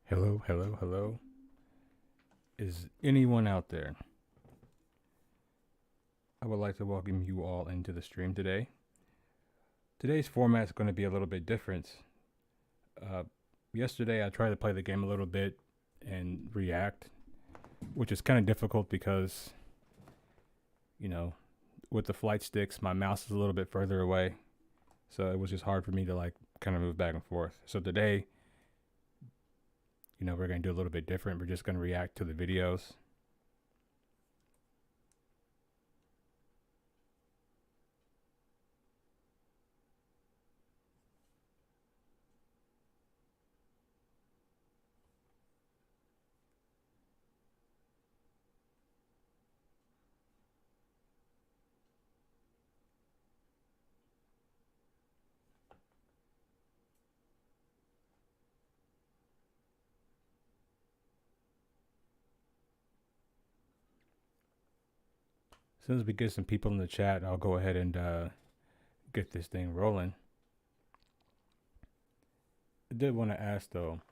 Hello, hello, hello. Is anyone out there? I would like to welcome you all into the stream today. Today's format is going to be a little bit different. Uh, Yesterday, I tried to play the game a little bit and react, which is kind of difficult because, you know, with the flight sticks, my mouse is a little bit further away. So it was just hard for me to like kind of move back and forth. So today, we're going to do a little bit different. We're just going to react to the videos. As soon as we get some people in the chat, I'll go ahead and get this thing rolling. I did want to ask though,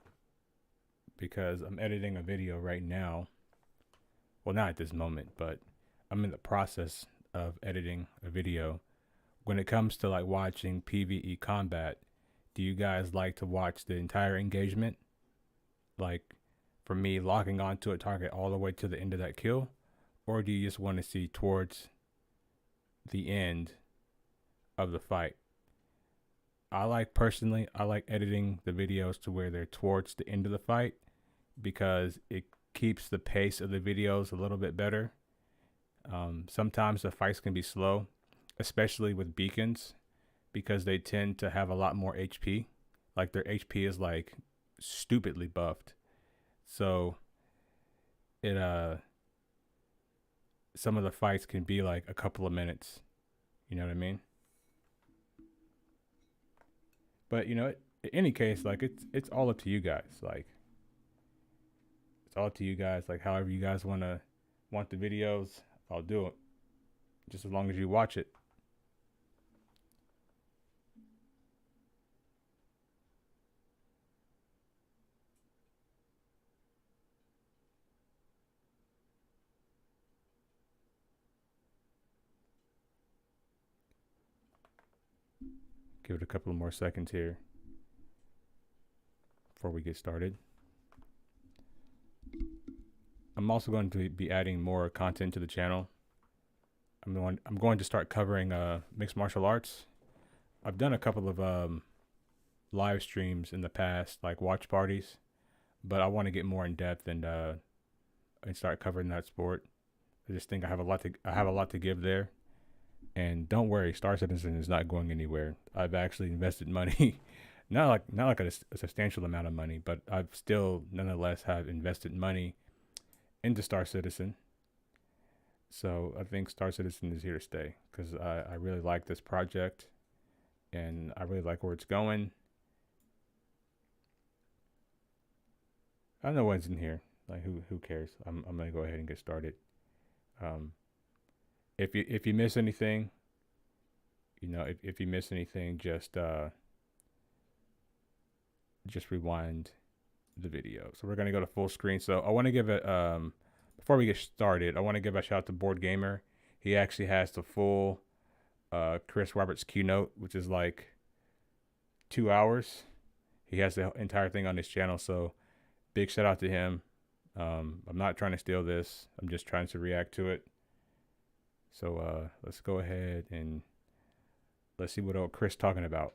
because I'm editing a video right now. Well, not at this moment, but I'm in the process of editing a video. When it comes to like watching PvE combat, do you guys like to watch the entire engagement? Like for me, locking onto a target all the way to the end of that kill? Or do you just want to see towards the end of the fight? I like editing the videos to where they're towards the end of the fight because it keeps the pace of the videos a little bit better. Sometimes the fights can be slow, especially with beacons, because they tend to have a lot more HP. Like their HP is like stupidly buffed. So it some of the fights can be like a couple of minutes. You know what I mean? But in any case, like it's all up to you guys. Like it's all up to you guys. Like however you guys want the videos, I'll do it. Just as long as you watch it. Give it a couple more seconds here before we get started. I'm also going to be adding more content to the channel. I'm going to start covering mixed martial arts. I've done a couple of live streams in the past, like watch parties, but I want to get more in depth and start covering that sport. I just think I have a lot to give there. And don't worry, Star Citizen is not going anywhere. I've actually invested money, not like a substantial amount of money, but I've still nonetheless have invested money into Star Citizen. So I think Star Citizen is here to stay because I really like this project and I really like where it's going. I know what's in here. Like who cares? I'm gonna go ahead and get started. Um, if you miss anything, if you miss anything, just rewind the video. So we're gonna go to full screen. So I want to give it before we get started, I want to give a shout out to Board Gamer. He actually has the full Chris Roberts keynote, which is like 2 hours. He has the entire thing on his channel. So big shout out to him. I'm not trying to steal this. I'm just trying to react to it. So let's go ahead and let's see what old Chris talking about.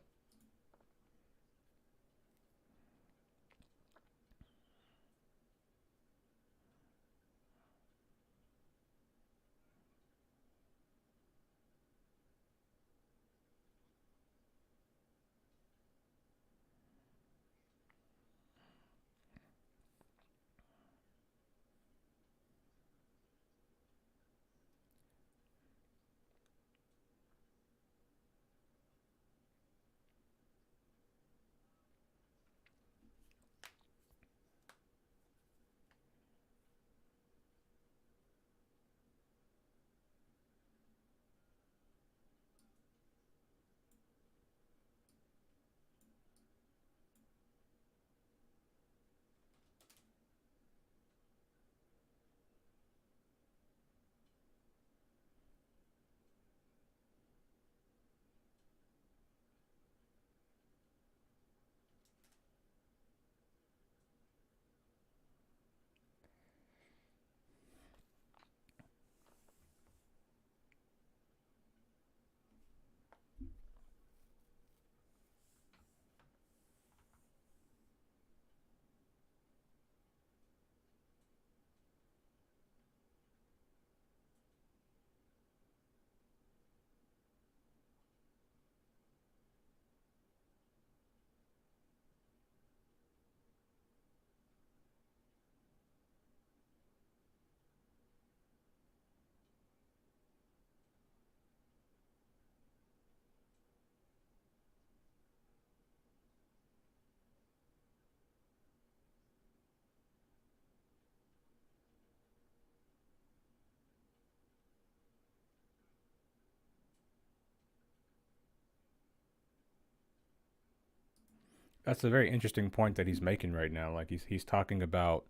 That's a very interesting point that he's making right now. Like he's talking about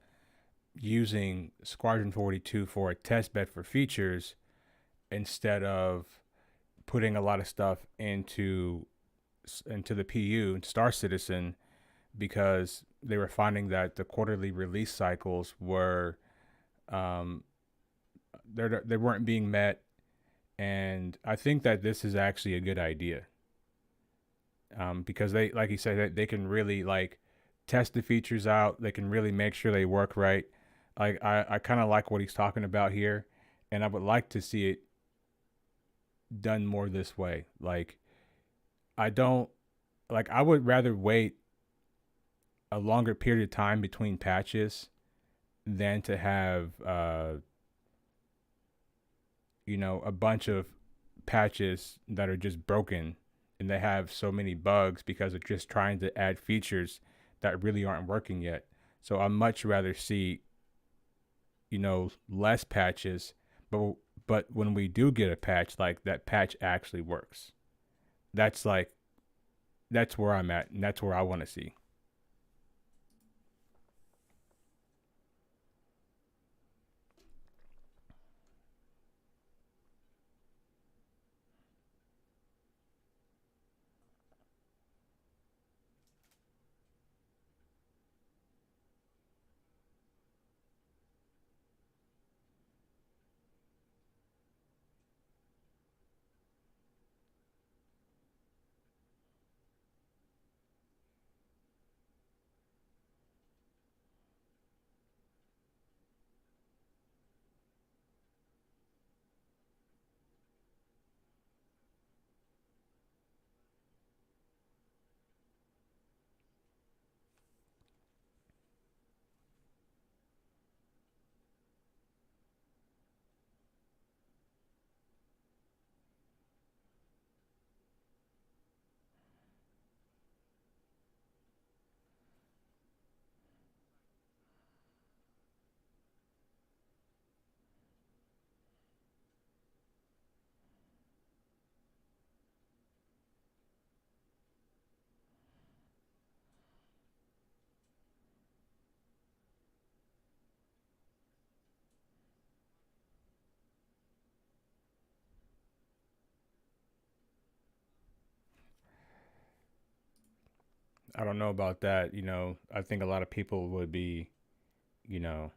using Squadron 42 for a test bed for features instead of putting a lot of stuff into the PU Star Citizen, because they were finding that the quarterly release cycles were um, they weren't being met, and I think that this is actually a good idea, because they, like you said, they can really like test the features out. They can really make sure they work right. Like I kind of like what he's talking about here, and I would like to see it done more this way. Like I don't like I would rather wait a longer period of time between patches than to have a bunch of patches that are just broken and they have so many bugs because they're just trying to add features that really aren't working yet. So I'd much rather see less patches, but when we do get a patch, like that patch actually works. That's like that's where I'm at, and that's where I want to see. I don't know about that. I think a lot of people would be, you know,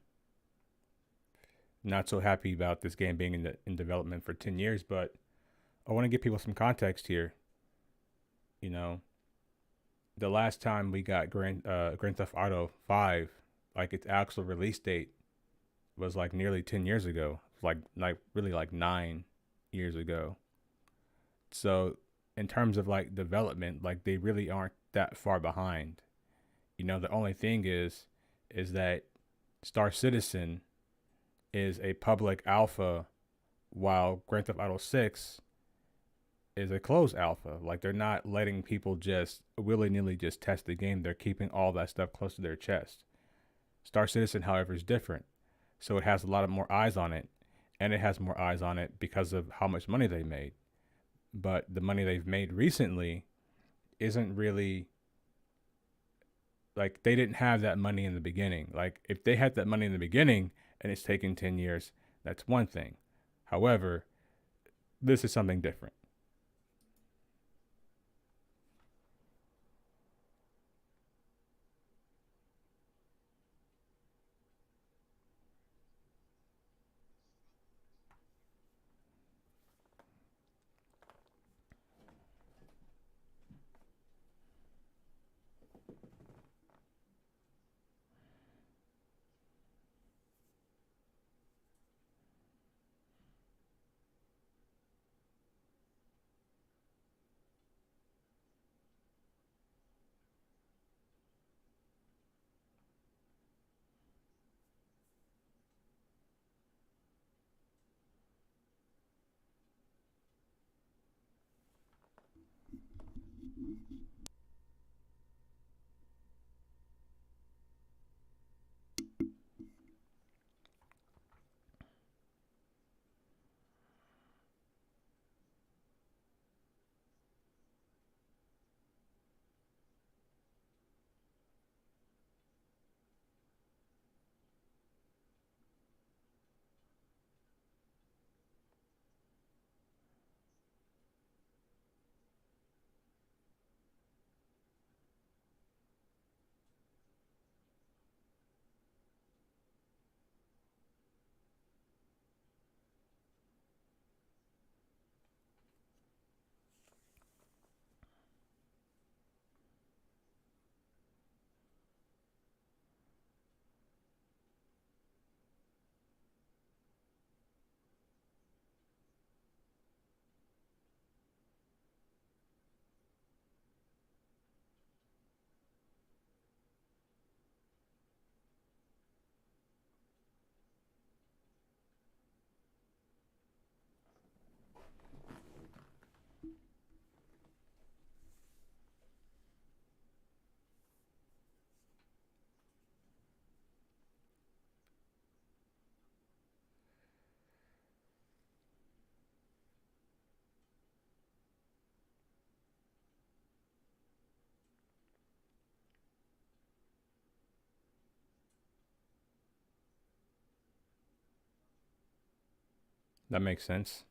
not so happy about this game being in development for 10 years, but I want to give people some context here. You know, the last time we got Grand Theft Auto 5, like its actual release date was like nearly 10 years ago. Like really like 9 years ago. So, in terms of like development, like they really aren't that far behind. The only thing is that Star Citizen is a public alpha while Grand Theft Auto 6 is a closed alpha. Like they're not letting people just willy nilly just test the game. They're keeping all that stuff close to their chest. Star Citizen, however, is different. So it has a lot of more eyes on it, and it has more eyes on it because of how much money they made. But the money they've made recently isn't really like they didn't have that money in the beginning. Like if they had that money in the beginning and it's taken 10 years, that's one thing. However, this is something different. That makes sense.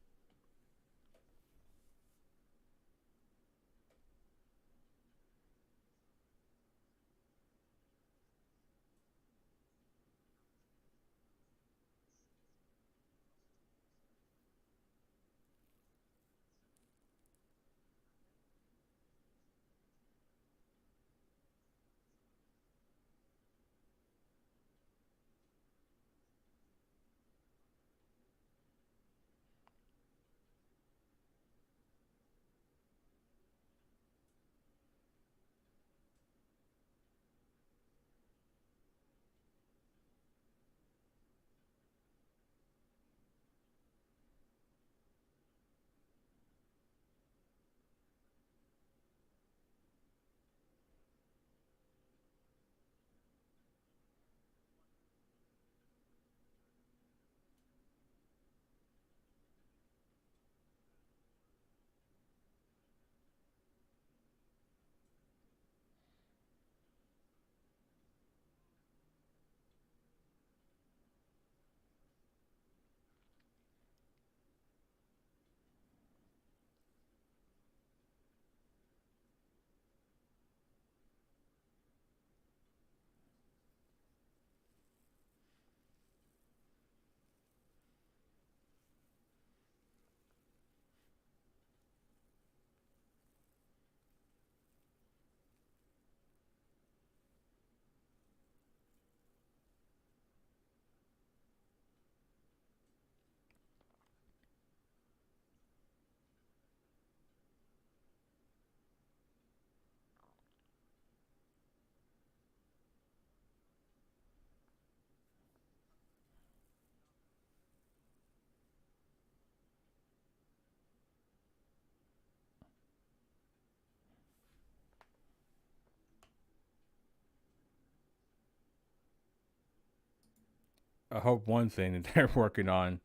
I hope one thing that they're working on,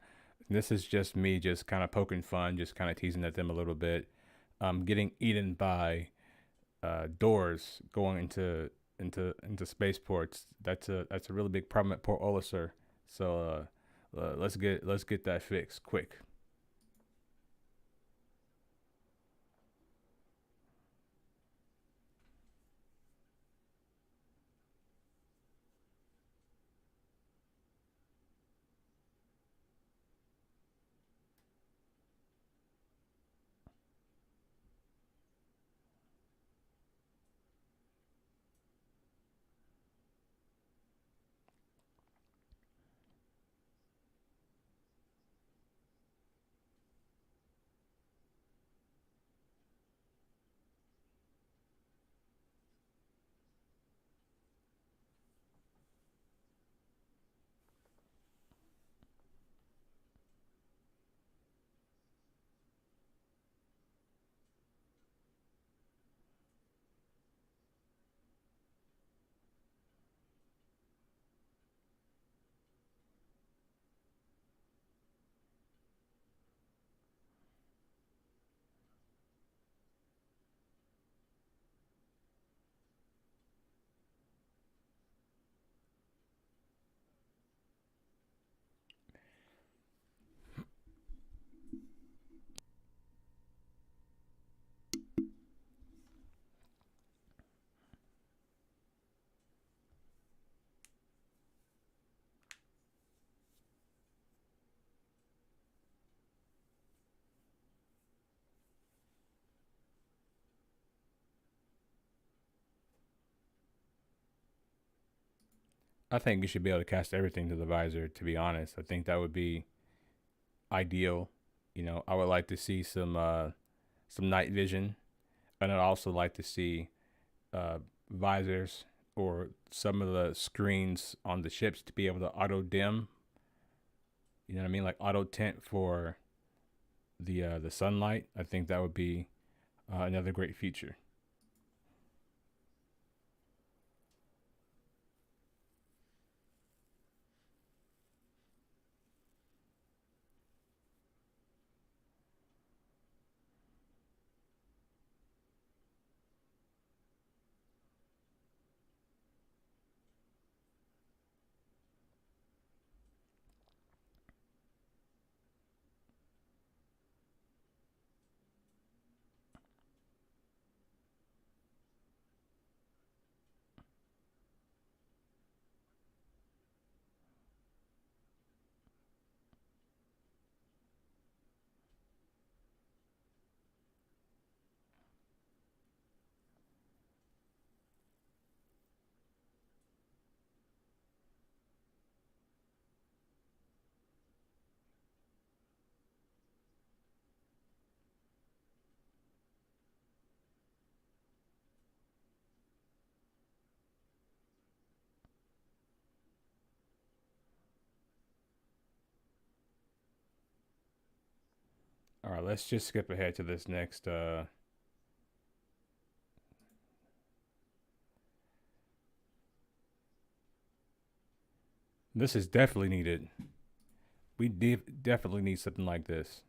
this is just me just kind of poking fun, just kind of teasing at them a little bit, getting eaten by doors going into spaceports. That's a really big problem at Port Olisar. So let's get that fixed quick. I think you should be able to cast everything to the visor. To be honest, I think that would be ideal. I would like to see some night vision, and I'd also like to see uh, visors or some of the screens on the ships to be able to auto dim. You know what I mean, like auto tint for the sunlight. I think that would be another great feature. right, let's just skip ahead to this next. This is definitely needed. We definitely need something like this.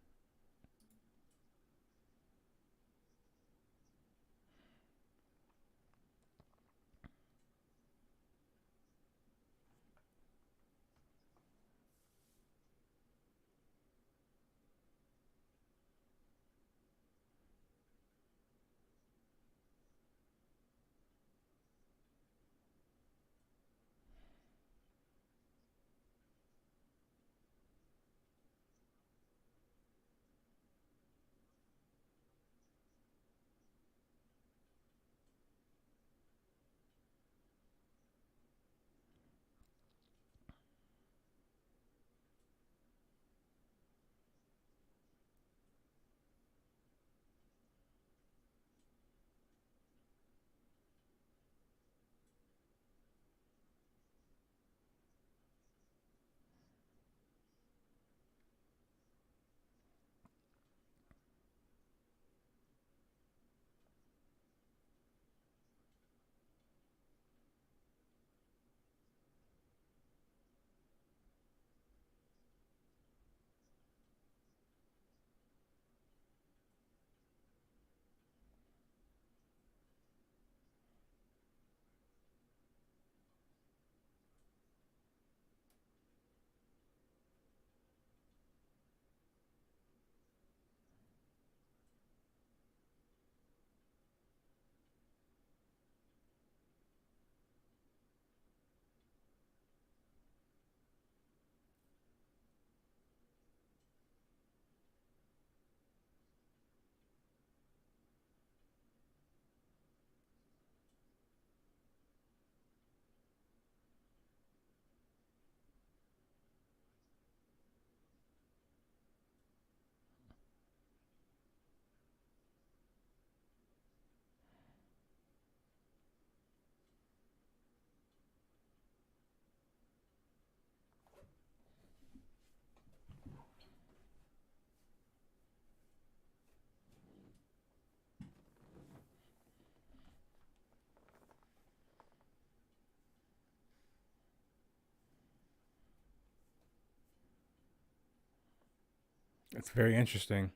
It's very interesting.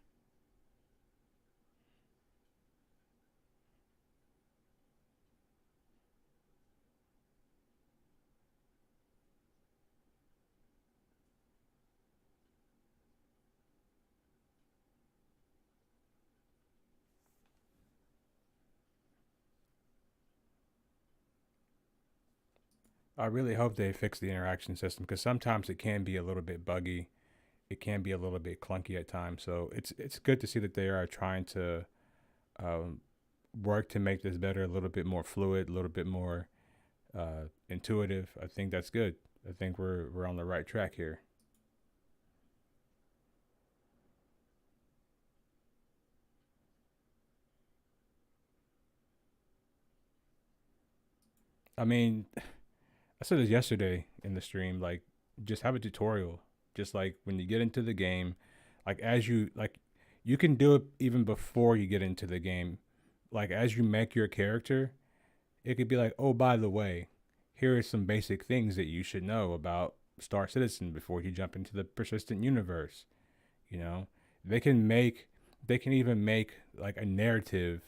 I really hope they fix the interaction system because sometimes it can be a little bit buggy. It can be a little bit clunky at times. So it's good to see that they are trying to um, work to make this better, a little bit more fluid, a little bit more intuitive. I think that's good. I think we're on the right track here. I mean, I said this yesterday in the stream. Like, just have a tutorial. Just like when you get into the game, like as you like, you can do it even before you get into the game. Like as you make your character, it could be like, oh, by the way, here are some basic things that you should know about Star Citizen before you jump into the persistent universe. You know, they can make, they can even make like a narrative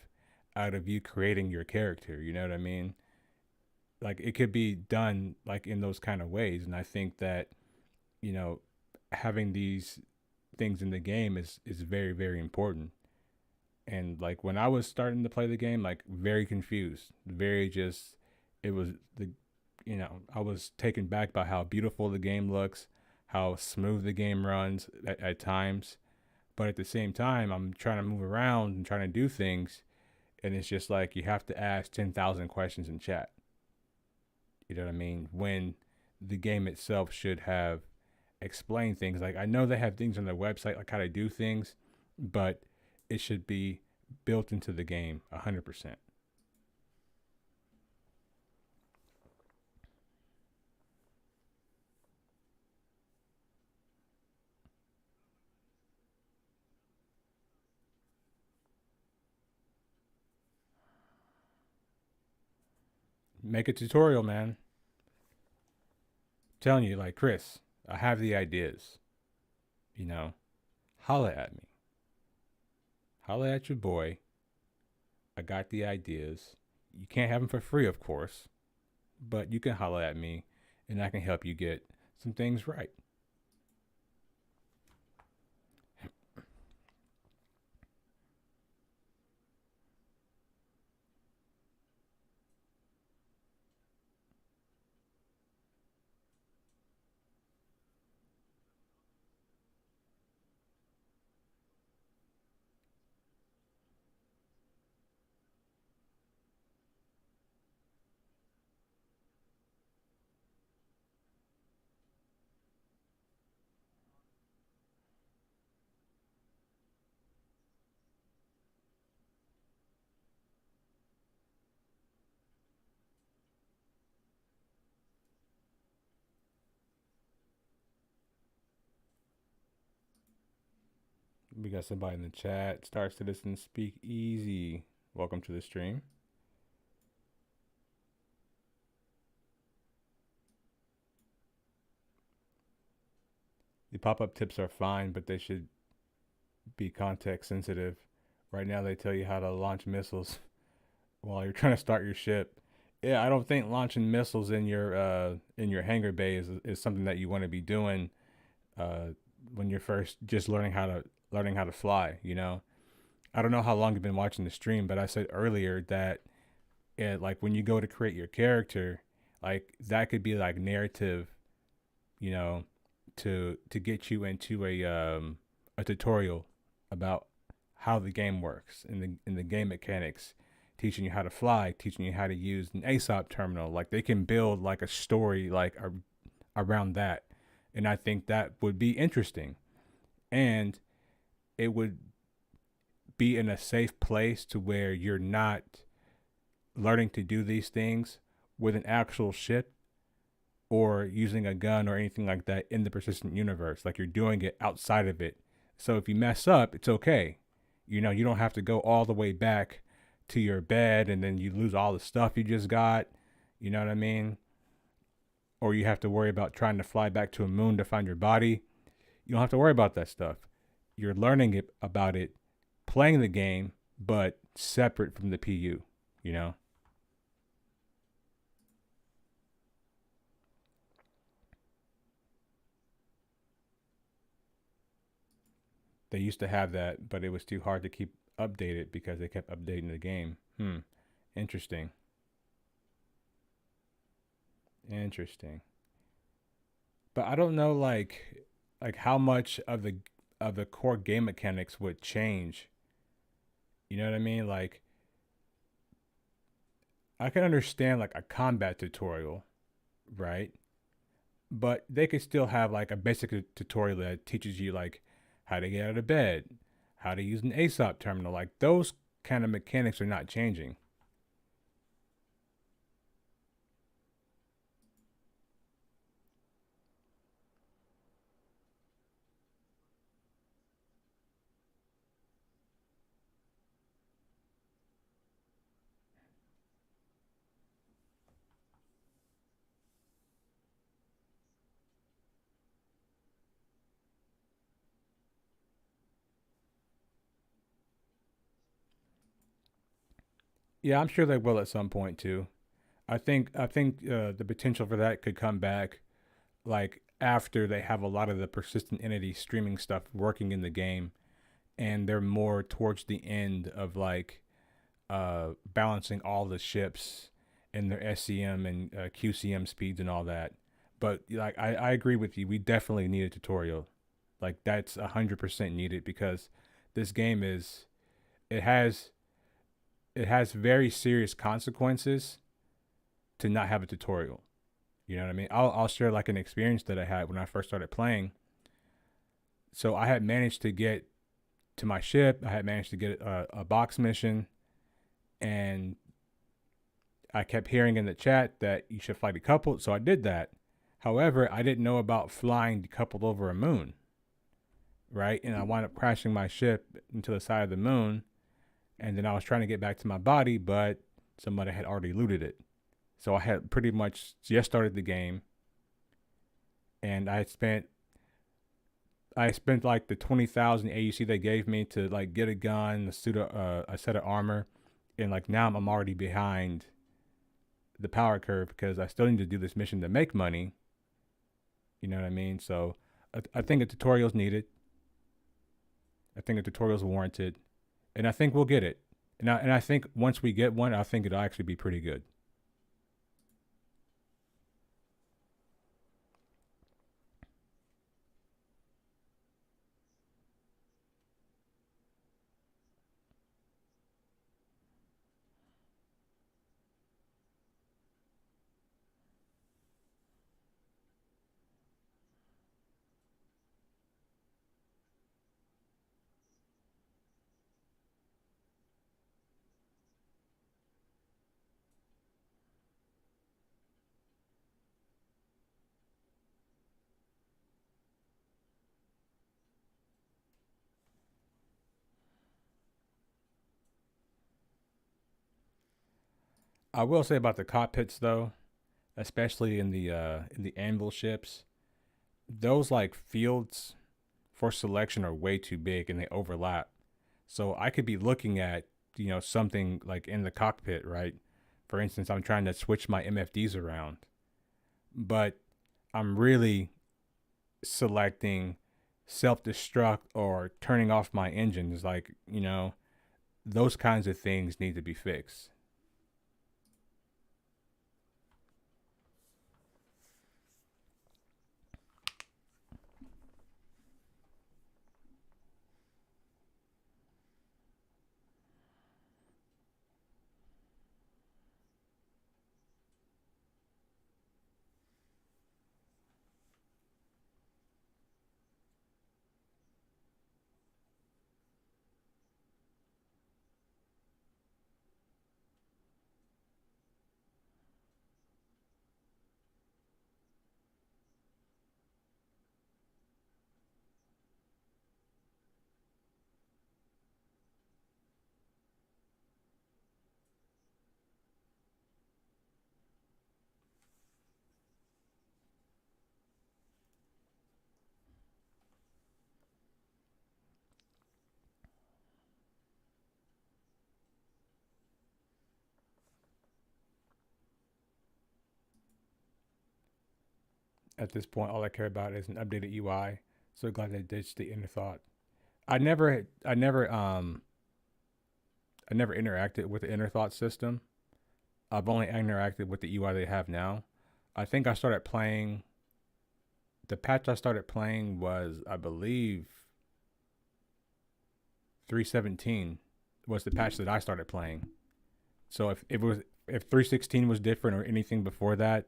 out of you creating your character. You know what I mean? Like it could be done like in those kind of ways, and I think that you know having these things in the game is very very important. And like when I was starting to play the game, like very confused, very just it was the I was taken back by how beautiful the game looks, how smooth the game runs at times, but at the same time I'm trying to move around and trying to do things, and it's just like you have to ask 10,000 questions in chat. You know what I mean? When the game itself should have explained things. Like I know they have things on their website like how to do things, but it should be built into the game 100%. make a tutorial, man. I'm telling you, like, Chris, I have the ideas. You know, holla at me. Holla at your boy. I got the ideas. You can't have them for free, of course, but you can holla at me and I can help you get some things right. We got somebody in the chat. Star Citizen Speak Easy. Welcome to the stream. The pop-up tips are fine, but they should be context sensitive. Right now they tell you how to launch missiles while you're trying to start your ship. Yeah, I don't think launching missiles in your hangar bay is something that you want to be doing uh, when you're first just learning how to fly. You know, I don't know how long you've been watching the stream, but I said earlier that like when you go to create your character, like that could be like narrative, you know, to get you into a tutorial about how the game works and the game mechanics, teaching you how to fly, teaching you how to use an ASOP terminal. Like they can build like a story like around that, and I think that would be interesting, and it would be in a safe place to where you're not learning to do these things with an actual ship or using a gun or anything like that in the persistent universe. Like you're doing it outside of it. So if you mess up, it's okay. You know, you don't have to go all the way back to your bed and then you lose all the stuff you just got. You know what I mean? Or you have to worry about trying to fly back to a moon to find your body. You don't have to worry about that stuff. You're learning about it, playing the game, but separate from the PU, you know? They used to have that, but it was too hard to keep updated because they kept updating the game. Interesting. Interesting. But I don't know like how much of the core game mechanics would change. You know what I mean? Like I can understand like a combat tutorial, right? But they could still have like a basic tutorial that teaches you like how to get out of bed, how to use an ASOP terminal. Like those kind of mechanics are not changing. Yeah, I'm sure they will at some point too. I think the potential for that could come back like after they have a lot of the persistent entity streaming stuff working in the game and they're more towards the end of like balancing all the ships and their SCM and QCM speeds and all that. But like I agree with you. We definitely need a tutorial. Like that's 100% needed because this game is it has it has very serious consequences to not have a tutorial. You know what I mean? I'll share like an experience that I had when I first started playing. So I had managed to get to my ship. I had managed to get a box mission, and I kept hearing in the chat that you should fly decoupled. So I did that. However, I didn't know about flying decoupled over a moon, right? And I wound up crashing my ship into the side of the moon, and then I was trying to get back to my body, but somebody had already looted it. So I had pretty much just started the game, and I spent like the 20,000 AUC they gave me to like get a gun, a set of armor, and like now I'm already behind the power curve because I still need to do this mission to make money. You know what I mean? So I think a tutorial's needed. I think a tutorial's warranted, and I think we'll get it. And I think once we get one, I think it'll actually be pretty good. I will say about the cockpits though, especially in the anvil ships, those like fields for selection are way too big and they overlap. So I could be looking at, something like in the cockpit, right? For instance, I'm trying to switch my MFDs around, but I'm really selecting self destruct or turning off my engines. Like, those kinds of things need to be fixed. At this point, all I care about is an updated UI. So glad they ditched the inner thought. I never, I never, I never interacted with the inner thought system. I've only interacted with the UI they have now. I think I started playing. The patch I started playing was, I believe, 317 was the patch that I started playing. So if 316 was different or anything before that,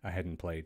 I hadn't played.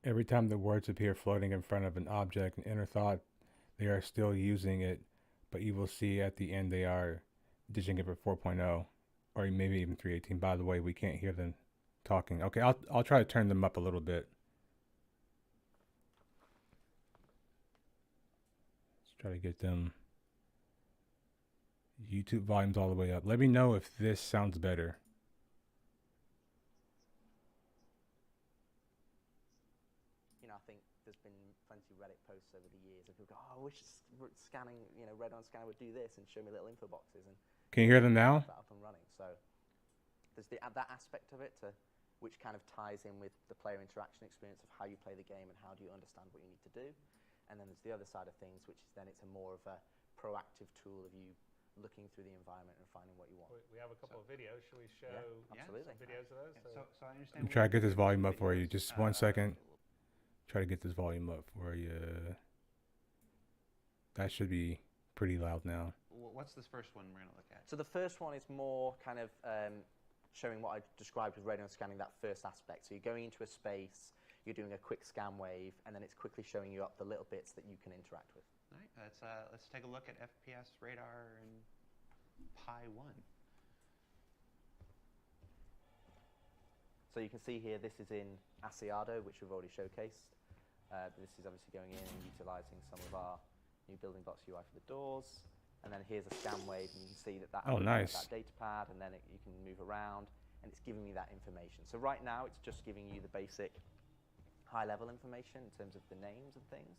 Every time the words appear floating in front of an object in inner thought, they are still using it, but you will see at the end they are ditching it for 4.0 or maybe even 318. By the way, we can't hear them talking. Okay, I'll try to turn them up a little bit. Try to get them YouTube volumes all the way up. Let me know if this sounds better. You know, I think there's been plenty of Reddit posts over the years of people go, oh, I wish scanning, you know, Radon scanner would do this and show me little info boxes. And can you hear them now? That up and running. So there's that aspect of it, which kind of ties in with the player interaction experience of how you play the game and how do you understand what you need to do. And then there's the other side of things, which is then it's a more of a proactive tool of you looking through the environment and finding what you want. We have a couple of videos. Shall we show absolutely. some videos of those? So I understand. I'm trying to get this volume up for you. Just 1 second. Try to get this volume up for you. That should be pretty loud now. What's this first one we're going to look at? So the first one is more kind of showing what I described with radon scanning, that first aspect. So you're going into a space, you're doing a quick scan wave, and then it's quickly showing you up the little bits that you can interact with. All right, let's take a look at FPS radar and Pi 1. So you can see here, this is in Asiado, which we've already showcased. This is obviously going in and utilizing some of our new building blocks UI for the doors. And then here's a scan wave, and you can see that nice. That data pad, and then you can move around, and it's giving me that information. So right now, it's just giving you the basic high-level information in terms of the names and things.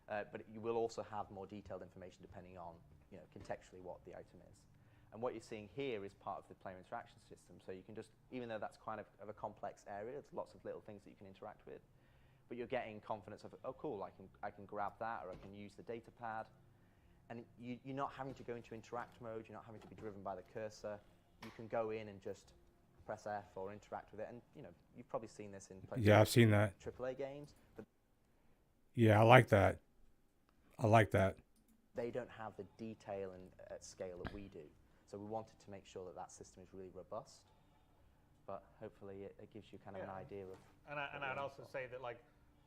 But you will also have more detailed information depending on, you know, contextually what the item is. And what you're seeing here is part of the player interaction system. So you can just, even though that's kind of a complex area, there's lots of little things that you can interact with. But you're getting confidence of, oh, cool, I can grab that, or I can use the data pad. And you're not having to go into interact mode. You're not having to be driven by the cursor. You can go in and just press F or interact with it. And, you know, you've probably seen this in I've seen that. AAA games. But yeah, I like that. I like that. They don't have the detail and scale that we do. So we wanted to make sure that that system is really robust. But hopefully it gives you kind of an idea of. And I'd also say that, like,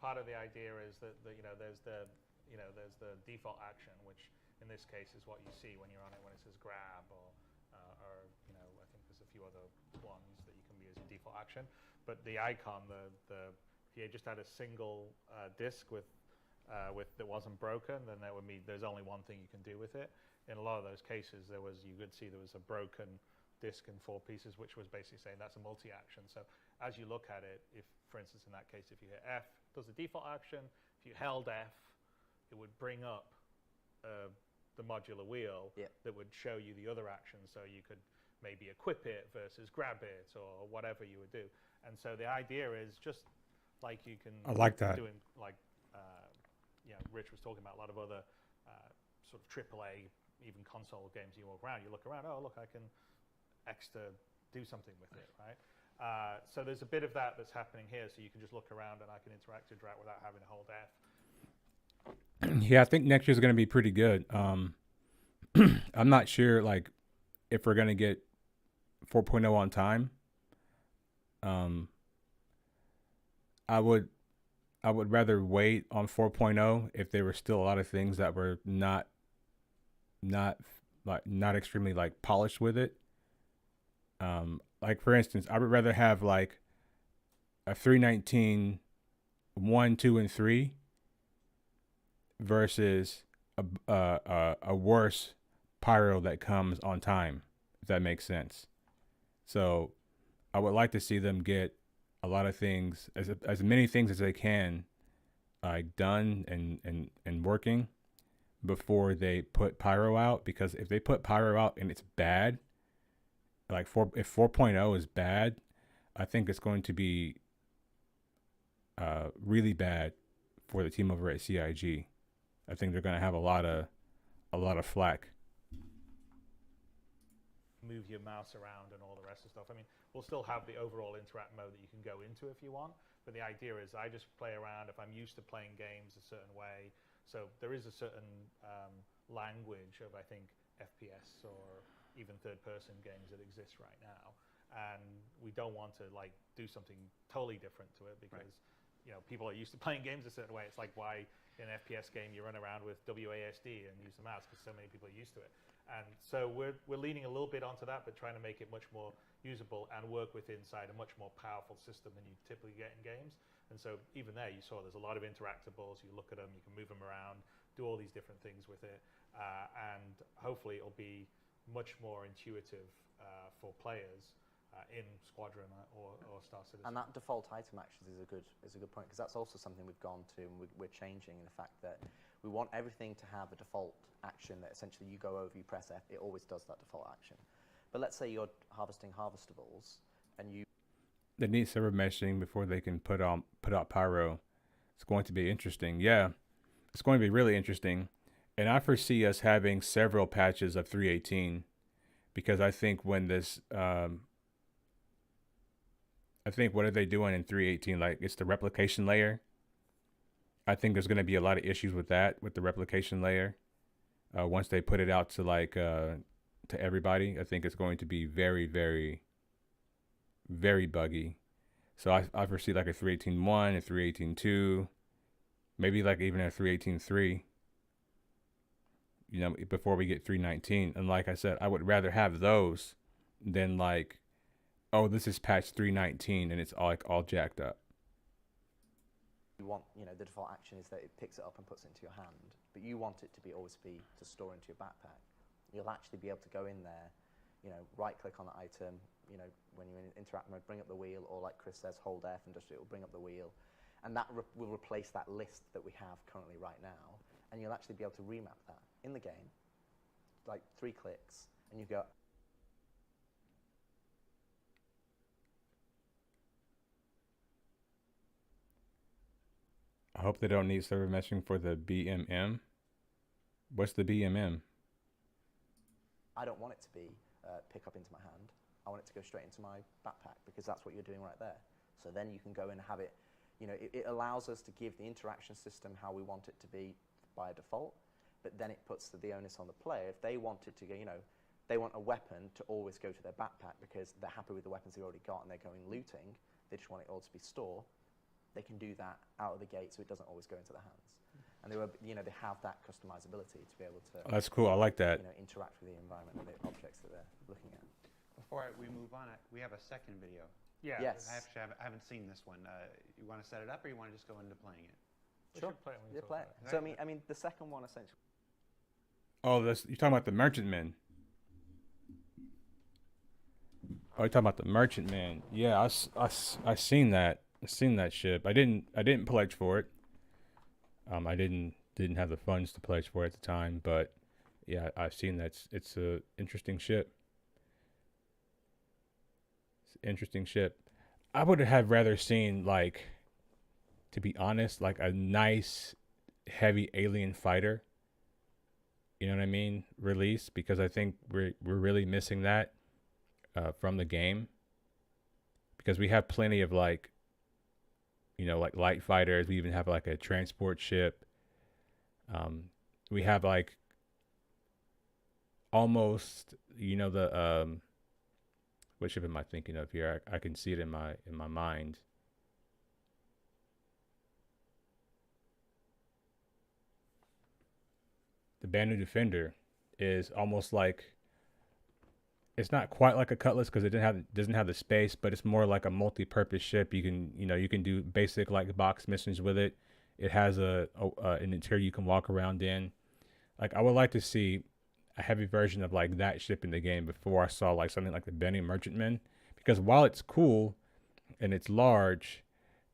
part of the idea is that there's the default action, which in this case is what you see when you're on it when it says grab, or you know, I think there's a few other ones that you can be using default action. But the icon, if you just had a single disk with that wasn't broken, then that would mean there's only one thing you can do with it. In a lot of those cases, you could see there was a broken disk in 4 pieces, which was basically saying that's a multi-action. So as you look at it, if, for instance, in that case, if you hit F, it does the default action. If you held F, it would bring up the modular wheel that would show you the other actions. So you could maybe equip it versus grab it, or whatever you would do. And so the idea is just like you can. I like that. Doing like, Rich was talking about a lot of other sort of AAA, even console games. You walk around, you look around. Oh, look, I can do something with it, right? So there's a bit of that that's happening here. So you can just look around, and I can interact without having to hold F. Yeah, I think next year's going to be pretty good. I'm not sure, like, if we're going to get 4.0 on time. I would rather wait on 4.0 if there were still a lot of things that were not extremely like polished with it. Like, for instance, I would rather have like a 319 1, 2, and 3 versus a worse pyro that comes on time, if that makes sense. So I would like to see them get a lot of things, as many things as they can, done and working before they put pyro out. Because if they put pyro out and it's bad, like if 4.0 is bad, I think it's going to be really bad for the team over at CIG. I think they're going to have a lot of flack. Move your mouse around and all the rest of stuff. I mean, we'll still have the overall interact mode that you can go into if you want, but the idea is I just play around if I'm used to playing games a certain way. So there is a certain language of, I think, FPS or even third-person games that exist right now, and we don't want to like do something totally different to it because you know, people are used to playing games a certain way. It's like why in an FPS game you run around with WASD and use the mouse, because so many people are used to it. And so we're leaning a little bit onto that, but trying to make it much more usable and work with inside a much more powerful system than you typically get in games. And so even there, you saw there's a lot of interactables. You look at them, you can move them around. do all these different things with it, and hopefully it'll be much more intuitive for players in Squadron or Star Citizen. And that default item actions is a good point, because that's also something we've gone to and we're changing, in the fact that we want everything to have a default action that essentially you go over, you press F, it always does that default action. But let's say you're harvesting harvestables and you... They need server meshing before they can put out pyro. It's going to be interesting. Yeah, it's going to be really interesting. And I foresee us having several patches of 3.18, because I think when this... I think what are they doing in 3.18? Like, it's the replication layer. I think there's going to be a lot of issues with that, with the replication layer. Once they put it out to like to everybody, I think it's going to be very, very, very buggy. So I foresee like a 3.18.1, a 3.18.2, maybe like even a 3.18.3. You know, before we get 3.19. And like I said, I would rather have those than like, oh, this is patch 3.19 and it's all jacked up. You want, you know, the default action is that it picks it up and puts it into your hand, but you want it to always be to store into your backpack. You'll actually be able to go in there, you know, right-click on the item, you know, when you're in interact mode, bring up the wheel, or like Chris says, hold F and just it will bring up the wheel, and that will replace that list that we have currently right now, and you'll actually be able to remap that in the game, like 3 clicks, and you go. I hope they don't need server meshing for the BMM. What's the BMM? I don't want it to be pick up into my hand. I want it to go straight into my backpack, because that's what you're doing right there. So then you can go in and have it, you know, it allows us to give the interaction system how we want it to be by default, but then it puts the onus on the player. If they want it to go, you know, they want a weapon to always go to their backpack because they're happy with the weapons they've already got and they're going looting, they just want it all to be store, they can do that out of the gate so it doesn't always go into their hands. And they were, you know, they have that customizability to be able to. Oh, that's cool. I like that. You know, interact with the environment and the objects that they're looking at. Before we move on, we have a second video. Yeah. Yes. I haven't seen this one. You want to set it up, or you want to just go into playing it? We Sure. should play it when we Yeah, talk play about it. So I mean, the second one essentially. Oh, you're talking about the merchantman. Oh, you're talking about the merchantman. Yeah, I seen that. I seen that ship. I didn't pledge for it. I didn't have the funds to pledge for it at the time, but yeah, I've seen that. It's a interesting ship. It's an interesting ship. I would have rather seen, like, to be honest, like a nice heavy alien fighter. You know what I mean? Release, because I think we're really missing that from the game, because we have plenty of, like, you know, like light fighters. We even have like a transport ship. We have like almost, you know, the what ship am I thinking of here? I can see it in my mind. The Banu Defender is almost like, it's not quite like a Cutlass because it doesn't have the space, but it's more like a multi-purpose ship. You can do basic like box missions with it. It has an interior you can walk around in. Like, I would like to see a heavy version of like that ship in the game before I saw like something like the Benny Merchantman, because while it's cool and it's large,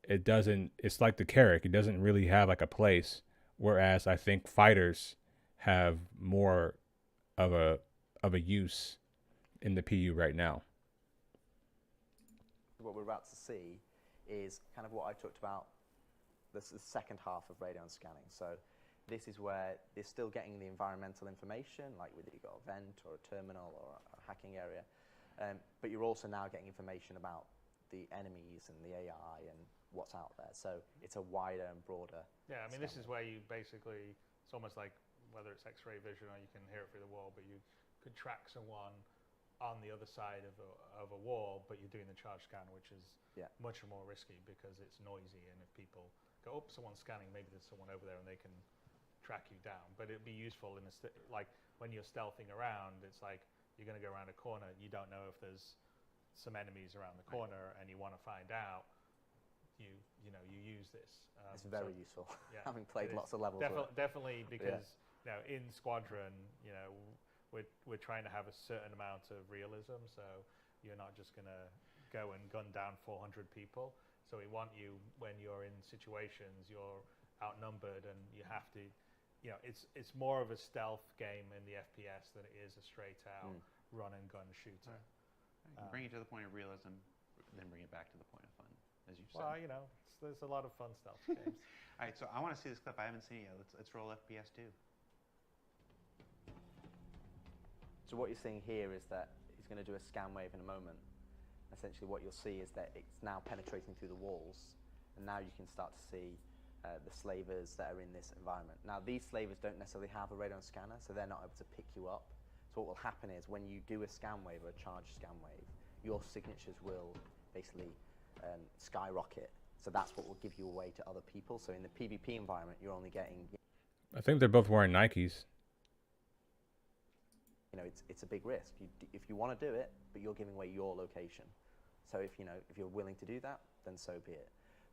it's like the Carrack. It doesn't really have like a place. Whereas I think fighters have more of a use in the PU right now. What we're about to see is kind of what I talked about. This is the second half of radar scanning. So this is where they're still getting the environmental information, like whether you've got a vent or a terminal or a hacking area, but you're also now getting information about the enemies and the AI and what's out there. So it's a wider and broader. Yeah, I mean, this is where you basically, it's almost like whether it's X-ray vision or you can hear it through the wall, but you could track someone on the other side of a wall, but you're doing the charge scan, which is much more risky because it's noisy, and if people go, oh, someone's scanning, maybe there's someone over there and they can track you down. But it'd be useful in like when you're stealthing around, it's like you're going to go around a corner, you don't know if there's some enemies around the corner, and you want to find out. you use this. It's very useful, yeah, having played it lots of levels. Definitely, because in Squadron, we're trying to have a certain amount of realism, so you're not just going to go and gun down 400 people. So we want you, when you're in situations, you're outnumbered and you have to, it's more of a stealth game in the FPS than it is a straight out run and gun shooter. Bring it to the point of realism, then bring it back to the point of fun, as you said. Well, there's a lot of fun stealth games. All right, so I want to see this clip. I haven't seen it yet. Let's roll FPS 2. So what you're seeing here is that he's going to do a scan wave in a moment. Essentially what you'll see is that it's now penetrating through the walls, and now you can start to see the slavers that are in this environment. Now these slavers don't necessarily have a radar scanner, so they're not able to pick you up. So what will happen is when you do a scan wave or a charged scan wave, your signatures will basically skyrocket. So that's what will give you away to other people. So in the PvP environment, you're only getting... I think they're both wearing Nikes. It's a big risk. If you want to do it, but you're giving away your location. So if you're willing to do that, then so be it.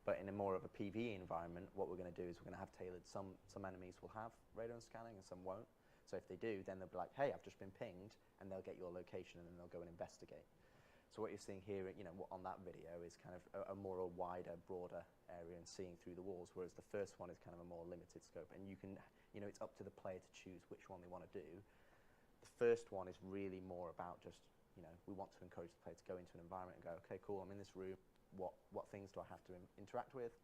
But in a more of a PvE environment, what we're going to do is we're going to have tailored. Some enemies will have radar scanning and some won't. So if they do, then they'll be like, hey, I've just been pinged, and they'll get your location, and then they'll go and investigate. So what you're seeing here, on that video is kind of a more wider, broader area and seeing through the walls, whereas the first one is kind of a more limited scope. And you can, it's up to the player to choose which one they want to do. The first one is really more about just, we want to encourage the player to go into an environment and go, okay, cool, I'm in this room. What things do I have to interact with?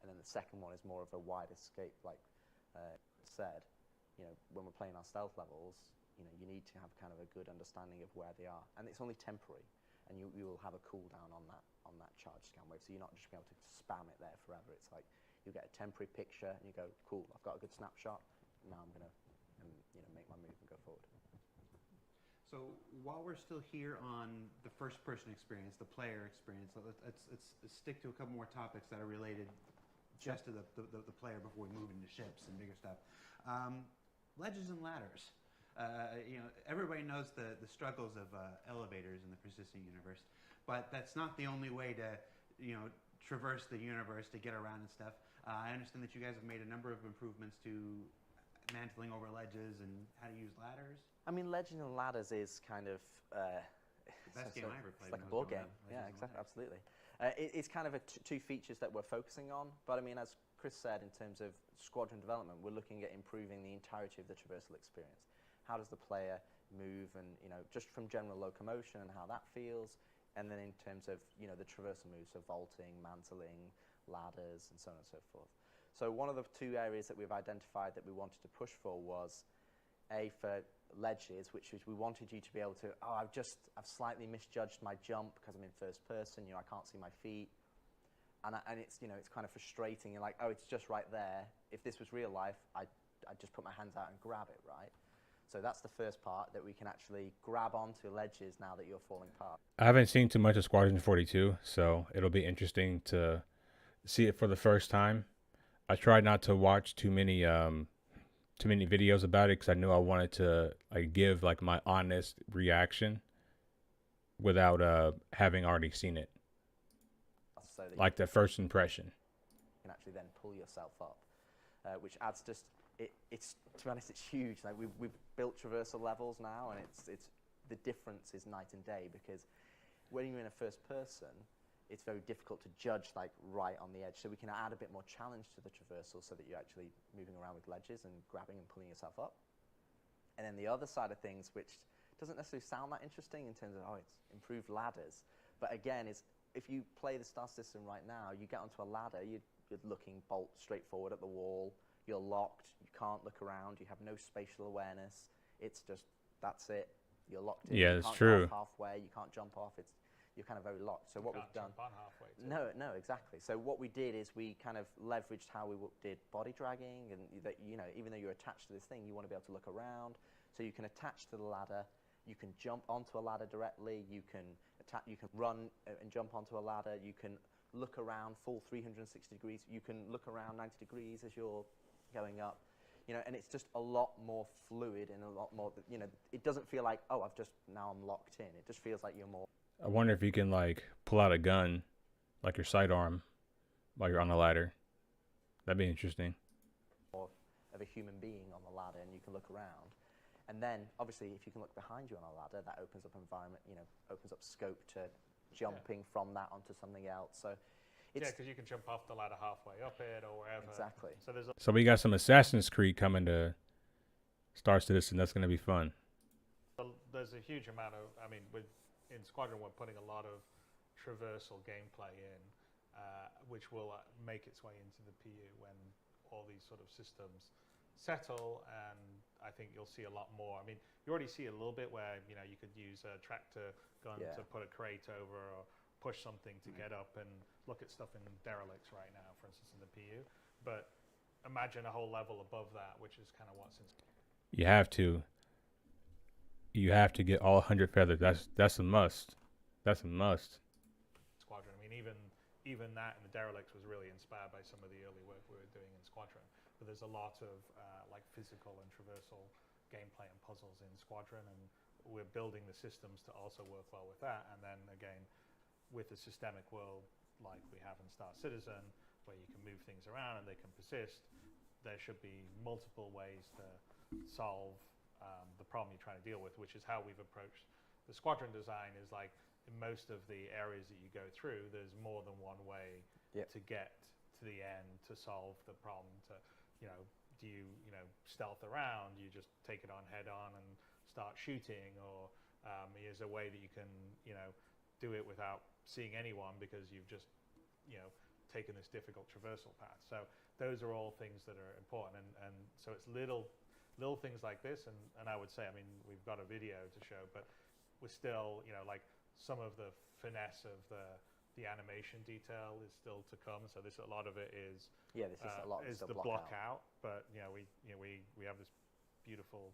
And then the second one is more of a wider scope, like Chris said. When we're playing our stealth levels, you need to have kind of a good understanding of where they are, and it's only temporary. And you will have a cooldown on that charge scan wave, so you're not just going to be able to spam it there forever. It's like you get a temporary picture, and you go, cool, I've got a good snapshot. Now I'm going to make my move and go forward. So while we're still here on the first-person experience, the player experience, let's stick to a couple more topics that are related just to the player before we move into ships and bigger stuff. Ledges and ladders. Everybody knows the struggles of elevators in the persistent universe, but that's not the only way to, traverse the universe to get around and stuff. I understand that you guys have made a number of improvements to mantling over ledges and how to use ladders. I mean, Legends and Ladders is kind of... the best game I ever played. It's like a board game. Yeah, exactly, absolutely. It's kind of two features that we're focusing on, but I mean, as Chris said, in terms of squadron development, we're looking at improving the entirety of the traversal experience. How does the player move, and just from general locomotion and how that feels, and then in terms of the traversal moves, so vaulting, mantling, ladders, and so on and so forth. So one of the two areas that we've identified that we wanted to push for was for ledges, which is we wanted you to be able to, I've slightly misjudged my jump because I'm in first person, I can't see my feet. And it's, it's kind of frustrating. You're like, it's just right there. If this was real life, I'd just put my hands out and grab it, right? So that's the first part, that we can actually grab onto ledges now that you're falling apart. I haven't seen too much of Squadron 42, so it'll be interesting to see it for the first time. I tried not to watch too many videos about it because I knew I wanted to give my honest reaction without having already seen it. So that like the first impression. You can actually then pull yourself up, which adds just it's to be honest, it's huge. Like we've built traversal levels now, and it's the difference is night and day, because when you're in a first person, it's very difficult to judge right on the edge. So we can add a bit more challenge to the traversal so that you're actually moving around with ledges and grabbing and pulling yourself up. And then the other side of things, which doesn't necessarily sound that interesting in terms of, it's improved ladders. But again, if you play the Star system right now, you get onto a ladder, you're looking bolt straight forward at the wall, you're locked, you can't look around, you have no spatial awareness. It's just, that's it. You're locked in. Yeah, you it's can't true. Get off halfway, you can't jump off. You're kind of very locked. So what we've done... Jump on halfway too. No, exactly. So what we did is we kind of leveraged how we did body dragging, and that even though you're attached to this thing, you want to be able to look around. So you can attach to the ladder, you can jump onto a ladder directly, you can run and jump onto a ladder, you can look around full 360 degrees, you can look around 90 degrees as you're going up. And it's just a lot more fluid and a lot more, it doesn't feel like, now I'm locked in. It just feels like you're more... I wonder if you can pull out a gun, like your sidearm, while you're on the ladder. That'd be interesting. Of a human being on the ladder, and you can look around. And then, obviously, if you can look behind you on a ladder, that opens up environment, you know, opens up scope to jumping from that onto something else. So, it's because you can jump off the ladder halfway up it or wherever. exactly. So there's So we got some Assassin's Creed coming to Star Citizen. That's gonna be fun. there's a huge amount of, I mean, in Squadron we're putting a lot of traversal gameplay in, which will make its way into the PU when all these sort of systems settle, and I think you'll see a lot more. I mean, you already see a little bit where, you know, you could use a tractor gun to put a crate over or push something to get up and look at stuff in derelicts right now, for instance, in the PU. But imagine a whole level above that, which is kind of what's in. You have to. You have to get all 100 feathers. That's a must. That's a must. Squadron. I mean, even that in the derelicts was really inspired by some of the early work we were doing in Squadron. But there's a lot of like physical and traversal gameplay and puzzles in Squadron, and we're building the systems to also work well with that. And then again, with a systemic world like we have in Star Citizen, where you can move things around and they can persist, there should be multiple ways to solve the problem you're trying to deal with, which is how we've approached the Squadron design. Is like in most of the areas that you go through, there's more than one way to get to the end to solve the problem. To, you know, do you stealth around? You just take it on head on and start shooting, or is a way that you can do it without seeing anyone because you've just taken this difficult traversal path. So those are all things that are important, and so it's little things like this, and I would say, I mean, we've got a video to show, but we're still, like some of the finesse of the animation detail is still to come. So this, a lot of it is is the block out, but we have this beautiful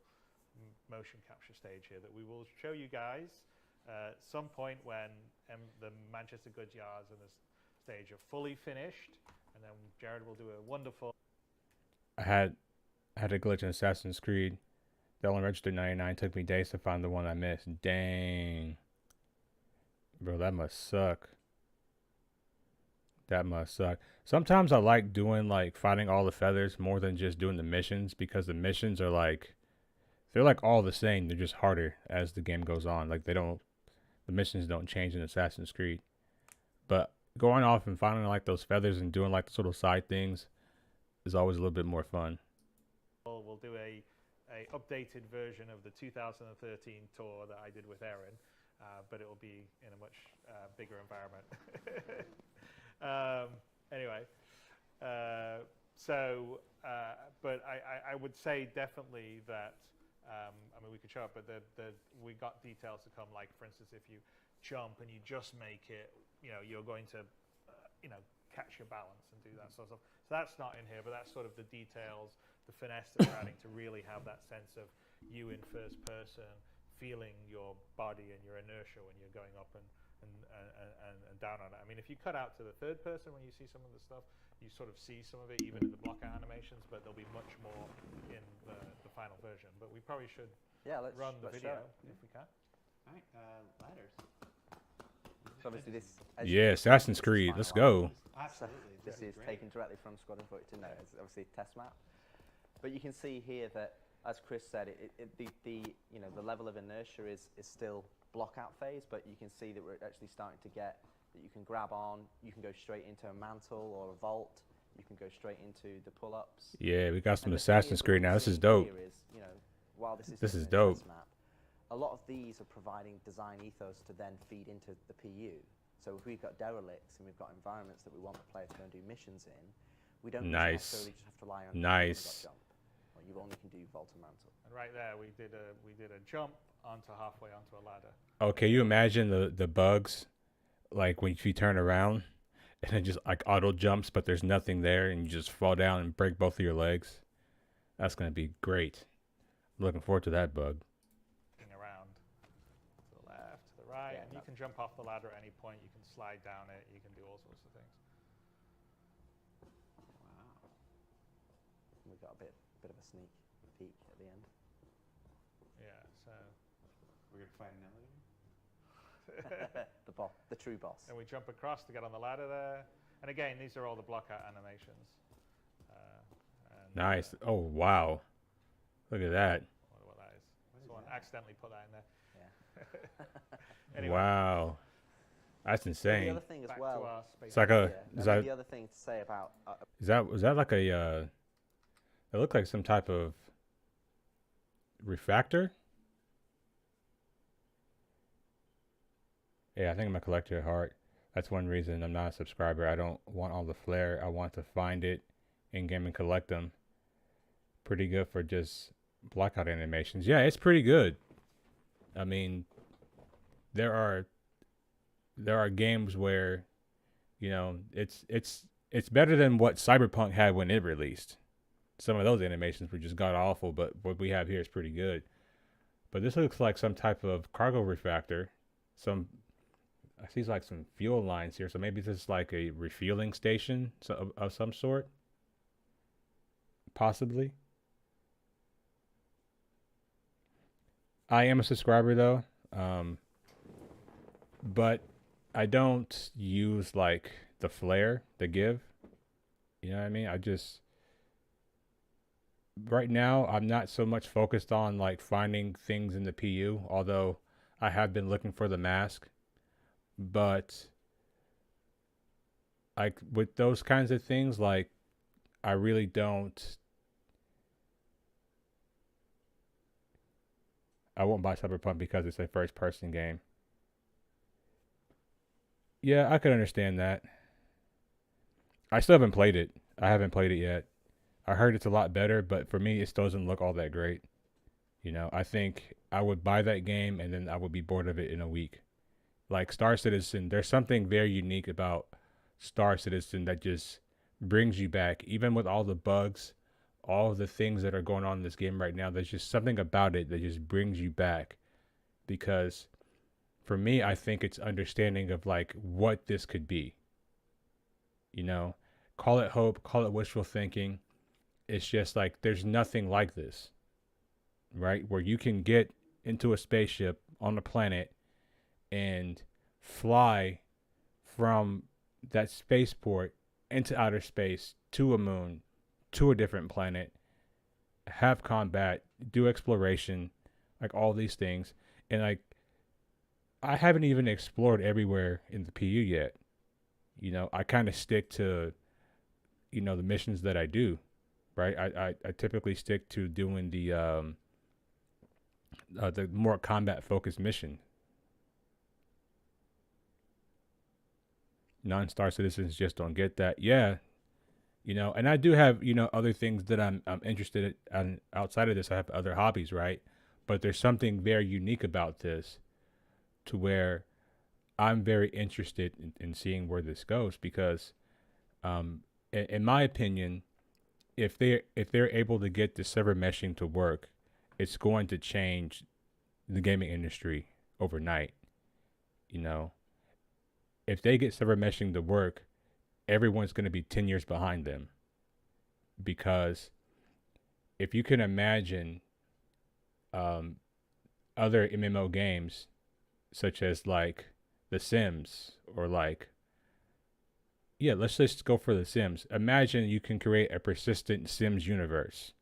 motion capture stage here that we will show you guys at some point when the Manchester goods yards and the stage are fully finished, and then Jared will do a wonderful. I had a glitch in Assassin's Creed. That only registered 99. Took me days to find the one I missed. Dang. Bro, that must suck. That must suck. Sometimes I like doing, like, fighting all the feathers more than just doing the missions, because the missions are, like, they're, like, all the same. They're just harder as the game goes on. Like, the missions don't change in Assassin's Creed. But going off and finding, like, those feathers and doing, like, the little side things is always a little bit more fun. We'll do a updated version of the 2013 tour that I did with Erin, but it will be in a much bigger environment. Anyway, but I would say definitely that, I mean, we could show up, but we got details to come, like, for instance, if you jump and you just make it, you're going to, catch your balance and do that sort of stuff. So that's not in here, but that's sort of the details, the finesse that we're adding to really have that sense of you in first person, feeling your body and your inertia when you're going up and down on it. I mean, if you cut out to the third person when you see some of the stuff, you sort of see some of it even in the blockout animations, but there'll be much more in the final version. But we probably should run the video if we can. All right, ladders. So obviously this. Assassin's Creed. Let's go. Absolutely. This is taken directly from Squadron 42. No, it's obviously a test map. But you can see here that, as Chris said, the level of inertia is still block-out phase, but you can see that we're actually starting to get that you can grab on, you can go straight into a mantle or a vault, you can go straight into the pull-ups. Yeah, we got some Assassin's Creed now. This is dope. While this is dope. Test map, a lot of these are providing design ethos to then feed into the PU. So if we've got derelicts and we've got environments that we want the player to go and do missions in, we don't necessarily just have to rely on jump. Or you only can do vault and mantle. And right there, we did a jump onto halfway onto a ladder. Oh, can you imagine the bugs, like when you turn around and it just like auto jumps, but there's nothing there, and you just fall down and break both of your legs? That's gonna be great. I'm looking forward to that bug. Around to the left, to the right, and you can jump off the ladder at any point. You can slide down it. You can do all sorts of things. Wow. We got a bit of a sneak peek at the end. Yeah. So we're gonna fight an elevator. The true boss. And we jump across to get on the ladder there. And again, these are all the blockout animations. And, Nice. Oh, wow. Look at that. I wonder what that is. Someone accidentally put that in there. Yeah. Anyway, Wow. That's The insane. other thing as back to well. our space. It's like a, Yeah, is I mean, that, the other thing to say about was that like a, it looked like some type of refractor? Yeah, I think I'm a collector at heart. That's one reason I'm not a subscriber. I don't want all the flair. I want to find it in game and collect them. Pretty good for just blackout animations. Yeah, it's pretty good. I mean, there are games where, you know, it's better than what Cyberpunk had when it released. Some of those animations were just god awful, but what we have here is pretty good. But this looks like some type of cargo refractor. I see like some fuel lines here, so maybe this is like a refueling station of some sort. Possibly. I am a subscriber though, but I don't use like the flare, the give. You know what I mean? Right now I'm not so much focused on like finding things in the PU, although I have been looking for the mask. But like with those kinds of things, like I really don't. I won't buy Cyberpunk because it's a first person game. Yeah, I could understand that. I still haven't played it. I haven't played it yet. I heard it's a lot better, but for me, it still doesn't look all that great. You know, I think I would buy that game and then I would be bored of it in a week. Like Star Citizen, there's something very unique about Star Citizen that just brings you back, even with all the bugs, all of the things that are going on in this game right now. There's just something about it that just brings you back. Because for me, I think it's understanding of like what this could be. You know, call it hope, call it wishful thinking. It's just like there's nothing like this, right? Where you can get into a spaceship on a planet and fly from that spaceport into outer space to a moon, to a different planet, have combat, do exploration, like all these things. And like, I haven't even explored everywhere in the PU yet. You know, I kind of stick to, you know, the missions that I do, right? I typically stick to doing the more combat focused mission. Non-Star citizens just don't get that. Yeah, you know, and I do have, you know, other things that I'm interested in outside of this. I have other hobbies, right? But there's something very unique about this to where I'm very interested in seeing where this goes because, in my opinion, if they're able to get the server meshing to work, it's going to change the gaming industry overnight. You know, if they get server meshing to work, everyone's going to be 10 years behind them. Because if you can imagine other MMO games, such as like The Sims or like, yeah, let's just go for The Sims. Imagine you can create a persistent Sims universe.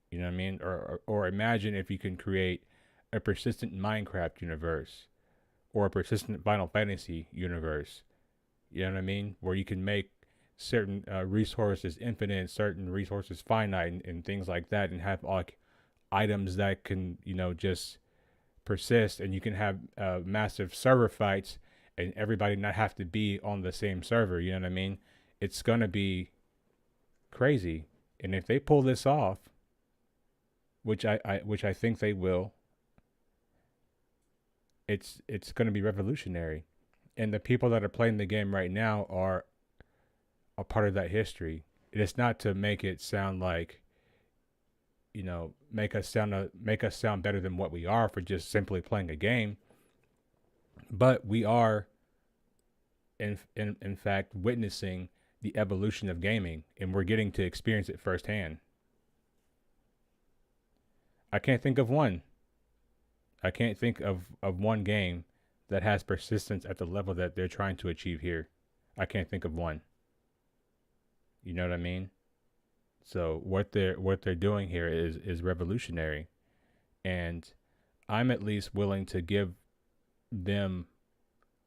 You know what I mean? Or imagine if you can create a persistent Minecraft universe or a persistent Final Fantasy universe. You know what I mean? Where you can make certain resources infinite, certain resources finite, and things like that, and have like items that can, you know, just persist, and you can have massive server fights, and everybody not have to be on the same server. You know what I mean? It's gonna be crazy, and if they pull this off, which I think they will, it's gonna be revolutionary. And the people that are playing the game right now are a part of that history. It's not to make it sound like, you know, make us sound better than what we are for just simply playing a game, but we are in fact witnessing the evolution of gaming, and we're getting to experience it firsthand. I can't think of one. I can't think of one game that has persistence at the level that they're trying to achieve here. I can't think of one. You know what I mean? So what they're doing here is revolutionary, and I'm at least willing to give them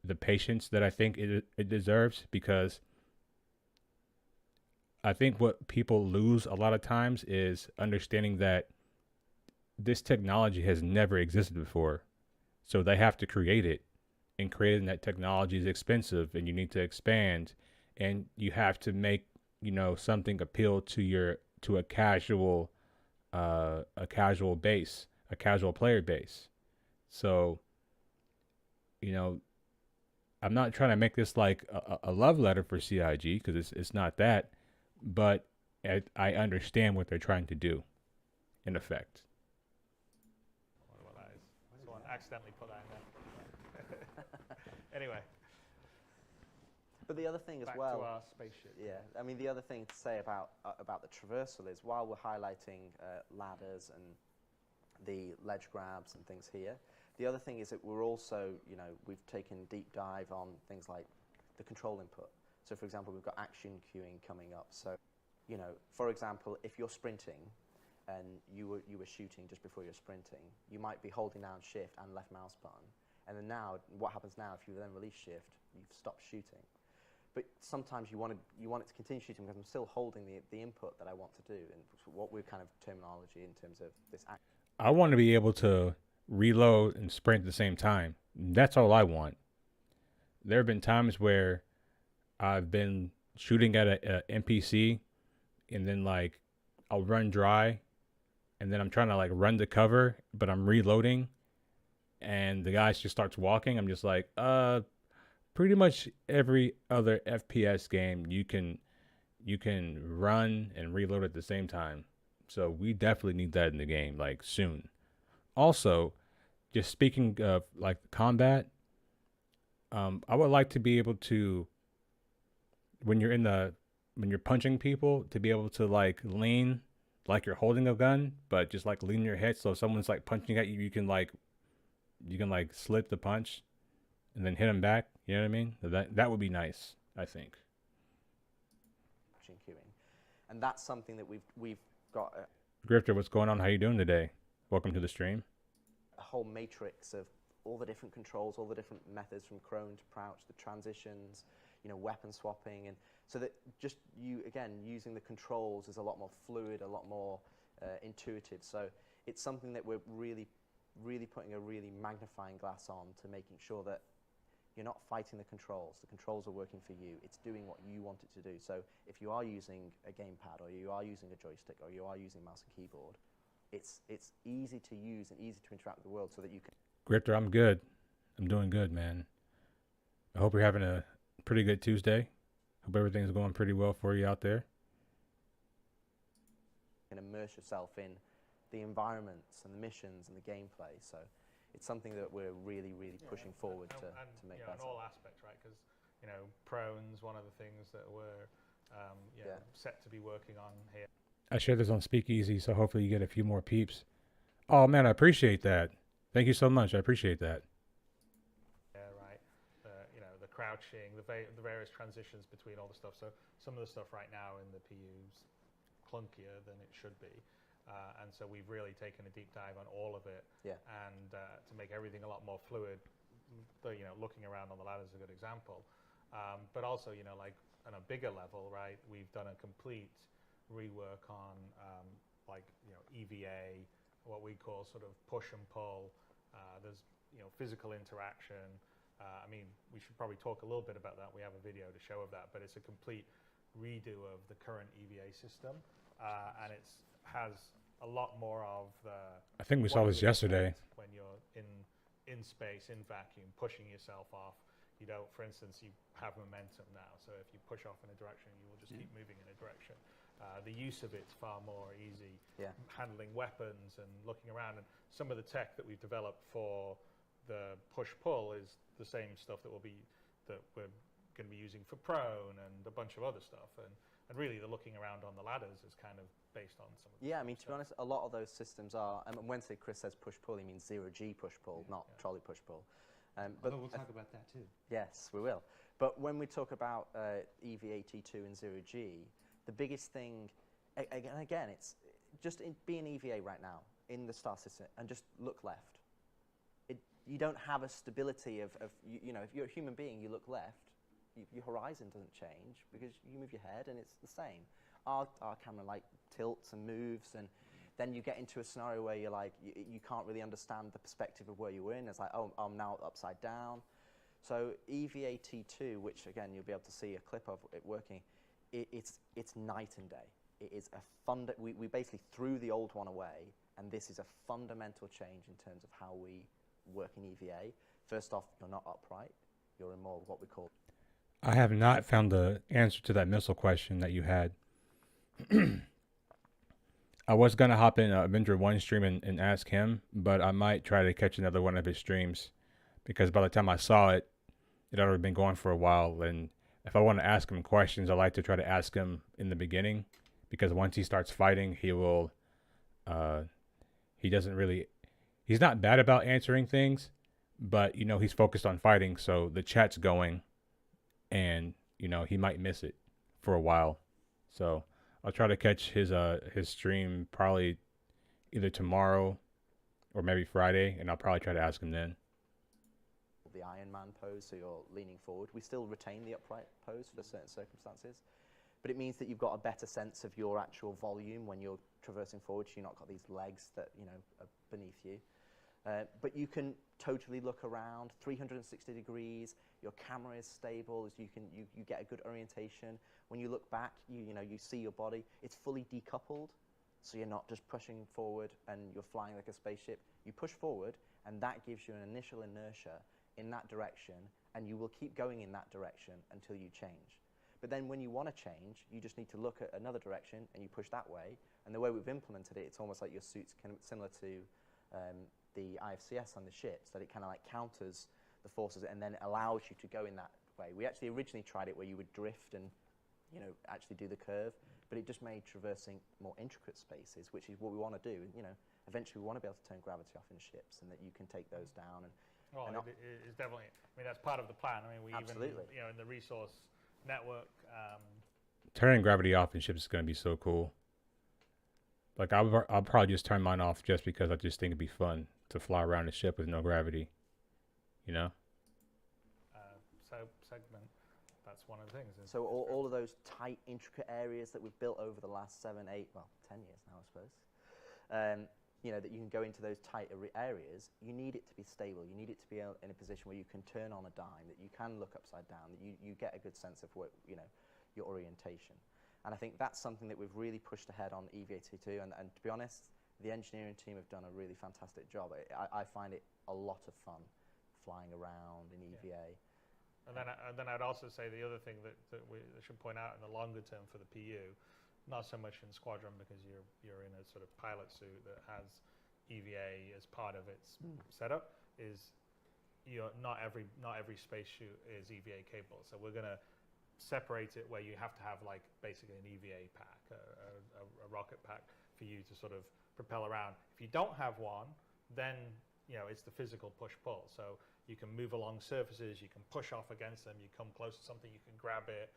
the patience that I think it deserves, because I think what people lose a lot of times is understanding that this technology has never existed before. So they have to create it, and creating that technology is expensive, and you need to expand, and you have to make, something appeal to a casual base, a casual player base. So, I'm not trying to make this like a love letter for CIG, because it's not that, but I understand what they're trying to do, in effect. I wonder what that is. Someone accidentally put that in there. Anyway. But the other thing as Back well, to our spaceship. yeah, I mean, the other thing to say about the traversal is, while we're highlighting ladders and the ledge grabs and things here, the other thing is that we're also, we've taken a deep dive on things like the control input. So, for example, we've got action queuing coming up. So, for example, if you're sprinting and you were shooting just before you're sprinting, you might be holding down shift and left mouse button. And then now, what happens now, if you then release shift, you've stopped shooting. But sometimes you want it to continue shooting, because I'm still holding the input that I want to do, and what we're kind of terminology in terms of this act. I want to be able to reload and sprint at the same time. That's all I want. There have been times where I've been shooting at a NPC, and then like I'll run dry, and then I'm trying to like run to cover, but I'm reloading, and the guy just starts walking. I'm just like, pretty much every other FPS game you can run and reload at the same time. So we definitely need that in the game, like, soon. Also, just speaking of like combat, I would like to be able to, when you're punching people, to be able to like lean like you're holding a gun, but just like lean your head, so if someone's like punching at you, you can like slip the punch and then hit them back. You know what I mean? That would be nice, I think. Queuing, and that's something that we've got Grifter, what's going on? How you doing today? Welcome to the stream. a whole matrix of all the different controls, all the different methods, from prone to crouch, the transitions, weapon swapping, and so that just using the controls is a lot more fluid, a lot more intuitive. So it's something that we're really putting a really magnifying glass on, to making sure that you're not fighting the controls. The controls are working for you. It's doing what you want it to do. So if you are using a gamepad, or you are using a joystick, or you are using mouse and keyboard, it's easy to use and easy to interact with the world, so that you can. Grifter, I'm good. I'm doing good, man. I hope you're having a pretty good Tuesday. Hope everything's going pretty well for you out there. And immerse yourself in the environments and the missions and the gameplay. So it's something that we're really pushing forward to make better. In all aspects, right? Because prone's one of the things that we're set to be working on here. I share this on Speakeasy, so hopefully you get a few more peeps. Oh man, I appreciate that. Thank you so much. I appreciate that. Yeah, right. The crouching, the various transitions between all the stuff. So some of the stuff right now in the PU's clunkier than it should be. And so we've really taken a deep dive on all of it, and to make everything a lot more fluid. Looking around on the ladder is a good example, but also like on a bigger level, right? We've done a complete rework on EVA, what we call sort of push and pull. There's physical interaction. I mean, we should probably talk a little bit about that. We have a video to show of that, but it's a complete redo of the current EVA system, and has a lot more of the. I think we saw this yesterday. When you're in space, in vacuum, pushing yourself off, you don't. For instance, you have momentum now, so if you push off in a direction, you will just keep moving in a direction. The use of it's far more easy. Handling weapons and looking around, and some of the tech that we've developed for the push-pull is the same stuff that we're going to be using for prone and a bunch of other stuff, and really the looking around on the ladders is kind of based on some of the I mean, to be honest, a lot of those systems are, and when Chris says push-pull, he means 0G push-pull, not trolley push-pull. Although we'll talk about that too. Yes, we will. But when we talk about EVA-T2 and 0G, the biggest thing, again, it's just be an EVA right now in the star system and just look left. You don't have a stability of you know, if you're a human being, you look left, your horizon doesn't change because you move your head and it's the same. Our camera like tilts and moves, and then you get into a scenario where you're like, you can't really understand the perspective of where you were in. It's like, oh, I'm now upside down. So EVA-T2, which again, you'll be able to see a clip of it working, it's night and day. It is we basically threw the old one away, and this is a fundamental change in terms of how we work in EVA. First off, you're not upright. You're in more of what we call... I have not found the answer to that missile question that you had. I was going to hop in Avenger 1 stream and ask him, but I might try to catch another one of his streams, because by the time I saw it, it had already been going for a while, and if I want to ask him questions, I like to try to ask him in the beginning, because once he starts fighting, he will, he's not bad about answering things, but, you know, he's focused on fighting, so the chat's going, and, you know, he might miss it for a while. So I'll try to catch his stream probably either tomorrow or maybe Friday, and I'll probably try to ask him then. The Iron Man pose, so you're leaning forward. We still retain the upright pose for certain circumstances, but it means that you've got a better sense of your actual volume when you're traversing forward. So you've not got these legs that, you know, are beneath you. But you can totally look around 360 degrees. Your camera is stable, as you get a good orientation. When you look back, you know, you see your body. It's fully decoupled, so you're not just pushing forward and you're flying like a spaceship. You push forward, and that gives you an initial inertia in that direction, and you will keep going in that direction until you change. But then when you want to change, you just need to look at another direction and you push that way. And the way we've implemented it, it's almost like your suit's kind of similar to the IFCS on the ships, that it kind of like counters the forces and then allows you to go in that way. We actually originally tried it where you would drift and, you know, actually do the curve, but it just made traversing more intricate spaces, which is what we want to do. You know, eventually we want to be able to turn gravity off in ships, and that you can take those down. And well, it's definitely, I mean, that's part of the plan. I mean, we absolutely. even, you know, in the resource network. Turning gravity off in ships is going to be so cool. Like, I'll probably just turn mine off just because I just think it'd be fun to fly around a ship with no gravity, you know? Segment, that's one of the things. So all of those tight, intricate areas that we've built over the last 7, 8, well, 10 years now, I suppose, you know, that you can go into those tight areas, you need it to be stable. You need it to be in a position where you can turn on a dime, that you can look upside down, that you get a good sense of what, you know, your orientation. And I think that's something that we've really pushed ahead on EVA-T2. And to be honest, the engineering team have done a really fantastic job. I find it a lot of fun flying around in EVA. Yeah. And then I'd also say the other thing that we should point out in the longer term for the PU, not so much in Squadron because you're in a sort of pilot suit that has EVA as part of its setup, is not every spacesuit is EVA capable. So we're going to separate it where you have to have like basically an EVA pack, a rocket pack for you to sort of propel around. If you don't have one, then you know it's the physical push-pull. So you can move along surfaces, you can push off against them, you come close to something, you can grab it.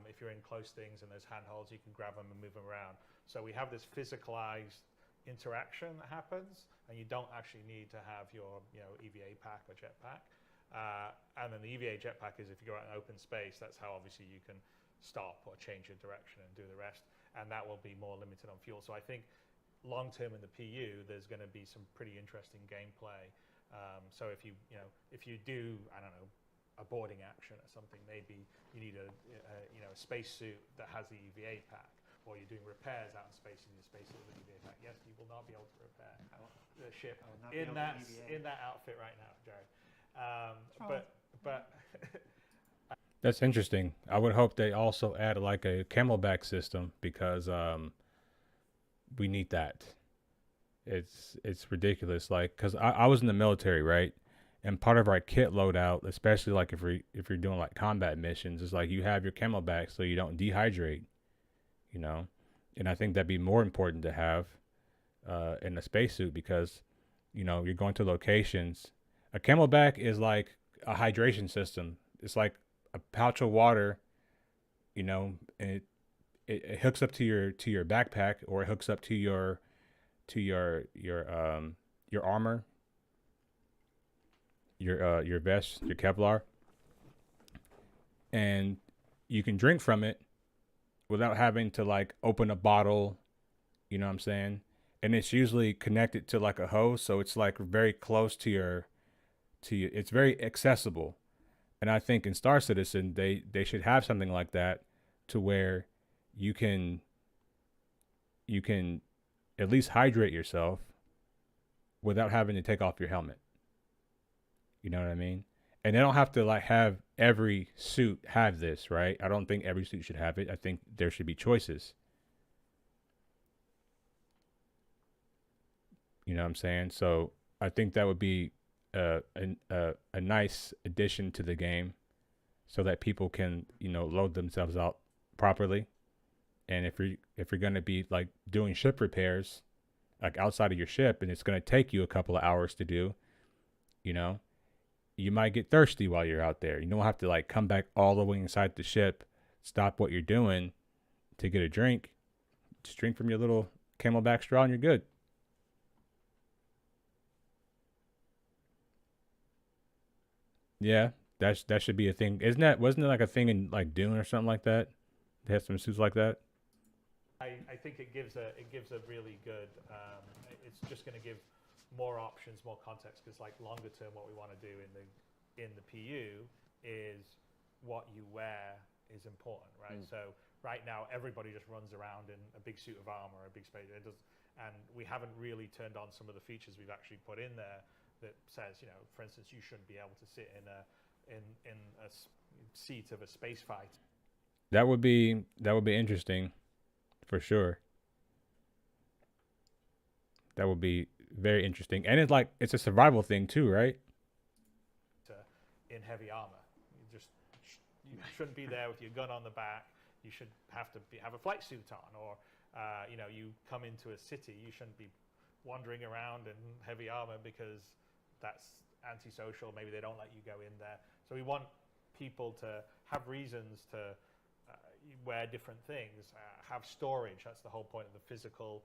If you're in close things and there's handholds, you can grab them and move them around. So we have this physicalized interaction that happens, and you don't actually need to have your EVA pack or jetpack. And then the EVA jetpack is if you go out in open space, that's how obviously you can stop or change your direction and do the rest, and that will be more limited on fuel. So I think long term in the PU, there's going to be some pretty interesting gameplay. So if you do, I don't know, a boarding action or something, maybe you need a spacesuit that has the EVA pack, or you're doing repairs out in space and your spacesuit with an EVA pack. Yes, you will not be able to repair the ship in that outfit right now, Jared. But that's interesting. I would hope they also add like a camelback system, because we need that. It's ridiculous. Like, cause I was in the military, right? And part of our kit loadout, especially like if you're doing like combat missions, is like you have your camelback so you don't dehydrate, you know. And I think that'd be more important to have in a spacesuit, because you know you're going to locations. A camelback is like a hydration system. It's like a pouch of water, and it hooks up to your backpack, or it hooks up to your armor, your vest, your Kevlar, and you can drink from it without having to like open a bottle, you know what I'm saying? And it's usually connected to like a hose, so it's like very close to your it's very accessible. And I think in Star Citizen they should have something like that, to where you can at least hydrate yourself without having to take off your helmet. You know what I mean? And they don't have to like have every suit have this, right? I don't think every suit should have it. I think there should be choices. You know what I'm saying? So I think that would be a nice addition to the game, so that people can, load themselves out properly. And if you're going to be like doing ship repairs, like outside of your ship, and it's going to take you a couple of hours to do, you might get thirsty while you're out there. You don't have to like come back all the way inside the ship, stop what you're doing to get a drink. Just drink from your little Camelback straw and you're good. Yeah, that should be a thing. Wasn't it like a thing in like Dune or something like that? They had some suits like that. I think it gives a really good. It's just going to give more options, more context, because like longer term, what we want to do in the PU is what you wear is important, right? So right now, everybody just runs around in a big suit of armor, a big space. And we haven't really turned on some of the features we've actually put in there that says, for instance, you shouldn't be able to sit in a seat of a space fight. That would be interesting, for sure. That would be very interesting, and it's a survival thing too, right? In heavy armor, you shouldn't be there with your gun on the back. You should have a flight suit on, or you come into a city, you shouldn't be wandering around in heavy armor because that's antisocial. Maybe they don't let you go in there. So we want people to have reasons to wear different things, have storage. That's the whole point of the physical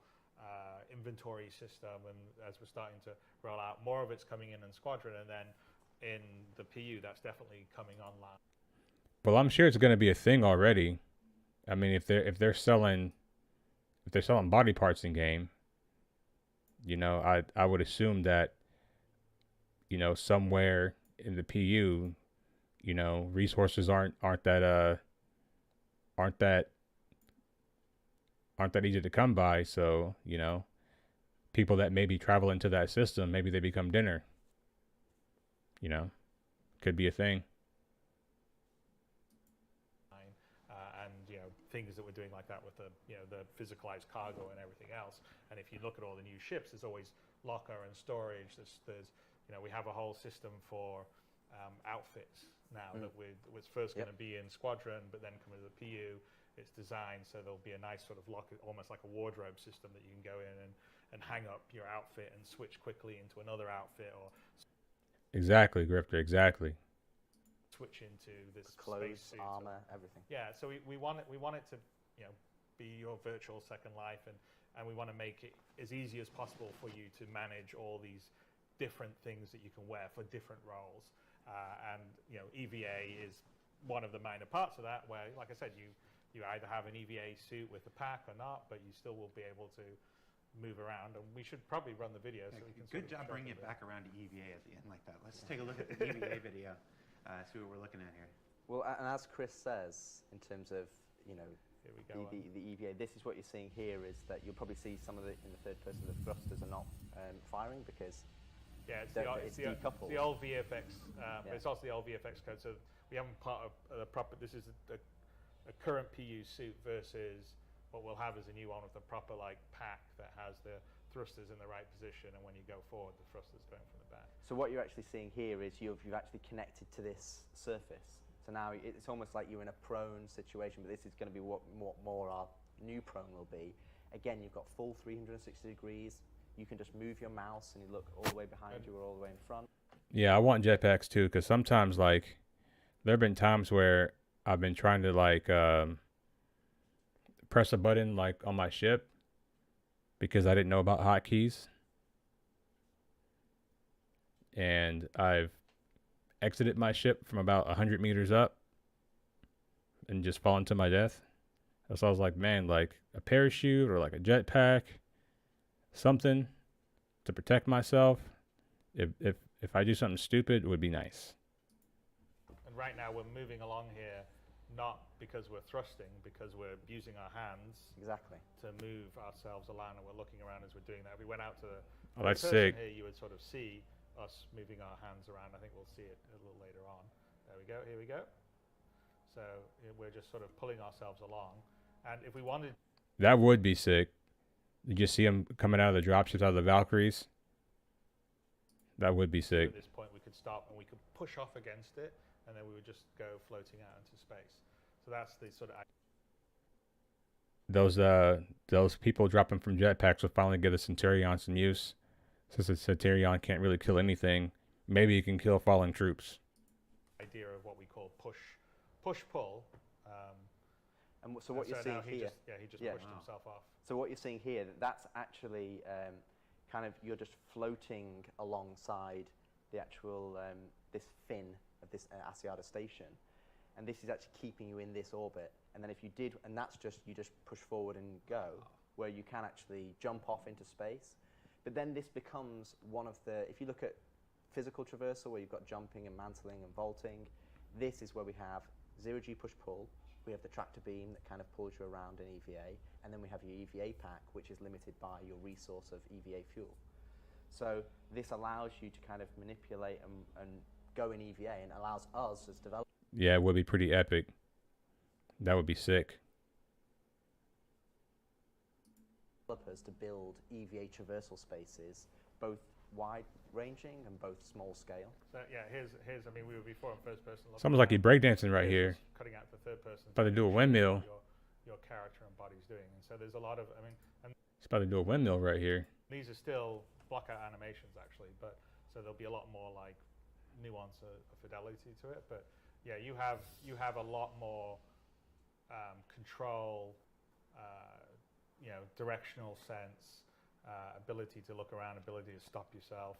inventory system. And as we're starting to roll out, more of it's coming in Squadron, and then in the PU, that's definitely coming online. Well, I'm sure it's going to be a thing already. I mean, if they're selling body parts in game, I would assume that, somewhere in the PU, resources aren't that easy to come by. So, people that maybe travel into that system, maybe they become dinner. Could be a thing. And things that we're doing like that with the physicalized cargo and everything else. And if you look at all the new ships, there's always locker and storage. There's we have a whole system for outfits now that was first going to be in Squadron, but then coming to the PU, it's designed so there'll be a nice sort of locker, almost like a wardrobe system that you can go in and hang up your outfit and switch quickly into another outfit, or exactly, Grifter, exactly. Switch into this clothes, space suit, armor, everything. Yeah, so we want it to be your virtual second life, and we want to make it as easy as possible for you to manage all these different things that you can wear for different roles. And EVA is one of the minor parts of that, where, like I said, you either have an EVA suit with a pack or not, but you still will be able to move around. And we should probably run the video so we can. Good job bringing it back around to EVA at the end like that. Let's take a look at the EVA video. See what we're looking at here. Well, and as Chris says, in terms of Here we go. the EVA, this is what you're seeing here, is that you'll probably see some of it in the third person. The thrusters are not firing because it's the old VFX, but it's also the old VFX code. So we haven't part of the proper. This is a current PU suit versus what we'll have is a new one with a proper pack that has the thrusters in the right position, and when you go forward, the thrusters going from the back. So what you're actually seeing here is you've actually connected to this surface. So now it's almost like you're in a prone situation, but this is going to be what more our new prone will be. Again, you've got full 360 degrees. You can just move your mouse and you look all the way behind you or all the way in front. Yeah, I want jetpacks too, because sometimes There have been times where I've been trying to like press a button like on my ship because I didn't know about hotkeys, and I've exited my ship from about 100 meters up and just fallen to my death. So I was like, man, like a parachute or like a jetpack, something to protect myself. If I do something stupid, it would be nice. And right now we're moving along here, not because we're thrusting, because we're using our hands Exactly. to move ourselves around, and we're looking around as we're doing that. If we went out to the Oh, that's person sick. here, you would sort of see us moving our hands around. I think we'll see it a little later on. There we go. Here we go. So we're just sort of pulling ourselves along. And if we wanted, That would be sick. You just see them coming out of the dropships, out of the Valkyries. That would be sick. at this point, we could stop and we could push off against it, and then we would just go floating out into space. So that's the sort of Those people dropping from jetpacks will finally give the Centurion some use. Since the Centurion can't really kill anything, maybe he can kill falling troops. idea of what we call push-pull. And so what you're now seeing he here, just Yeah. pushed himself off. so what you're seeing here, that's actually kind of, you're just floating alongside the actual this fin of this Asiata station, and this is actually keeping you in this orbit. And then if you did, and that's just, you just push forward and go, where you can actually jump off into space. But then this becomes one of the, if you look at physical traversal, where you've got jumping and mantling and vaulting, this is where we have 0G push-pull. We have the tractor beam that kind of pulls you around in EVA, and then we have your EVA pack, which is limited by your resource of EVA fuel. So this allows you to kind of manipulate and go in EVA, and allows us as developers Yeah, it would be pretty epic. That would be sick. to build EVA traversal spaces, both wide-ranging and both small scale. So yeah, here's I mean, we were before in first person. Sounds like you're breakdancing right Here's here. us cutting out the third person. About to do a windmill. Your character and body's doing, and so there's a lot of, I mean, and He's about to do a windmill right here. these are still blockout animations actually, but so there'll be a lot more like nuance or fidelity to it. But yeah, you have a lot more control, directional sense, ability to look around, ability to stop yourself.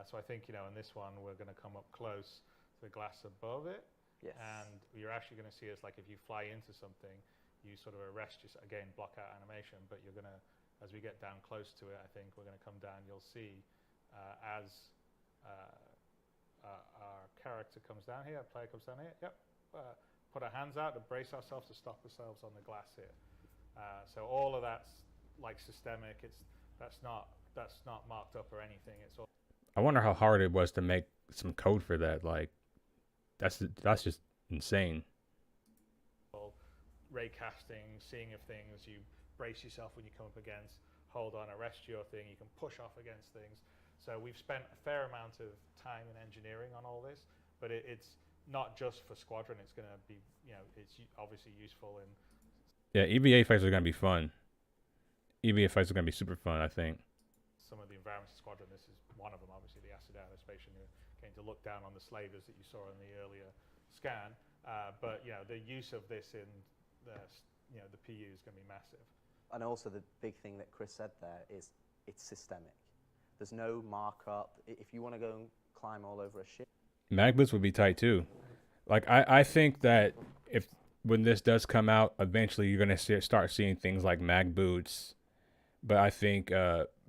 So I think, in this one we're going to come up close to the glass above it, Yes. and you're actually going to see us, like if you fly into something, you sort of arrest yourself, again, blockout animation, but you're going to, as we get down close to it, I think we're going to come down, you'll see as our character comes down here, our player comes down here, put our hands out to brace ourselves to stop ourselves on the glass here. So all of that's like systemic. That's not marked up or anything. It's all. I wonder how hard it was to make some code for that. Like, that's just insane. Ray casting, seeing if things, you brace yourself when you come up against, hold on, arrest your thing, you can push off against things. So we've spent a fair amount of time and engineering on all this, but it's not just for Squadron. It's going to be, it's obviously useful in. Yeah, EVA fights are going to be fun. EVA fights are going to be super fun, I think. Some of the environments of Squadron, this is one of them, obviously the Acidata station, you're going to look down on the slavers that you saw in the earlier scan, but the use of this in the PU is going to be massive. And also the big thing that Chris said there is it's systemic. There's no markup. If you want to go and climb all over a ship. Mag boots would be tight too. Like, I think that when this does come out, eventually you're going to start seeing things like mag boots. But I think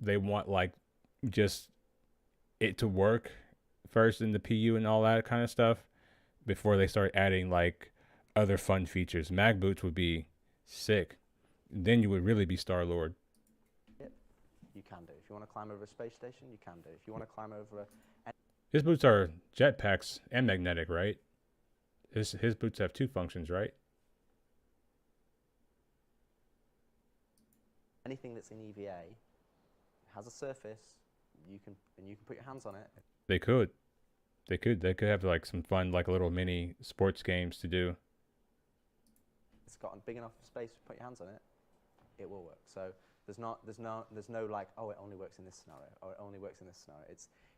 they want like just it to work first in the PU and all that kind of stuff before they start adding like other fun features. Mag boots would be sick. Then you would really be Star-Lord. You can do. If you want to climb over a space station, you can do. If you want to climb over His boots are jetpacks and magnetic, right? His boots have two functions, right? anything that's in EVA has a surface. You can put your hands on it. They could have like some fun, like little mini sports games to do. It's got a big enough space to put your hands on it. It will work. So there's no like, oh, it only works in this scenario, or it only works in this scenario.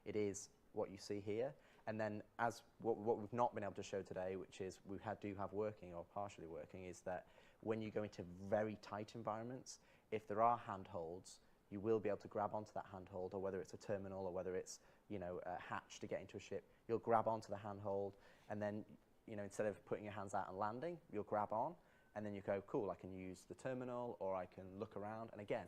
It is what you see here. And then as what we've not been able to show today, which is do have working or partially working, is that when you go into very tight environments, if there are handholds, you will be able to grab onto that handhold, or whether it's a terminal or whether it's, you know, a hatch to get into a ship, you'll grab onto the handhold, and then, you know, instead of putting your hands out and landing, you'll grab on, and then you go, cool, I can use the terminal, or I can look around. And again,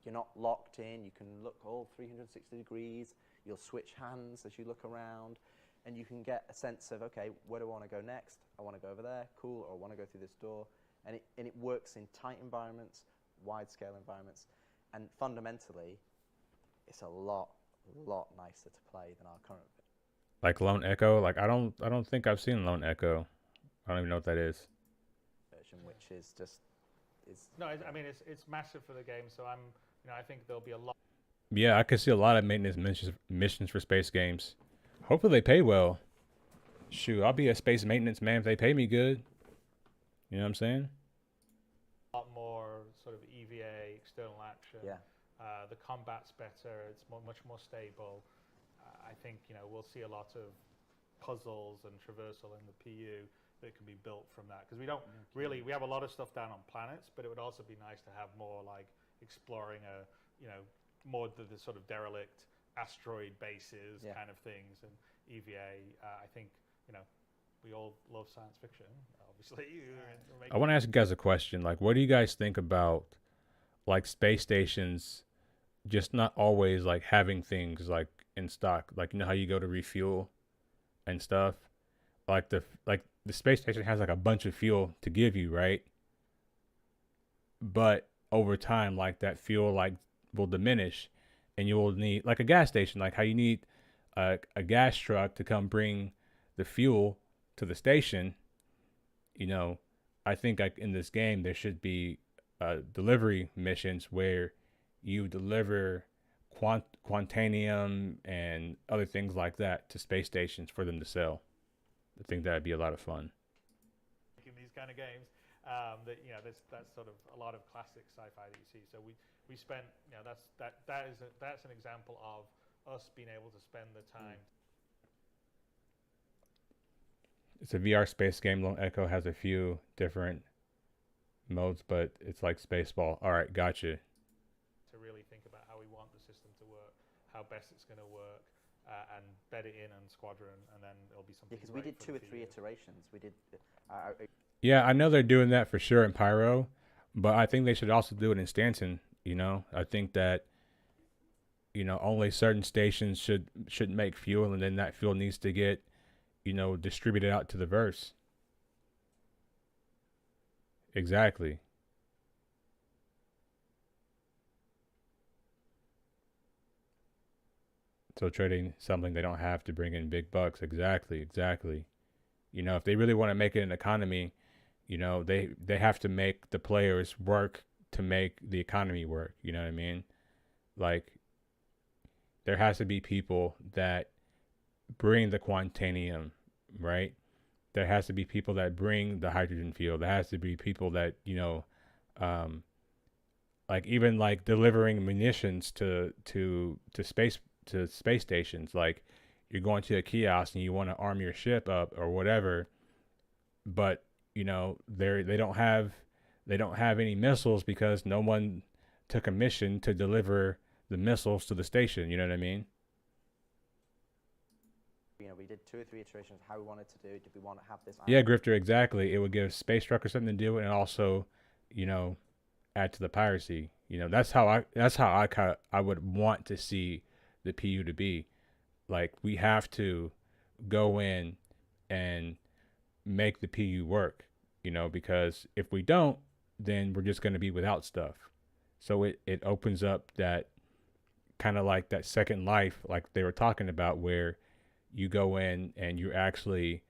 you're not locked in. You can look all 360 degrees. You'll switch hands as you look around, and you can get a sense of, okay, where do I want to go next? I want to go over there, cool, or I want to go through this door. And it works in tight environments, wide-scale environments, and fundamentally, it's a lot nicer to play than our current. Like Lone Echo, like I don't think I've seen Lone Echo. I don't even know what that is. Version, which is just No, I mean it's massive for the game. So I think there'll be a lot. Yeah, I could see a lot of maintenance missions for space games. Hopefully they pay well. Shoot, I'll be a space maintenance man if they pay me good. You know what I'm saying? A lot more sort of EVA, external action. Yeah. The combat's better. It's much more stable. I think we'll see a lot of puzzles and traversal in the PU that can be built from that, because we don't really, we have a lot of stuff down on planets, but it would also be nice to have more like exploring more the sort of derelict asteroid bases kind of things. And EVA, I think we all love science fiction, obviously. I want to ask you guys a question. Like, what do you guys think about like space stations just not always like having things like in stock? Like, you know how you go to refuel and stuff? Like the space station has like a bunch of fuel to give you, right? But over time, like that fuel like will diminish, and you will need like a gas station, like how you need a gas truck to come bring the fuel to the station. I think like in this game there should be delivery missions where you deliver quantanium and other things like that to space stations for them to sell. I think that'd be a lot of fun. In these kind of games, that's sort of a lot of classic sci-fi that you see. So we spent, that's an example of us being able to spend the time. It's a VR space game. Lone Echo has a few different modes, but it's like Spaceball. All right, gotcha. To really think about how we want the system to work, how best it's going to work, and bed it in and squadron, and then it'll be something. Because we did 2 or 3 iterations. We did. Yeah, I know they're doing that for sure in Pyro, but I think they should also do it in Stanton. I think that only certain stations should make fuel, and then that fuel needs to get distributed out to the verse. Exactly. So trading something they don't have to bring in big bucks. Exactly. If they really want to make it an economy, they have to make the players work to make the economy work. You know what I mean? Like, there has to be people that bring the quantanium, right? There has to be people that bring the hydrogen fuel. There has to be people that, like even like delivering munitions to space stations. Like, you're going to a kiosk and you want to arm your ship up or whatever, but they don't have any missiles because no one took a mission to deliver the missiles to the station. You know what I mean? We did 2 or 3 iterations of how we wanted to do it. Did we want to have this? Yeah, Grifter, exactly. It would give Space Trucker something to do, and also, add to the piracy. That's how I would want to see the PU to be. Like, we have to go in and make the PU work, because if we don't, then we're just going to be without stuff. So it opens up that kind of like that second life, like they were talking about, where you go in and you're actually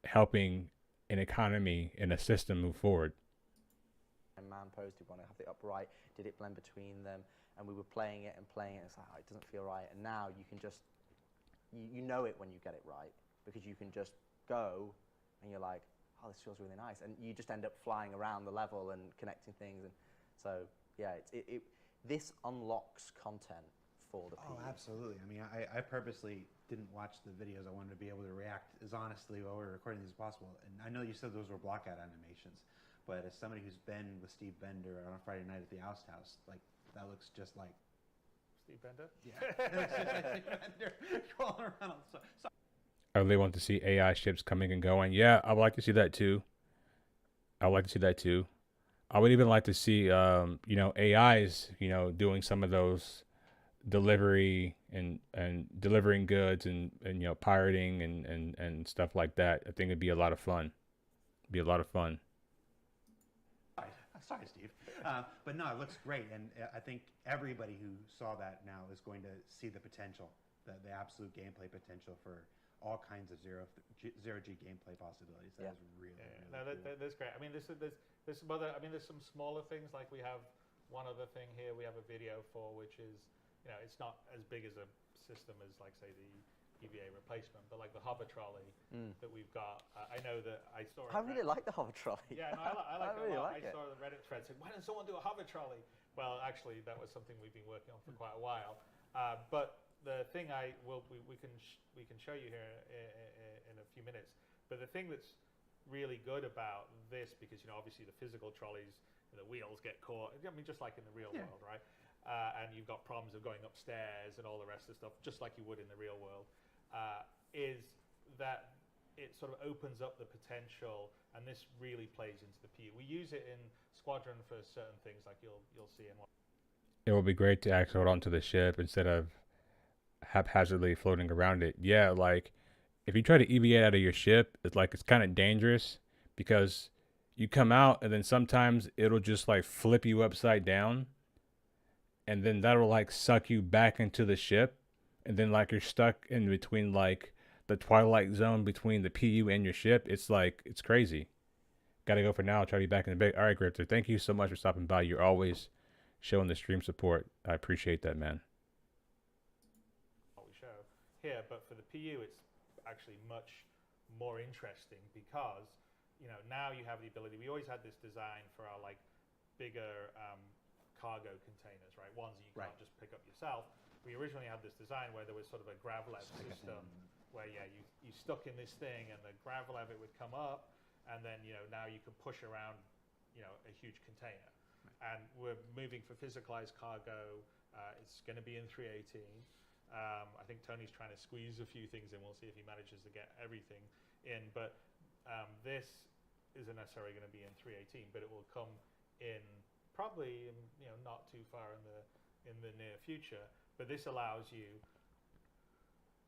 helping an economy and a system move forward. And man pose, did we want to have it upright? Did it blend between them? And we were playing it. It's like, oh, it doesn't feel right. And now you can just, you know it when you get it right, because you can just go and you're like, oh, this feels really nice. And you just end up flying around the level and connecting things. And so, yeah, this unlocks content for the PU. Oh, absolutely. I mean, I purposely didn't watch the videos. I wanted to be able to react as honestly while we were recording these as possible. And I know you said those were blockout animations, but as somebody who's been with Steve Bender on a Friday night at the Oust House, like that looks just like Steve Bender? yeah, it looks just like Steve Bender crawling around. So I really want to see AI ships coming and going. Yeah, I would like to see that too. I would like to see that too. I would even like to see, AIs, doing some of those delivery and delivering goods and pirating and stuff like that. I think it'd be a lot of fun. Be a lot of fun. sorry, Steve. But no, it looks great, and I think everybody who saw that now is going to see the potential, the absolute gameplay potential for all kinds of zero-G gameplay possibilities. That is really, really no, cool. that's great. I mean, there's some smaller things, like we have one other thing here we have a video for, which is, it's not as big as a system as, like, say, the EVA replacement, but like the hover trolley that we've got. I know that I saw it. I really like the hover trolley. Yeah, no, I like it really a lot. like I it. saw the Reddit thread saying, why doesn't someone do a hover trolley? Well, actually, that was something we've been working on for quite a while. But the thing we can show you here in a few minutes. But the thing that's really good about this, because obviously the physical trolleys, the wheels get caught. I mean, just like in the real world, right? And you've got problems of going upstairs and all the rest of the stuff, just like you would in the real world. Is that it sort of opens up the potential, and this really plays into the PU. We use it in Squadron for certain things, like you'll see in one. It would be great to actually hold onto the ship instead of haphazardly floating around it. Yeah, like if you try to EVA out of your ship, it's kind of dangerous because you come out and then sometimes it'll just like flip you upside down, and then that'll like suck you back into the ship, and then like you're stuck in between like the twilight zone between the PU and your ship. It's crazy. Gotta go for now. I'll try to be back in a bit. All right, Grifter, thank you so much for stopping by. You're always showing the stream support. I appreciate that, man. What we show here, but for the PU, it's actually much more interesting because now you have the ability. We always had this design for our like bigger cargo containers, right? Ones that you can't just pick up yourself. We originally had this design where there was sort of a grav lever system where you stuck in this thing and the grav lever would come up, and then now you can push around a huge container. And we're moving for physicalized cargo. It's going to be in 318. I think Tony's trying to squeeze a few things in. We'll see if he manages to get everything in. But this isn't necessarily going to be in 318, but it will come in probably not too far in the near future. But this allows you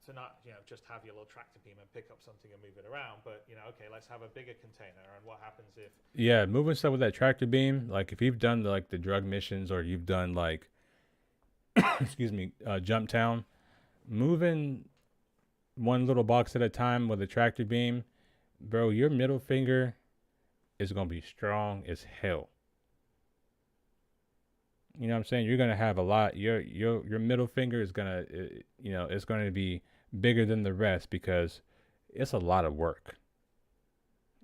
to not just have your little tractor beam and pick up something and move it around, but okay, let's have a bigger container. And what happens if moving stuff with that tractor beam, like if you've done like the drug missions or you've done like Jump Town, moving one little box at a time with a tractor beam, bro, your middle finger is gonna be strong as hell. You know what I'm saying? You're gonna have a lot. Your middle finger is gonna, it's going to be bigger than the rest because it's a lot of work.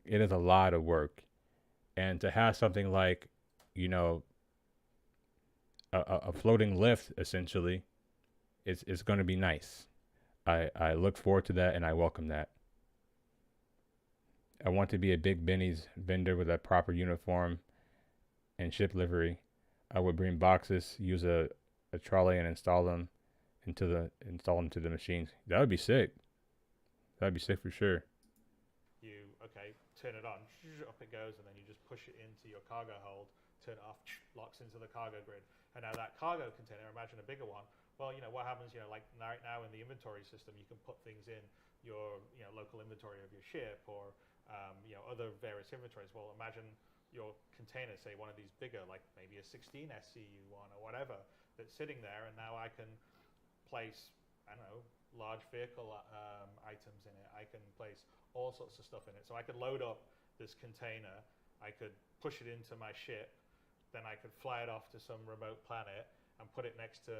It is a lot of work, and to have something like, a floating lift essentially, it's going to be nice. I look forward to that and I welcome that. I want to be a Big Benny's vendor with a proper uniform and ship livery. I would bring boxes, use a trolley, and install them to the machines. That would be sick. That'd be sick for sure. You turn it on, up it goes, and then you just push it into your cargo hold, turn it off, locks into the cargo grid. And now that cargo container, imagine a bigger one. Well, what happens? Like right now in the inventory system, you can put things in your local inventory of your ship or other various inventories. Well, imagine your container, say one of these bigger, like maybe a 16 SCU one or whatever, that's sitting there, and now I can place, I don't know, large vehicle items in it. I can place all sorts of stuff in it. So I could load up this container, I could push it into my ship, then I could fly it off to some remote planet and put it next to,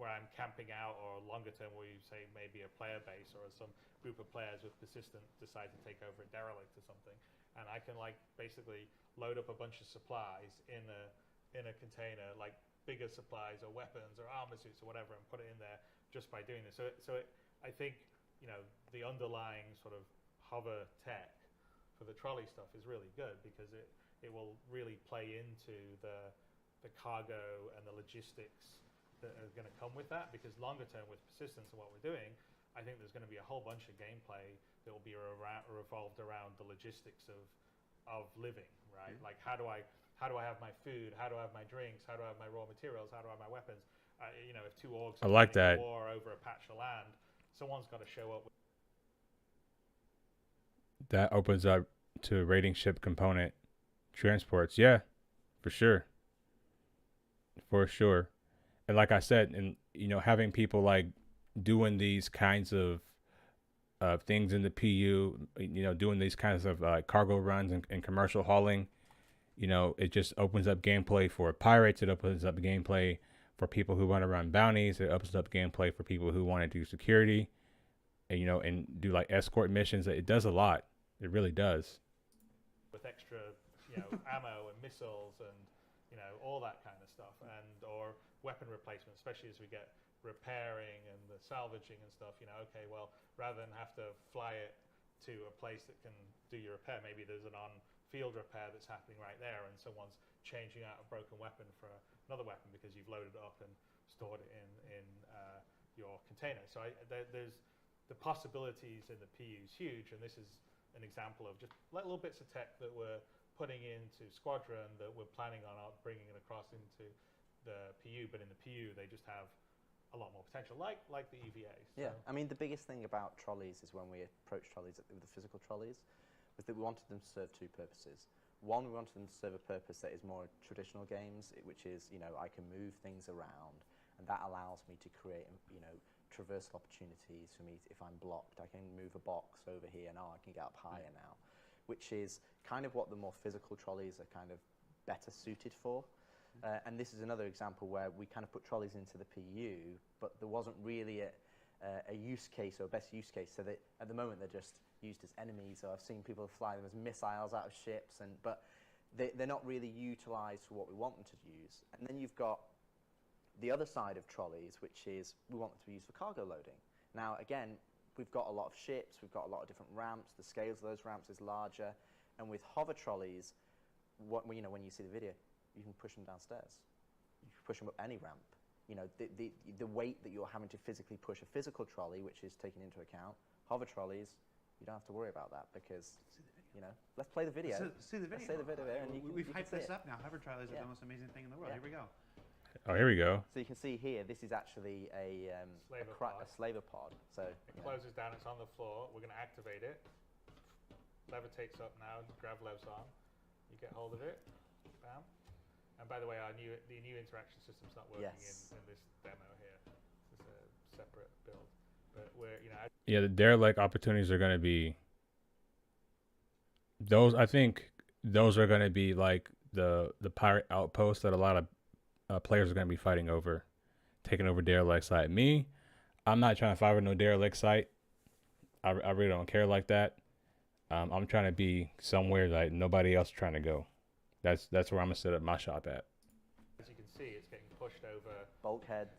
where I'm camping out, or longer term where you say maybe a player base or some group of players with persistent decide to take over a derelict or something. And I can basically load up a bunch of supplies in a container, like bigger supplies or weapons or armor suits or whatever, and put it in there just by doing this. So I think, you know, the underlying sort of hover tech for the trolley stuff is really good, because it will really play into the cargo and the logistics that are going to come with that. Because longer term, with persistence and what we're doing, I think there's going to be a whole bunch of gameplay that will be revolved around the logistics of living, right? Like, how do I have my food? How do I have my drinks? How do I have my raw materials? How do I have my weapons? You know, if two orgs I are like fighting a that. war over a patch of land, someone's got to show up. That opens up to raiding ship component transports. Yeah, for sure. For sure. And like I said, and you know, having people like doing these kinds of things in the PU, you know, doing these kinds of cargo runs and commercial hauling, you know, it just opens up gameplay for pirates. It opens up gameplay for people who want to run bounties. It opens up gameplay for people who want to do security, and you know, and do like escort missions. It does a lot. It really does. With extra, you know, ammo and missiles and, you know, all that kind of stuff, and or weapon replacement, especially as we get repairing and the salvaging and stuff. You know, okay, well, rather than have to fly it to a place that can do your repair, maybe there's an on-field repair that's happening right there, and someone's changing out a broken weapon for another weapon because you've loaded it up and stored it in your container. So there's the possibilities in the PU is huge, and this is an example of just little bits of tech that we're putting into Squadron that we're planning on bringing it across into the PU. But in the PU, they just have a lot more potential, like the EVAs. So. Yeah, I mean, the biggest thing about trolleys is when we approached trolleys with the physical trolleys, was that we wanted them to serve two purposes. One, we wanted them to serve a purpose that is more traditional games, which is, you know, I can move things around, and that allows me to create, you know, traversal opportunities for me. If I'm blocked, I can move a box over here, and I can get up higher now, which is kind of what the more physical trolleys are kind of better suited for. And this is another example where we kind of put trolleys into the PU, but there wasn't really a use case or a best use case. So that at the moment they're just used as enemies, or I've seen people fly them as missiles out of ships, but they're not really utilised for what we want them to use. And then you've got the other side of trolleys, which is we want them to be used for cargo loading. Now, again, we've got a lot of ships, we've got a lot of different ramps, the scales of those ramps is larger, and with hover trolleys, you know, when you see the video, you can push them downstairs. You can push them up any ramp. You know, the weight that you're having to physically push a physical trolley, which is taken into account, hover trolleys, you don't have to worry about that, because, you know, let's play the video. See the video. Let's see the video, and we've you hyped can see this it. up now. Hover trolleys are Yeah. the most amazing thing in the world. Yeah. Here we go. Oh, here we go. So you can see here, this is actually a slaver pod. So It closes down, it's on the floor. We're going to activate it. Lever takes up now, grav lev's on. You get hold of it, bam. And by the way, the new interaction system's not working Yes. in this demo here. This is a separate build. But we're, you know, Yeah, the derelict opportunities are going to be those. I think those are going to be like the pirate outposts that a lot of players are going to be fighting over, taking over derelict site. Me, I'm not trying to fight over no derelict site. I really don't care like that. I'm trying to be somewhere that nobody else is trying to go. That's where I'm gonna set up my shop at. as you can see, it's getting pushed over bulkheads.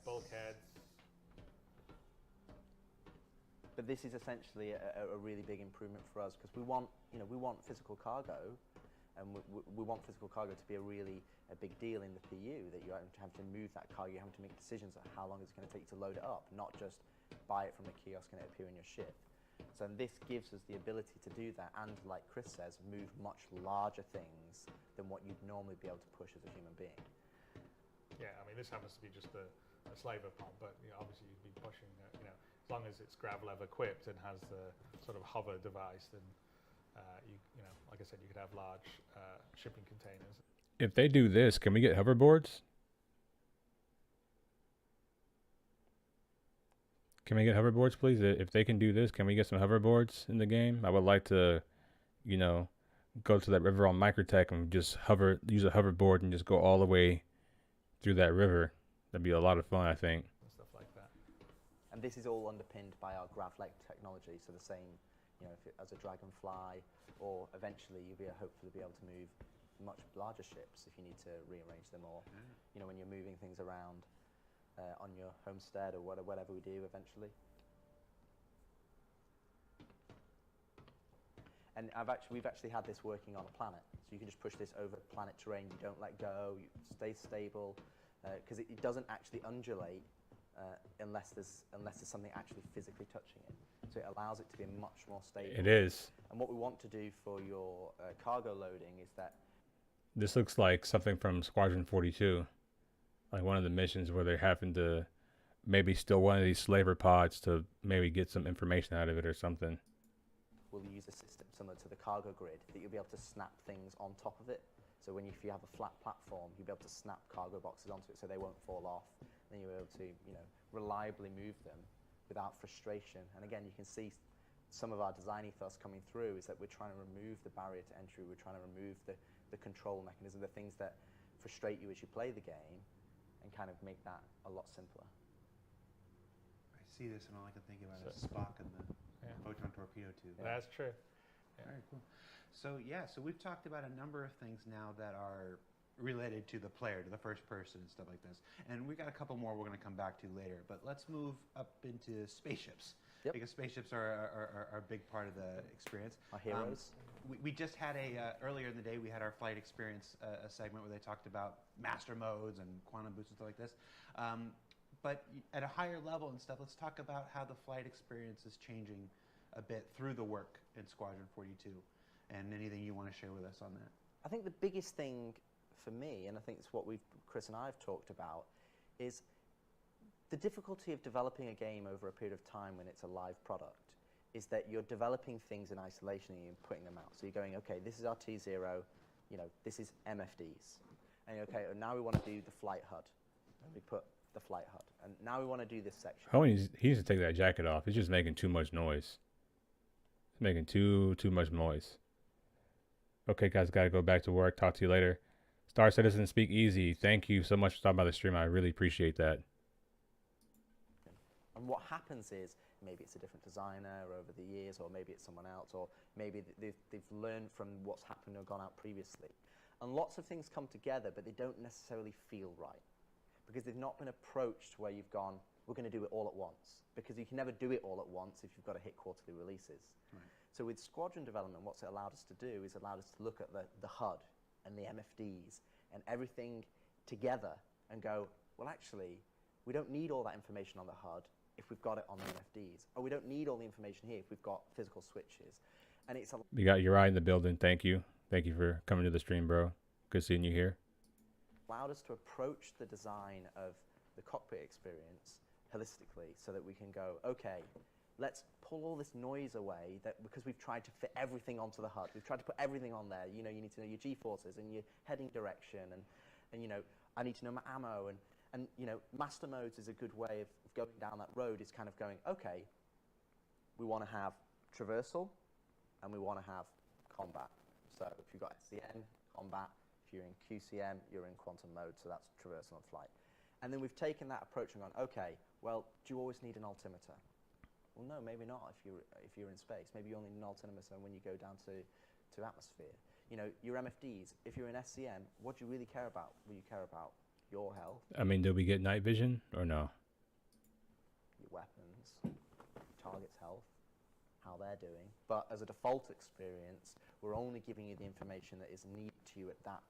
But this is essentially a really big improvement for us, because we want physical cargo, and we want physical cargo to be a big deal in the PU, that you have to move that cargo, you have to make decisions on how long it's going to take you to load it up, not just buy it from a kiosk and it appear in your ship. So this gives us the ability to do that, and like Chris says, move much larger things than what you'd normally be able to push as a human being. Yeah, I mean, this happens to be just a slaver pod, but you know, obviously you'd be pushing, you know, as long as it's grav lev equipped and has the sort of hover device, then you know, like I said, you could have large shipping containers. If they do this, can we get hoverboards? Can we get hoverboards, please? If they can do this, can we get some hoverboards in the game? I would like to, you know, go to that river on Microtech and just use a hoverboard and just go all the way through that river. That'd be a lot of fun, I think. And stuff like that. And this is all underpinned by our GravLeg technology, so the same, you know, as a Dragonfly, or eventually you'll hopefully be able to move much larger ships if you need to rearrange them, or you know, when you're moving things around on your homestead or whatever we do eventually. And we've actually had this working on a planet. So you can just push this over planet terrain. You don't let go. You stay stable, because it doesn't actually undulate unless there's something actually physically touching it. So it allows it to be much more stable. It is. And what we want to do for your cargo loading is that This looks like something from Squadron 42, like one of the missions where they're having to maybe steal one of these slaver pods to maybe get some information out of it or something. we'll use a system similar to the cargo grid that you'll be able to snap things on top of it. So if you have a flat platform, you'll be able to snap cargo boxes onto it so they won't fall off. Then you'll be able to, reliably move them without frustration. And again, you can see some of our design ethos coming through is that we're trying to remove the barrier to entry. We're trying to remove the control mechanism, the things that frustrate you as you play the game, and kind of make that a lot simpler. I see this, and all I can think about is Spock and the photon torpedo tube. That's true. Yeah. Very cool. So so we've talked about a number of things now that are related to the player, to the first person and stuff like this. And we got a couple more we're going to come back to later. But let's move up into spaceships. Yep. Because spaceships are a big part of the experience. Our heroes. We just had earlier in the day, we had our flight experience a segment where they talked about master modes and quantum boosts and stuff like this. But at a higher level and stuff, let's talk about how the flight experience is changing a bit through the work in Squadron 42, and anything you want to share with us on that. I think the biggest thing for me, and I think it's what Chris and I have talked about, is the difficulty of developing a game over a period of time when it's a live product is that you're developing things in isolation and you're putting them out. So you're going, okay, this is our T0, this is MFDs. And okay, now we want to do the flight HUD. And we put the flight HUD. And now we want to do this section. Oh, he needs to take that jacket off. It's just making too much noise. It's making too much noise. Okay, guys, got to go back to work. Talk to you later. Star Citizen Speak Easy. Thank you so much for stopping by the stream. I really appreciate that. And what happens is, maybe it's a different designer over the years, or maybe it's someone else, or maybe they've learned from what's happened or gone out previously. And lots of things come together, but they don't necessarily feel right, because they've not been approached where you've gone, we're going to do it all at once. Because you can never do it all at once if you've got to hit quarterly releases. Right. So with Squadron development, what's it allowed us to do is allowed us to look at the HUD and the MFDs and everything together and go, well, actually, we don't need all that information on the HUD if we've got it on the MFDs. Or we don't need all the information here if we've got physical switches. And it's We got Uri in the building. Thank you. Thank you for coming to the stream, bro. Good seeing you here. allowed us to approach the design of the cockpit experience holistically so that we can go, okay, let's pull all this noise away because we've tried to fit everything onto the HUD. We've tried to put everything on there. You need to know your geforces and your heading direction and I need to know my ammo and master modes is a good way of going down that road, is kind of going, okay, we want to have traversal and we want to have combat. So if you've got SCN, combat, if you're in QCM, you're in quantum mode, so that's traversal and flight. And then we've taken that approach and gone, okay, well, do you always need an altimeter? Well, no, maybe not if you're in space. Maybe you only need an altimeter when you go down to atmosphere. Your MFDs, if you're in SCN, what do you really care about? Will you care about your health? I mean, do we get night vision or no? Your weapons, target's health, how they're doing. But as a default experience, we're only giving you the information that is needed to you at that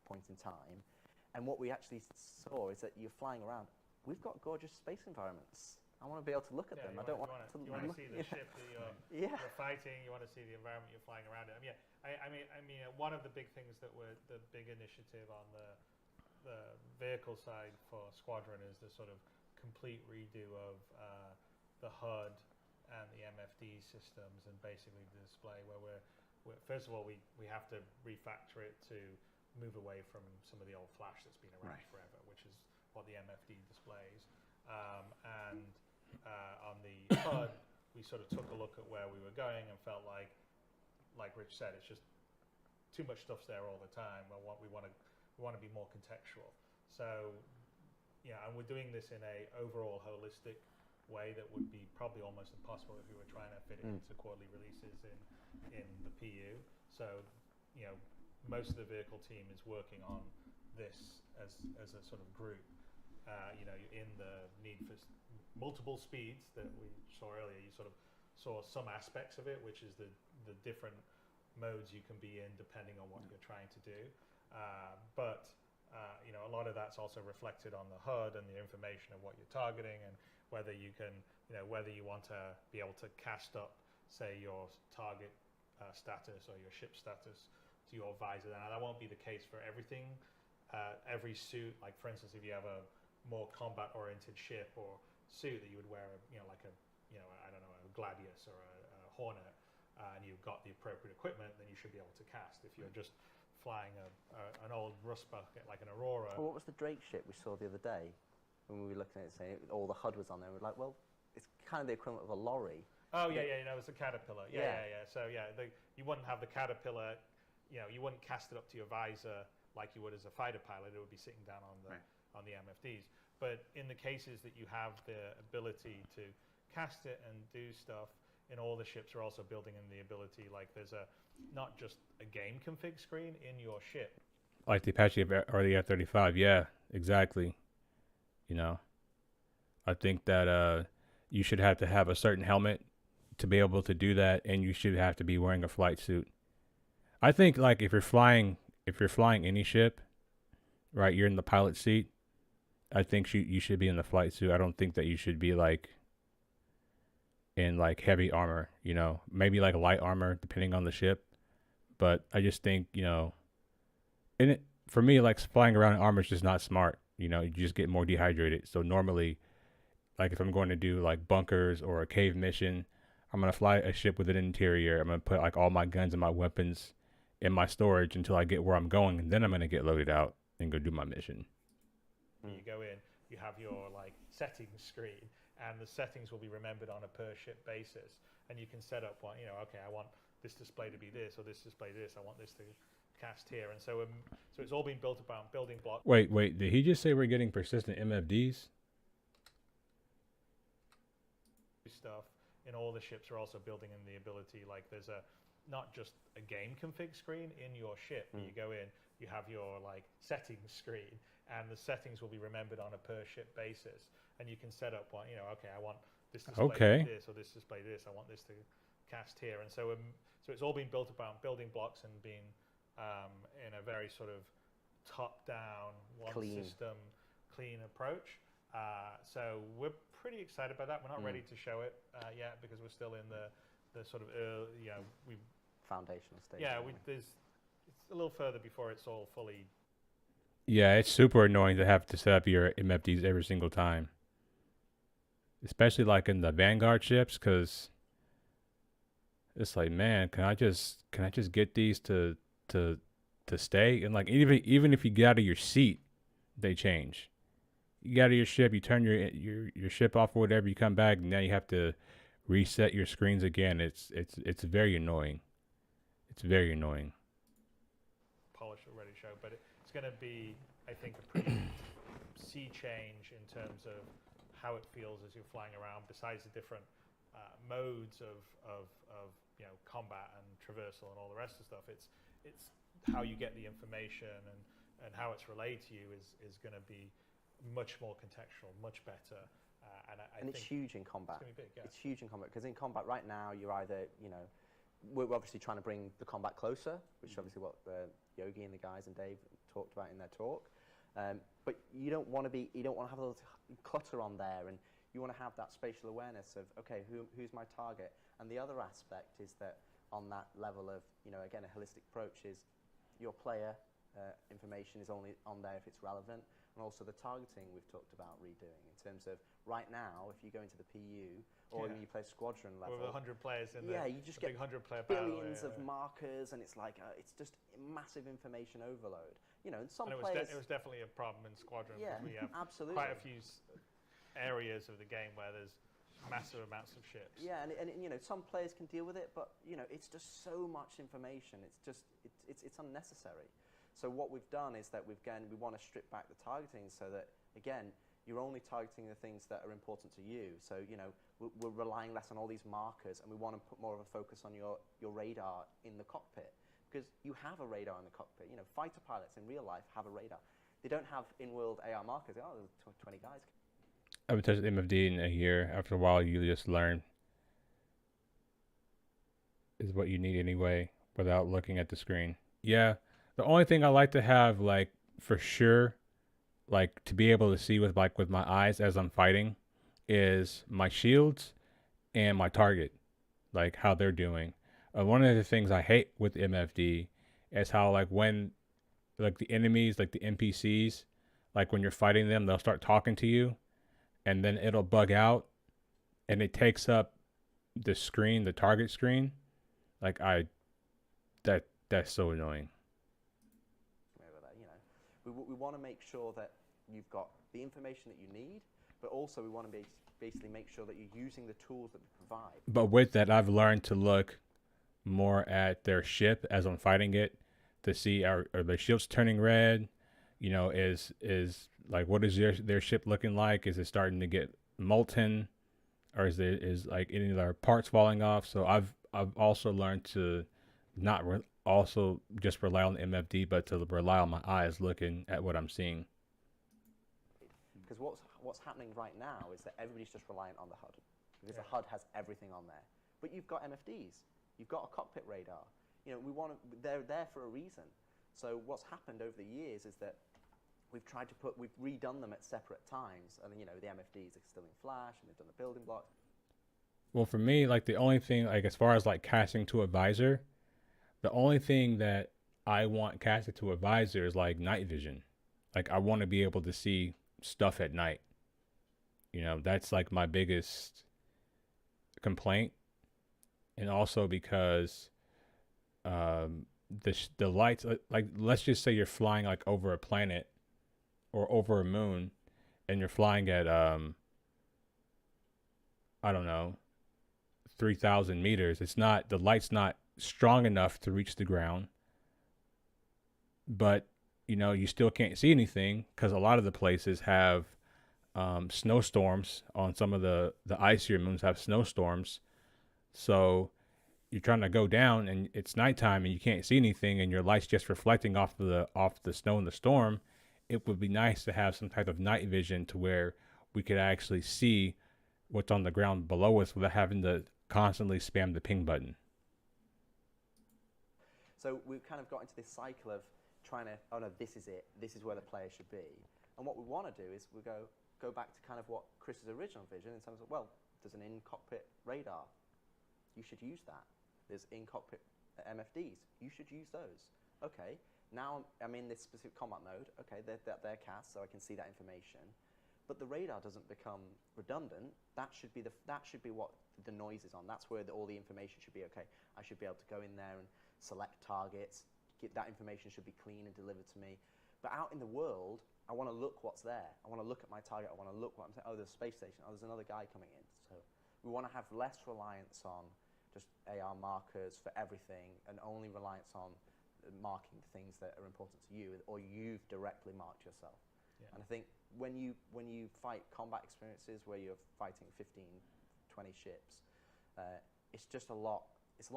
point in time. And what we actually saw is that you're flying around. We've got gorgeous space environments. I want to be able to look at them. I don't want to You want to see the ship that you're fighting. You want to see the environment you're flying around in. I mean, one of the big things that were the big initiative on the vehicle side for Squadron is the sort of complete redo of the HUD and the MFD systems, and basically the display where we're first of all we have to refactor it to move away from some of the old flash that's been around forever, which is what the MFD displays. And on the HUD, we sort of took a look at where we were going and felt like Rich said, it's just too much stuff's there all the time. We want to be more contextual. So, and we're doing this in a overall holistic way that would be probably almost impossible if we were trying to fit it into quarterly releases in the PU. So, most of the vehicle team is working on this as a sort of group. In the need for multiple speeds that we saw earlier, you sort of saw some aspects of it, which is the different modes you can be in depending on what you're trying to do. But you know, a lot of that's also reflected on the HUD and the information of what you're targeting, and whether you can, you know, whether you want to be able to cast up, say, your target status or your ship status to your visor. Now, that won't be the case for everything. Every suit, like for instance, if you have a more combat-oriented ship or suit that you would wear, you know, like a, you know, I don't know, a Gladius or a Hornet, and you've got the appropriate equipment, then you should be able to cast. If you're just flying an old rust bucket like an Aurora. Well, what was the Drake ship we saw the other day when we were looking at it, saying all the HUD was on there? We're like, well, it's kind of the equivalent of a lorry. Oh yeah, yeah, no, it's a Caterpillar. Yeah. So yeah, you wouldn't have the Caterpillar. You know, you wouldn't cast it up to your visor like you would as a fighter pilot. It would be sitting down on the MFDs. But in the cases that you have the ability to cast it and do stuff, in all the ships are also building in the ability, like there's not just a game config screen in your ship. Like the Apache or the F-35. Yeah, exactly. You know, I think that you should have to have a certain helmet to be able to do that, and you should have to be wearing a flight suit. I think like if you're flying any ship, right, you're in the pilot seat. I think you should be in the flight suit. I don't think that you should be like in like heavy armor, you know, maybe like light armor depending on the ship. But I just think, you know, for me, like flying around in armor is just not smart. You know, you just get more dehydrated. So normally, like if I'm going to do like bunkers or a cave mission, I'm going to fly a ship with an interior. I'm going to put like all my guns and my weapons in my storage until I get where I'm going. And then I'm going to get loaded out and go do my mission. You go in, you have your like settings screen, and the settings will be remembered on a per ship basis. And you can set up one, you know, okay, I want this display to be this, or this display this. I want this to cast here. And so it's all been built around building blocks. Wait, did he just say we're getting persistent MFDs? Stuff in all the ships are also building in the ability, like there's not just a game config screen in your ship. You go in, you have your like settings screen, and the settings will be remembered on a per ship basis. And you can set up one, you know, okay, I want this display to be this, or this display this. I want this to cast here. And so it's all been built around building blocks and being in a very sort of top-down, one-system, clean approach. So we're pretty excited about that. We're not ready to show it yet because we're still in the sort of early, you know, foundational stage. Yeah, it's a little further before it's all fully. Yeah, it's super annoying to have to set up your MFDs every single time, especially like in the Vanguard ships, because it's like, man, can I just get these to stay? And like even if you get out of your seat, they change. You get out of your ship, you turn your ship off or whatever, you come back, and now you have to reset your screens again. It's very annoying. It's very annoying. Polished or ready to show, but it's going to be, I think, a pretty sea change in terms of how it feels as you're flying around. Besides the different modes of you know, combat and traversal and all the rest of the stuff, it's how you get the information and how it's relayed to you is going to be much more contextual, much better. And it's huge in combat. It's going to be big, yeah. It's huge in combat because in combat right now you're either, you know, we're obviously trying to bring the combat closer, which is obviously what Yogi and the guys and Dave talked about in their talk. But you don't want to have a little clutter on there, and you want to have that spatial awareness of, okay, who's my target? And the other aspect is that on that level of, you know, again, a holistic approach is your player information is only on there if it's relevant. And also the targeting we've talked about redoing in terms of right now, if you go into the PU or when you play squadron level. With 100 players in you just get 100 player billions of markers, and it's like, it's just massive information overload. You know, and some players... It was definitely a problem in squadron. Yeah, we have absolutely. Quite a few areas of the game where there's massive amounts of ships. Yeah, and you know, some players can deal with it, but you know, it's just so much information. It's unnecessary. So what we've done is that we want to strip back the targeting so that, again, you're only targeting the things that are important to you. So, you know, we're relying less on all these markers, and we want to put more of a focus on your radar in the cockpit, because you have a radar in the cockpit. You know, fighter pilots in real life have a radar. They don't have in-world AR markers. Oh, there's 20 guys. I haven't touched MFD in a year. After a while, you just learn is what you need anyway. without looking at the screen. Yeah, the only thing I like to have, like, for sure, like, to be able to see with, like, with my eyes as I'm fighting, is my shields and my target, like how they're doing. One of the things I hate with MFD is how, like, when, like, the enemies, like the NPCs, like when you're fighting them, they'll start talking to you, and then it'll bug out, and it takes up the screen, the target screen. Like, that's so annoying. We want to make sure that you've got the information that you need, but also we want to basically make sure that you're using the tools that we provide. But with that, I've learned to look more at their ship as I'm fighting it to see, are their ships turning red? You know, is like, what is their ship looking like? Is it starting to get molten, or is like any of their parts falling off? So I've also learned to not also just rely on the MFD, but to rely on my eyes looking at what I'm seeing. Because what's happening right now is that everybody's just reliant on the HUD, because the HUD has everything on there. But you've got MFDs, you've got a cockpit radar. You know, they're there for a reason. So what's happened over the years is that we've redone them at separate times, and you know, the MFDs are still in Flash, and they've done the building blocks. Well, for me, like, the only thing, like, as far as like casting to a visor, the only thing that I want casted to a visor is like night vision. Like, I want to be able to see stuff at night. You know, that's like my biggest complaint. And also because the lights, like, let's just say you're flying like over a planet or over a moon, and you're flying at I don't know, 3,000 meters. It's not, the light's not strong enough to reach the ground, but you know, you still can't see anything because a lot of the places have snowstorms. On some of the icier moons have snowstorms, so you're trying to go down and it's nighttime and you can't see anything, and your light's just reflecting off the snow and the storm. It would be nice to have some type of night vision to where we could actually see what's on the ground below us without having to constantly spam the ping button. So we've kind of got into this cycle of trying to, oh no, this is it, this is where the player should be. And what we want to do is we go back to kind of what Chris's original vision in terms of, well, there's an in-cockpit radar. You should use that. There's in-cockpit MFDs. You should use those. Okay, now I'm in this specific combat mode. Okay, they're cast, so I can see that information. But the radar doesn't become redundant. That should be what the noise is on. That's where all the information should be. Okay, I should be able to go in there and select targets. That information should be clean and delivered to me. But out in the world, I want to look what's there. I want to look at my target. I want to look what I'm saying. Oh, there's a space station. Oh, there's another guy coming in. So we want to have less reliance on just AR markers for everything, and only reliance on marking the things that are important to you, or you've directly marked yourself. Yeah. And I think when you fight combat experiences where you're fighting 15, 20 ships, it's just a lot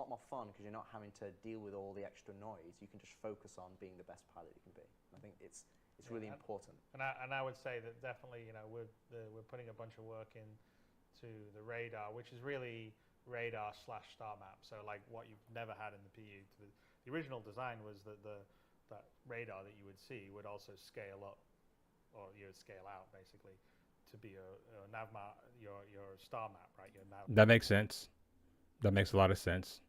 more fun because you're not having to deal with all the extra noise. You can just focus on being the best pilot you can be. I think it's really important. And I would say that definitely, you know, we're putting a bunch of work into the radar, which is really radar/star map. So like what you've never had in the PU. The original design was that that radar that you would see would also scale up, or you would scale out basically to be a nav map, your star map, right? Your nav. That makes sense. That makes a lot of sense.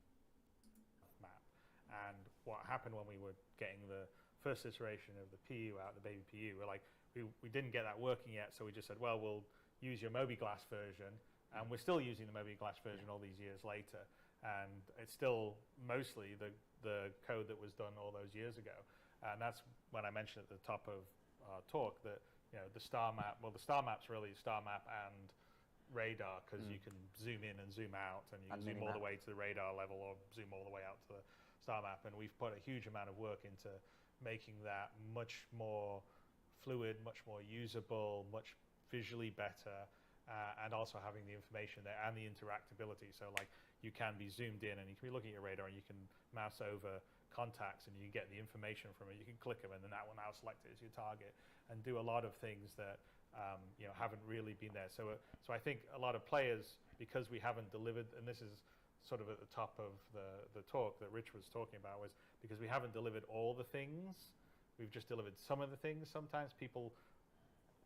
Map. And what happened when we were getting the first iteration of the PU out, the baby PU, we're like, we didn't get that working yet, so we just said, well, we'll use your MobiGlass version, and we're still using the MobiGlass version all these years later, and it's still mostly the code that was done all those years ago. And that's when I mentioned at the top of our talk that, you know, the star map, well, the star map's really star map and radar, because you can zoom in and zoom out, and you can zoom all the way to the radar level or zoom all the way out to the star map. And we've put a huge amount of work into making that much more fluid, much more usable, much visually better, and also having the information there and the interactability. So like you can be zoomed in and you can be looking at your radar and you can mouse over contacts and you get the information from it. You can click them and then that will now select it as your target and do a lot of things that haven't really been there. So I think a lot of players, because we haven't delivered, and this is sort of at the top of the talk that Rich was talking about, was because we haven't delivered all the things, we've just delivered some of the things. Sometimes people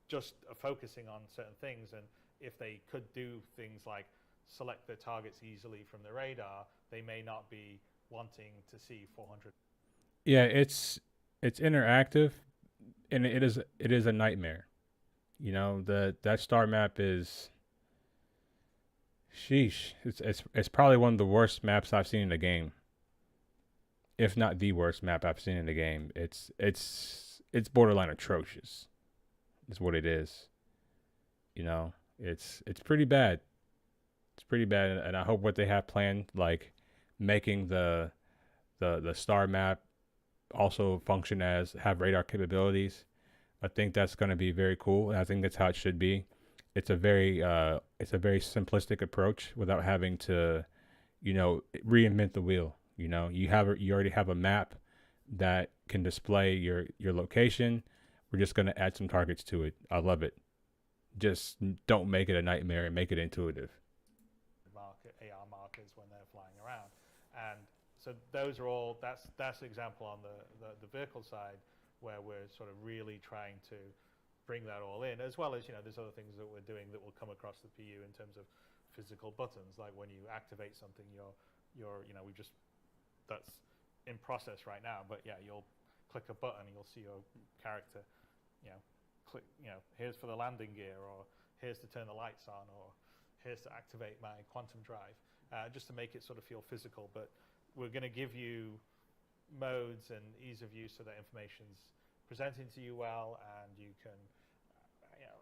just are focusing on certain things, and if they could do things like select their targets easily from the radar, they may not be wanting to see 400. Yeah, it's interactive, and it is a nightmare. You know, that star map is, sheesh. It's probably one of the worst maps I've seen in the game, if not the worst map I've seen in the game. It's borderline atrocious. Is what it is. You know, it's pretty bad. It's pretty bad, and I hope what they have planned, like making the star map also function as have radar capabilities. I think that's going to be very cool, and I think that's how it should be. It's a very simplistic approach without having to, you know, reinvent the wheel. You know, you already have a map that can display your location. We're just going to add some targets to it. I love it. Just don't make it a nightmare and make it intuitive. AR markers when they're flying around, and so those are all. That's an example on the vehicle side where we're sort of really trying to bring that all in, as well as, you know, there's other things that we're doing that will come across the PU in terms of physical buttons, like when you activate something, you're you know, that's in process right now, but yeah, you'll click a button and you'll see your character, you know, click, you know, here's for the landing gear, or here's to turn the lights on, or here's to activate my quantum drive, just to make it sort of feel physical. But we're going to give you modes and ease of use so that information's presenting to you well, and you can you know,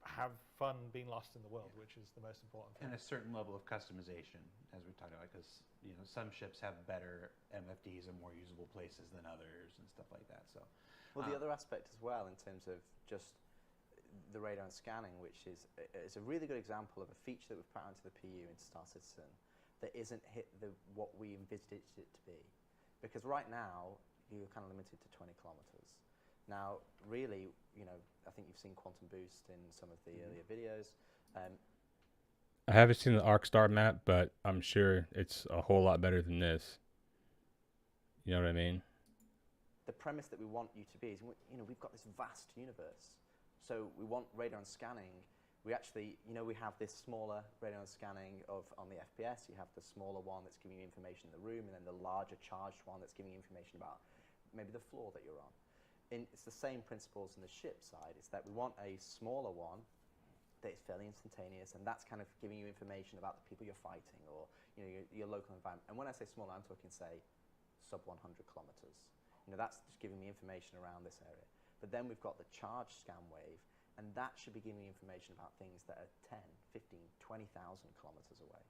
have fun being lost in the world, which is the most important thing. And a certain level of customization, as we talked about, because, you know, some ships have better MFDs and more usable places than others and stuff like that. So, well, the other aspect as well, in terms of just the radar and scanning, which is a really good example of a feature that we've put onto the PU in Star Citizen that isn't hit what we envisaged it to be. Because right now, you're kind of limited to 20 kilometers. Now, really, you know, I think you've seen Quantum Boost in some of the earlier videos. I haven't seen the Arc Star map, but I'm sure it's a whole lot better than this. You know what I mean? The premise that we want you to be is, you know, we've got this vast universe. So we want radar and scanning. We actually, you know, we have this smaller radar and scanning on the FPS. You have the smaller one that's giving you information in the room, and then the larger charged one that's giving you information about maybe the floor that you're on. It's the same principles in the ship side. It's that we want a smaller one that is fairly instantaneous, and that's kind of giving you information about the people you're fighting, or, you know, your local environment. And when I say smaller, I'm talking, say, sub 100 kilometers. You know, that's just giving me information around this area. But then we've got the charge scan wave, and that should be giving you information about things that are 10, 15, 20,000 kilometers away.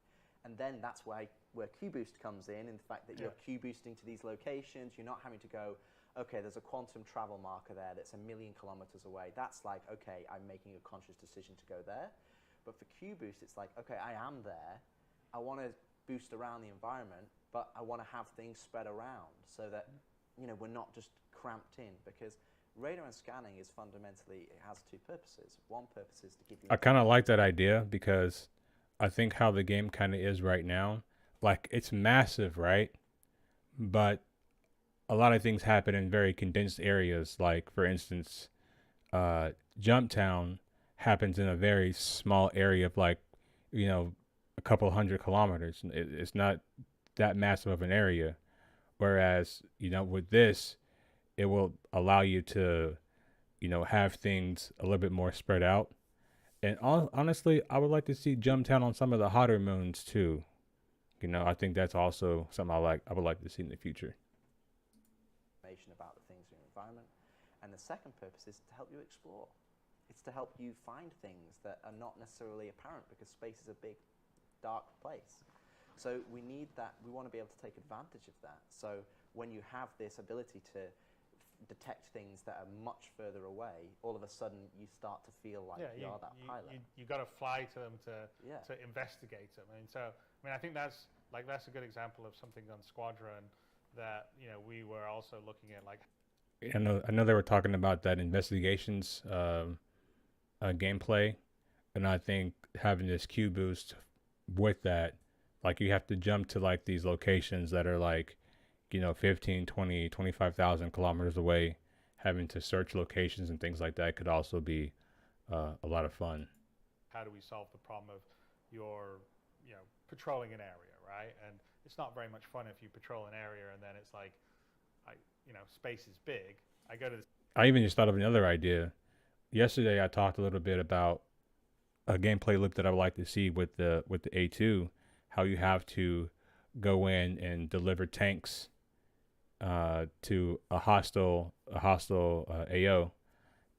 And then that's where Q-Boost comes in the fact that you're Q-boosting to these locations. You're not having to go, okay, there's a quantum travel marker there that's 1 million kilometers away. That's like, okay, I'm making a conscious decision to go there. But for Q-Boost, it's like, okay, I am there. I want to boost around the environment, but I want to have things spread around so that, you know, we're not just cramped in, because radar and scanning is fundamentally, it has two purposes. One purpose is to give you... I kind of like that idea, because I think how the game kind of is right now, like, it's massive, right? But a lot of things happen in very condensed areas. Like, for instance, Jump Town happens in a very small area of, like, you know, a couple 100 kilometers. It's not that massive of an area. Whereas, you know, with this, it will allow you to, you know, have things a little bit more spread out. And honestly, I would like to see Jump Town on some of the hotter moons too. You know, I think that's also something I would like to see in the future. Information about the things in your environment. And the second purpose is to help you explore. It's to help you find things that are not necessarily apparent, because space is a big, dark place. So we need that, we want to be able to take advantage of that. So when you have this ability to detect things that are much further away, all of a sudden you start to feel like you are that pilot. You got to fly to them to investigate them. And so, I mean, I think that's a good example of something on Squadron that, you know, we were also looking at, like. I know they were talking about that investigations gameplay, and I think having this Q boost with that, Like you have to jump to like these locations that are like, 15, 20, 25,000 kilometers away. Having to search locations and things like that could also be a lot of fun. How do we solve the problem of your, patrolling an area, right? And it's not very much fun if you patrol an area and then it's like, space is big. I go to this. I even just thought of another idea. Yesterday, I talked a little bit about a gameplay loop that I would like to see with the A2, how you have to go in and deliver tanks to a hostile AO,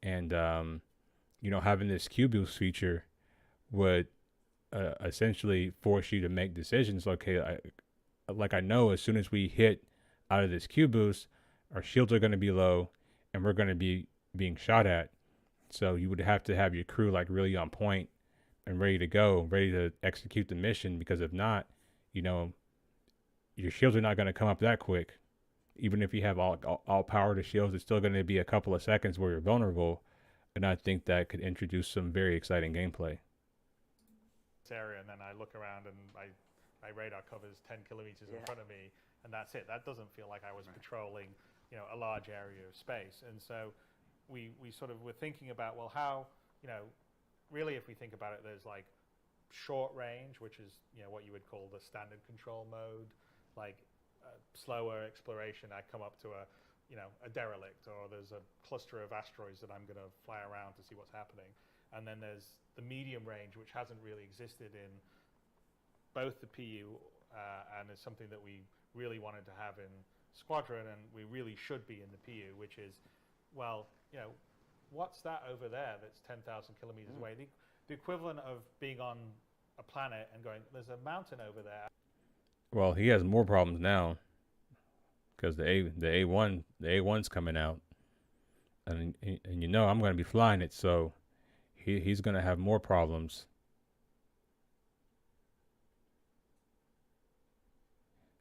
and having this Q boost feature would essentially force you to make decisions. Okay, I know as soon as we hit out of this Q boost, our shields are going to be low, and we're going to be being shot at. So you would have to have your crew like really on point and ready to go, ready to execute the mission. Because if not, your shields are not going to come up that quick. Even if you have all power to shields, it's still going to be a couple of seconds where you're vulnerable. And I think that could introduce some very exciting gameplay. Area, and then I look around and my radar covers 10 kilometers in front of me, and that's it. That doesn't feel like I was patrolling, a large area of space. And so we sort of were thinking about, well, how, really if we think about it, there's like short range, which is, what you would call the standard control mode, like slower exploration. I come up to a derelict, or there's a cluster of asteroids that I'm going to fly around to see what's happening. And then there's the medium range, which hasn't really existed in both the PU and is something that we really wanted to have in Squadron, and we really should be in the PU, which is, well, what's that over there that's 10,000 kilometers away? The equivalent of being on a planet and going, there's a mountain over there. Well, he has more problems now because the A1's coming out, and I'm going to be flying it, so he's going to have more problems.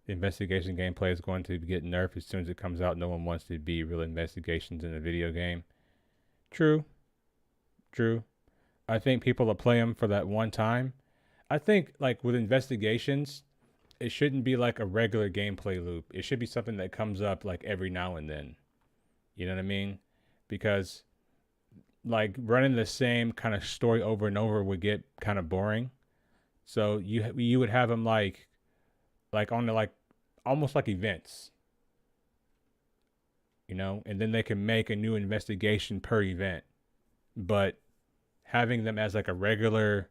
The investigation gameplay is going to get nerfed as soon as it comes out. No one wants to be real investigations in a video game. True. I think people will play them for that one time. I think like with investigations, it shouldn't be like a regular gameplay loop. It should be something that comes up like every now and then. You know what I mean? Because like running the same kind of story over and over would get kind of boring. So you would have them like on the like almost like events, and then they can make a new investigation per event. But having them as like a regular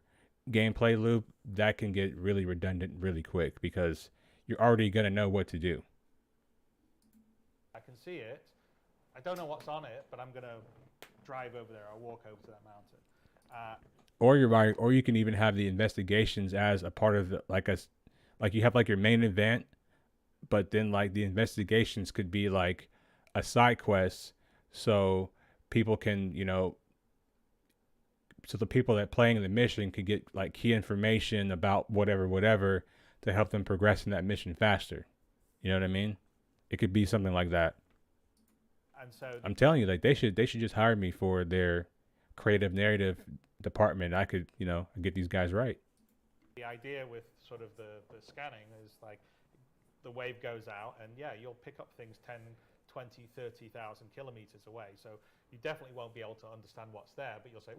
gameplay loop, that can get really redundant really quick because you're already going to know what to do. I can see it. I don't know what's on it, but I'm going to drive over there or walk over to that mountain. Or you can even have the investigations as a part of like you have like your main event, but then like the investigations could be like a side quest, so people can so the people that playing the mission could get like key information about whatever to help them progress in that mission faster. You know what I mean? It could be something like that. And so I'm telling you, like they should just hire me for their creative narrative department. I could get these guys right. The idea with sort of the scanning is like the wave goes out and you'll pick up things 10, 20, 30,000 kilometers away. So you definitely won't be able to understand what's there, but you'll say,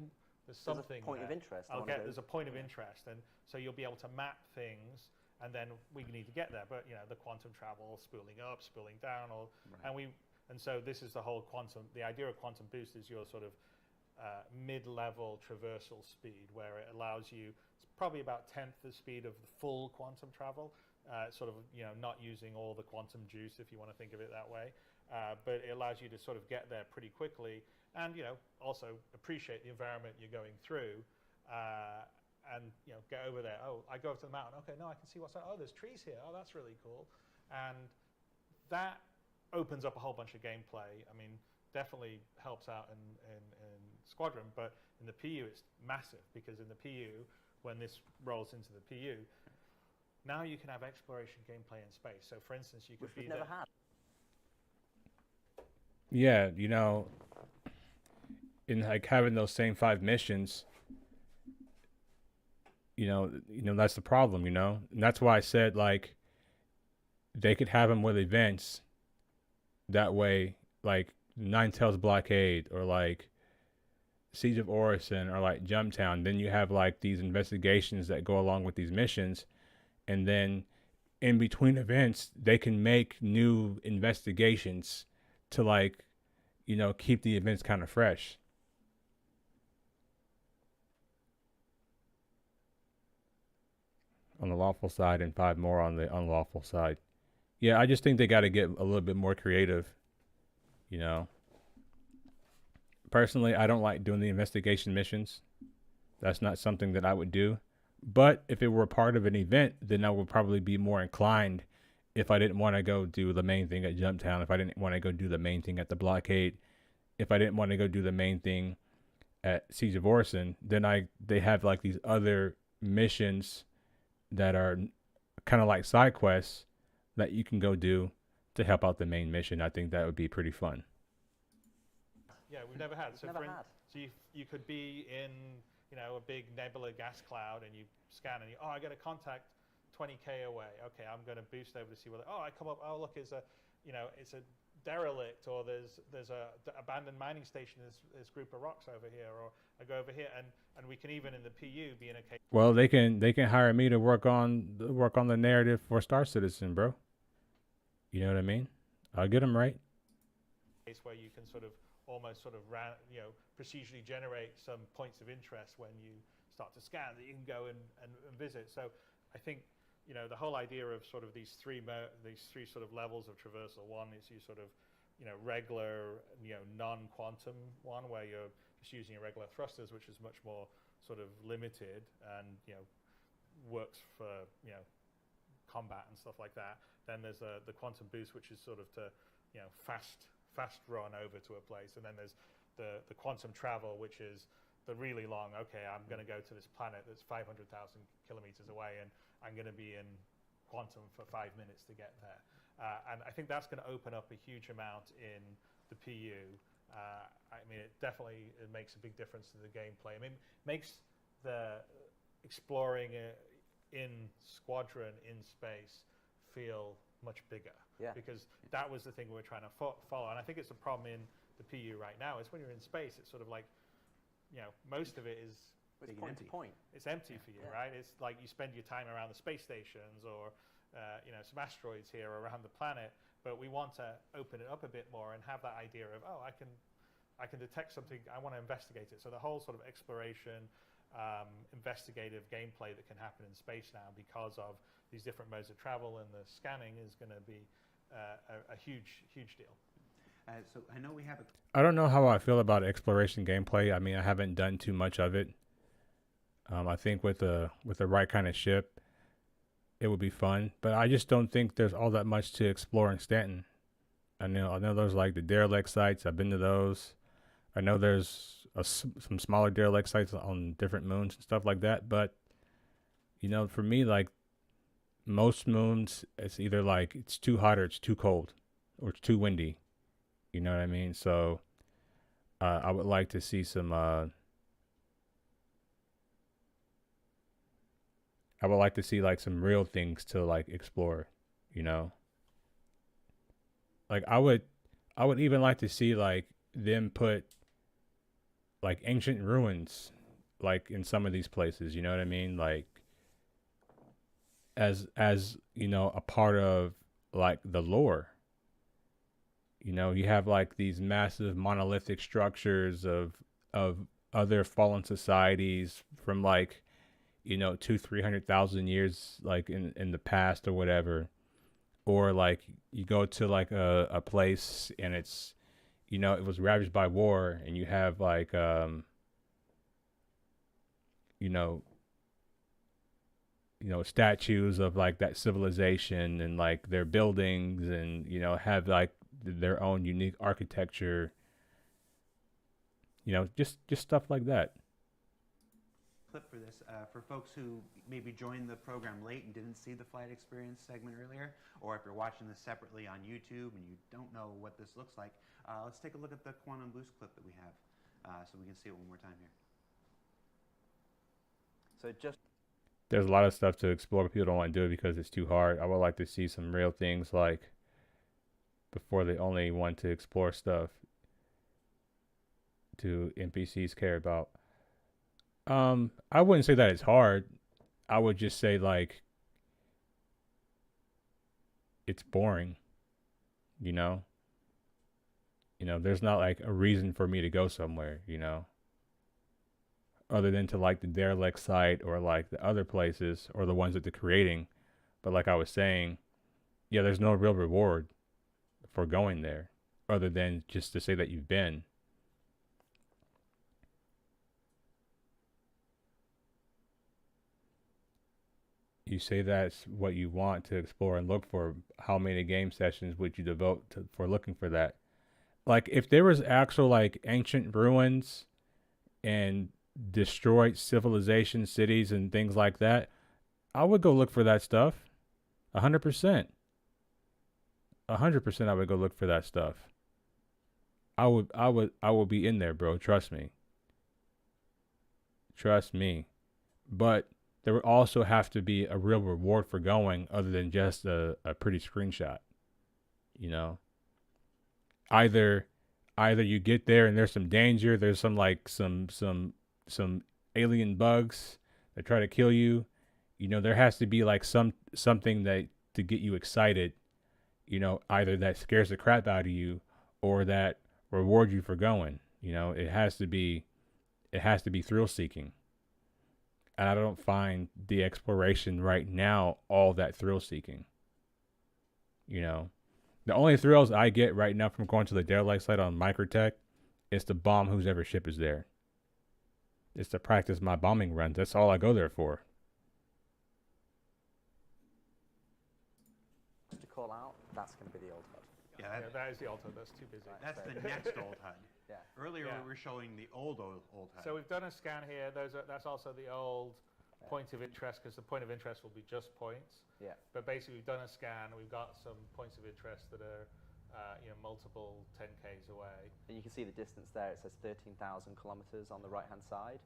there's something There's a point there. of interest. There's a point of interest. And so you'll be able to map things, and then we need to get there. But, the quantum travel, spooling up, spooling down, and so this is the whole the idea of quantum boost is your sort of mid-level traversal speed, where it allows you, it's probably about 10th the speed of the full quantum travel, sort of, not using all the quantum juice, if you want to think of it that way. But it allows you to sort of get there pretty quickly and, also appreciate the environment you're going through and, get over there. Oh, I go up to the mountain. Okay, no, I can see what's there. Oh, there's trees here. Oh, that's really cool. And that opens up a whole bunch of gameplay. I mean, definitely helps out in Squadron, but in the PU it's massive, because in the PU, when this rolls into the PU, now you can have exploration gameplay in space. So for instance, you could Which we've never had. Yeah, in like having those same 5 missions, that's the problem, and that's why I said like they could have them with events that way, like Nine Tails Blockade or like Siege of Orison or like Jumptown. Then you have like these investigations that go along with these missions, and then in between events they can make new investigations to like keep the events kind of fresh. On the lawful side and 5 more on the unlawful side. Yeah, I just think they got to get a little bit more creative. You know, personally, I don't like doing the investigation missions. That's not something that I would do. But if it were a part of an event, then I would probably be more inclined if I didn't want to go do the main thing at Jumptown, if I didn't want to go do the main thing at the blockade, if I didn't want to go do the main thing at Siege of Orison, then they have like these other missions that are kind of like side quests that you can go do to help out the main mission. I think that would be pretty fun. Yeah, we've never had. So, Never had. So you could be in a big nebula gas cloud and you scan and I got a contact 20k away. Okay, I'm going to boost over to see whether I come up. Oh look, it's a derelict, or there's a abandoned mining station. There's group of rocks over here, or I go over here and we can even in the PU be in a case. Well, they can hire me to work on the narrative for Star Citizen, bro. You know what I mean? I'll get them right. Case where you can almost procedurally generate some points of interest when you start to scan that you can go and visit. So I think the whole idea of these three sort of levels of traversal. One is you regular non-quantum one where you're just using your regular thrusters, which is much more limited and works for combat and stuff like that. Then there's the quantum boost, which is to fast run over to a place, and then there's the quantum travel, which is the really long. Okay, I'm going to go to this planet that's 500,000 kilometers away, and I'm going to be in quantum for 5 minutes to get there. And I think that's going to open up a huge amount in the PU. I mean, it makes a big difference to the gameplay. I mean, it makes the exploring in Squadron in space feel much bigger. Yeah. Because that was the thing we were trying to follow. And I think it's a problem in the PU right now is when you're in space, it's most of it is it's point to point. It's empty for you, right? It's like you spend your time around the space stations or some asteroids here around the planet, but we want to open it up a bit more and have that idea of I can detect something, I want to investigate it. So the whole sort of exploration, investigative gameplay that can happen in space now because of these different modes of travel and the scanning is going to be a huge deal. So I know we have I don't know how I feel about exploration gameplay. I mean, I haven't done too much of it. I think with the right kind of ship, it would be fun. But I just don't think there's all that much to explore in Stanton. I know there's like the derelict sites. I've been to those. I know there's some smaller derelict sites on different moons and stuff like that. But for me, like most moons, it's either like it's too hot or it's too cold or it's too windy. You know what I mean? So I would like to see some like some real things to like explore, Like I would even like to see like them put like ancient ruins like in some of these places, you know what I mean? Like as a part of like the lore. You have like these massive monolithic structures of other fallen societies from like 200,000-300,000 years like in the past or whatever, or like you go to like a place and it's it was ravaged by war, and you have like statues of like that civilization and like their buildings, and have like their own unique architecture, just stuff like that. Clip for this for folks who maybe joined the program late and didn't see the flight experience segment earlier, or if you're watching this separately on YouTube and you don't know what this looks like, let's take a look at the quantum boost clip that we have so we can see it one more time here. So just there's a lot of stuff to explore, but people don't want to do it because it's too hard. I would like to see some real things like before they only want to explore stuff to NPCs care about. I wouldn't say that it's hard. I would just say like it's boring, you know? There's not like a reason for me to go somewhere, other than to like the derelict site or like the other places or the ones that they're creating. But like I was saying, yeah, there's no real reward for going there other than just to say that you've been. You say that's what you want to explore and look for. How many game sessions would you devote for looking for that? Like if there was actual like ancient ruins and destroyed civilization cities and things like that, I would go look for that stuff. 100%. 100% I would go look for that stuff. I would be in there, bro. Trust me. Trust me. But there would also have to be a real reward for going other than just a pretty screenshot. Either you get there and there's some danger, there's some like some alien bugs that try to kill you. There has to be like something that to get you excited, either that scares the crap out of you or that rewards you for going. It has to be thrill seeking. And I don't find the exploration right now all that thrill seeking. The only thrills I get right now from going to the derelict site on Microtech is to bomb whoever ship is there. It's to practice my bombing runs. That's all I go there for. To call out, that's going to be the old HUD. Yeah, that is the old HUD. That's too busy. Right. that's the next old HUD. Yeah. Earlier we were showing the old HUD. So we've done a scan here. That's also the old point of interest, because the point of interest will be just points. Yeah. But basically, we've done a scan. We've got some points of interest that are, multiple 10Ks away. And you can see the distance there. It says 13,000 kilometers on the right-hand side.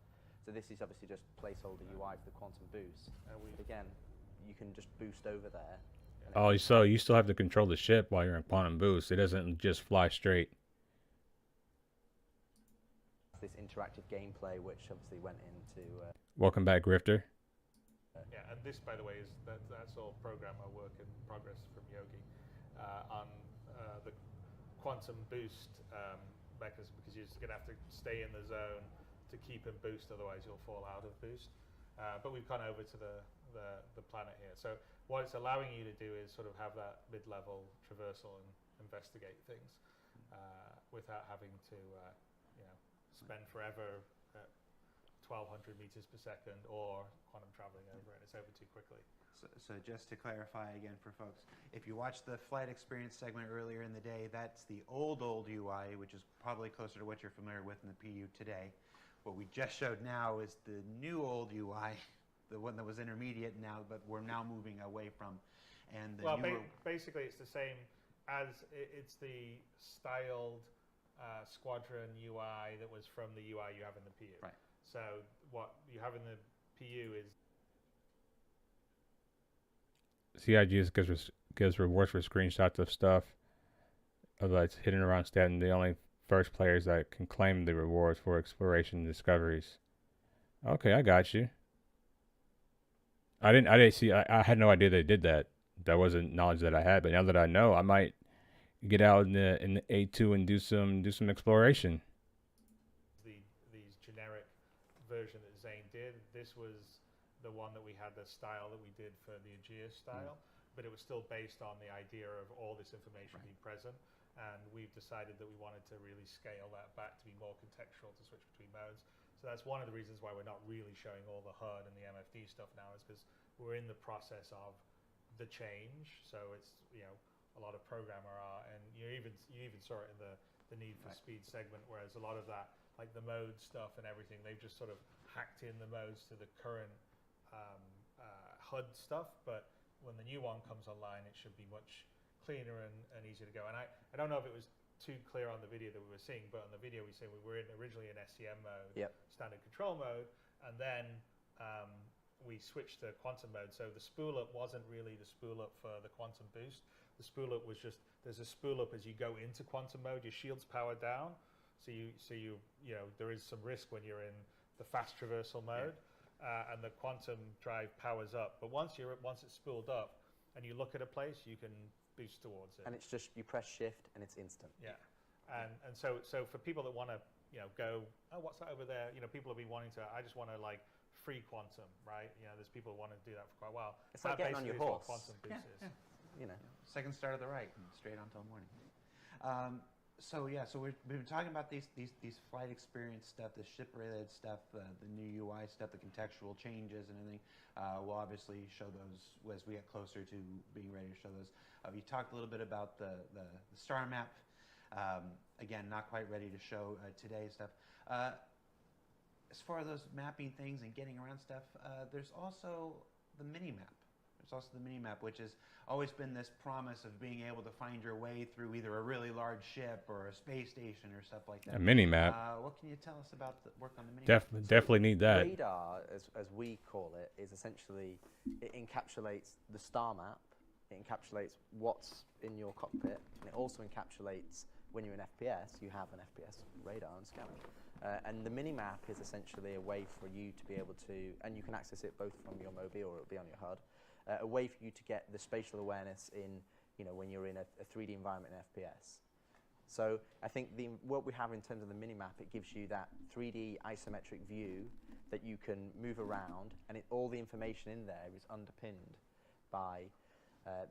So this is obviously just placeholder UI for the quantum boost. Again, you can just boost over there. Oh, so you still have to control the ship while you're in quantum boost. It doesn't just fly straight. This interactive gameplay, which obviously went into. Welcome back, Grifter. Yeah, and this, by the way, that's all programmer work in progress from Yogi on the quantum boost mechanism, because you're just going to have to stay in the zone to keep in boost, otherwise you'll fall out of boost. But we've gone over to the planet here. So what it's allowing you to do is sort of have that mid-level traversal and investigate things without having to spend forever at 1,200 meters per second or quantum traveling over it. It's over too quickly. So just to clarify again for folks, if you watched the flight experience segment earlier in the day, that's the old UI, which is probably closer to what you're familiar with in the PU today. What we just showed now is the new old UI, the one that was intermediate now, but we're now moving away from. And the basically it's the same as it's the styled Squadron UI that was from the UI you have in the PU. Right. So what you have in the PU is CIG gives rewards for screenshots of stuff that's hidden around Staten. The only first players that can claim the rewards for exploration and discoveries. Okay, I got you. I didn't see. I had no idea they did that. That wasn't knowledge that I had. But now that I know, I might get out in the A2 and do some exploration. These generic version that Zane did. This was the one that we had, the style that we did for the Aegis style, but it was still based on the idea of all this information being present. And we've decided that we wanted to really scale that back to be more contextual, to switch between modes. So that's one of the reasons why we're not really showing all the HUD and the MFD stuff now, is because we're in the process of the change. So it's, a lot of programmer art, and you even saw it in the Need for Speed segment, whereas a lot of that, like the mode stuff and everything, they've just sort of hacked in the modes to the current HUD stuff. But when the new one comes online, it should be much cleaner and easier to go. And I don't know if it was too clear on the video that we were seeing, but on the video we say we were originally in SCM mode, standard control mode, and then we switched to quantum mode. So the spool up wasn't really the spool up for the quantum boost. The spool up was just, there's a spool up as you go into quantum mode. Your shield's powered down, so you know there is some risk when you're in the fast traversal mode, and the quantum drive powers up. But once it's spooled up, and you look at a place, you can boost towards it. And it's just, you press shift and it's instant. Yeah, and so for people that want to go, oh, what's that over there? People have been wanting to. I just want to like free quantum, right? There's people who want to do that for quite a while. It's like getting on your horse. Quantum boost is. Second start of the right, and straight on till morning. So we've been talking about these flight experience stuff, the ship related stuff, the new UI stuff, the contextual changes and everything. We'll obviously show those as we get closer to being ready to show those. You talked a little bit about the star map. Again, not quite ready to show today's stuff. As far as those mapping things and getting around stuff, there's also the mini map. There's also the mini map, which has always been this promise of being able to find your way through either a really large ship or a space station or stuff like that. A mini map. What can you tell us about the work on the mini map? Definitely need that. Radar, as we call it, is essentially, it encapsulates the star map, it encapsulates what's in your cockpit, and it also encapsulates, when you're in FPS, you have an FPS radar and scanner. And the mini map is essentially a way for you to be able to, and you can access it both from your mobile or it'll be on your HUD, a way for you to get the spatial awareness in, when you're in a 3D environment in FPS. So I think what we have in terms of the mini-map, it gives you that 3D isometric view that you can move around, and all the information in there is underpinned by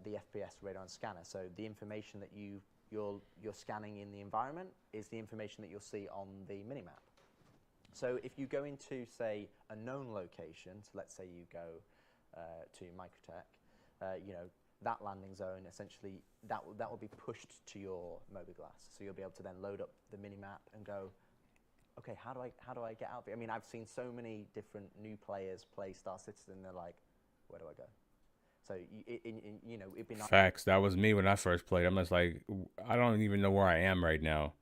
the FPS radar and scanner. So the information that you're scanning in the environment is the information that you'll see on the mini-map. So if you go into, say, a known location, so let's say you go to Microtech, that landing zone, essentially, that will be pushed to your mobiGlas. So you'll be able to then load up the mini-map and go, okay, how do I get out of here? I mean, I've seen so many different new players play Star Citizen, they're like, where do I go? So, it'd be nice. Facts. That was me when I first played. I'm just like, I don't even know where I am right now.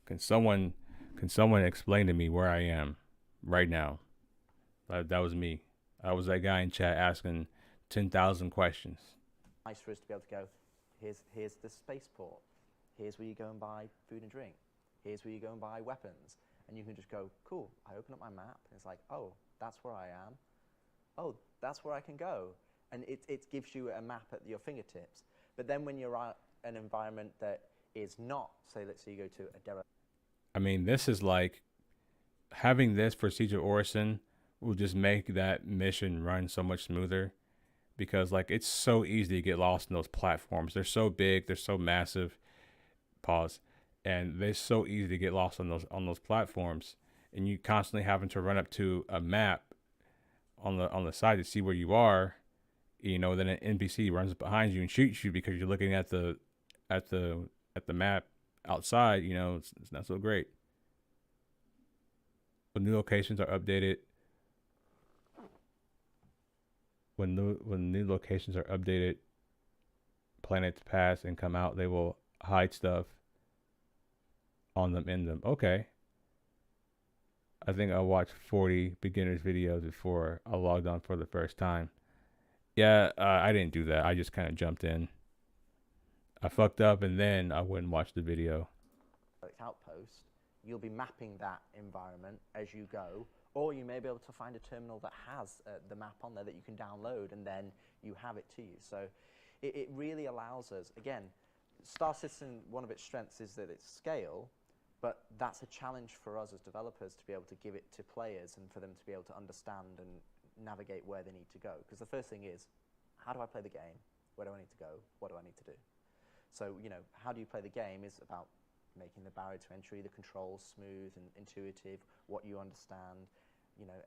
Can someone explain to me where I am right now? That was me. I was that guy in chat asking 10,000 questions. Nice for us to be able to go, here's the spaceport. Here's where you go and buy food and drink. Here's where you go and buy weapons. And you can just go, cool, I open up my map, and it's like, oh, that's where I am. Oh, that's where I can go. And it gives you a map at your fingertips. But then when you're at an environment that is not, say, let's say you go to a Dera. I mean, this is like, having this for Siege of Orison will just make that mission run so much smoother, because like it's so easy to get lost in those platforms. They're so big, they're so massive. Pause. And they're so easy to get lost on those platforms, and you constantly having to run up to a map on the side to see where you are. Then an NPC runs behind you and shoots you because you're looking at the map outside. It's not so great. When new locations are updated, when new locations are updated, planets pass and come out, they will hide stuff on them, in them. Okay. I think I watched 40 beginners videos before I logged on for the first time. Yeah, I didn't do that. I just kind of jumped in. I fucked up, and then I wouldn't watch the video. Outpost, you'll be mapping that environment as you go, or you may be able to find a terminal that has the map on there that you can download, and then you have it to you. So it really allows us, again, Star Citizen, one of its strengths is that it's scale, but that's a challenge for us as developers to be able to give it to players and for them to be able to understand and navigate where they need to go. Because the first thing is, how do I play the game? Where do I need to go? What do I need to do? So, how do you play the game is about making the barrier to entry, the controls smooth and intuitive, what you understand,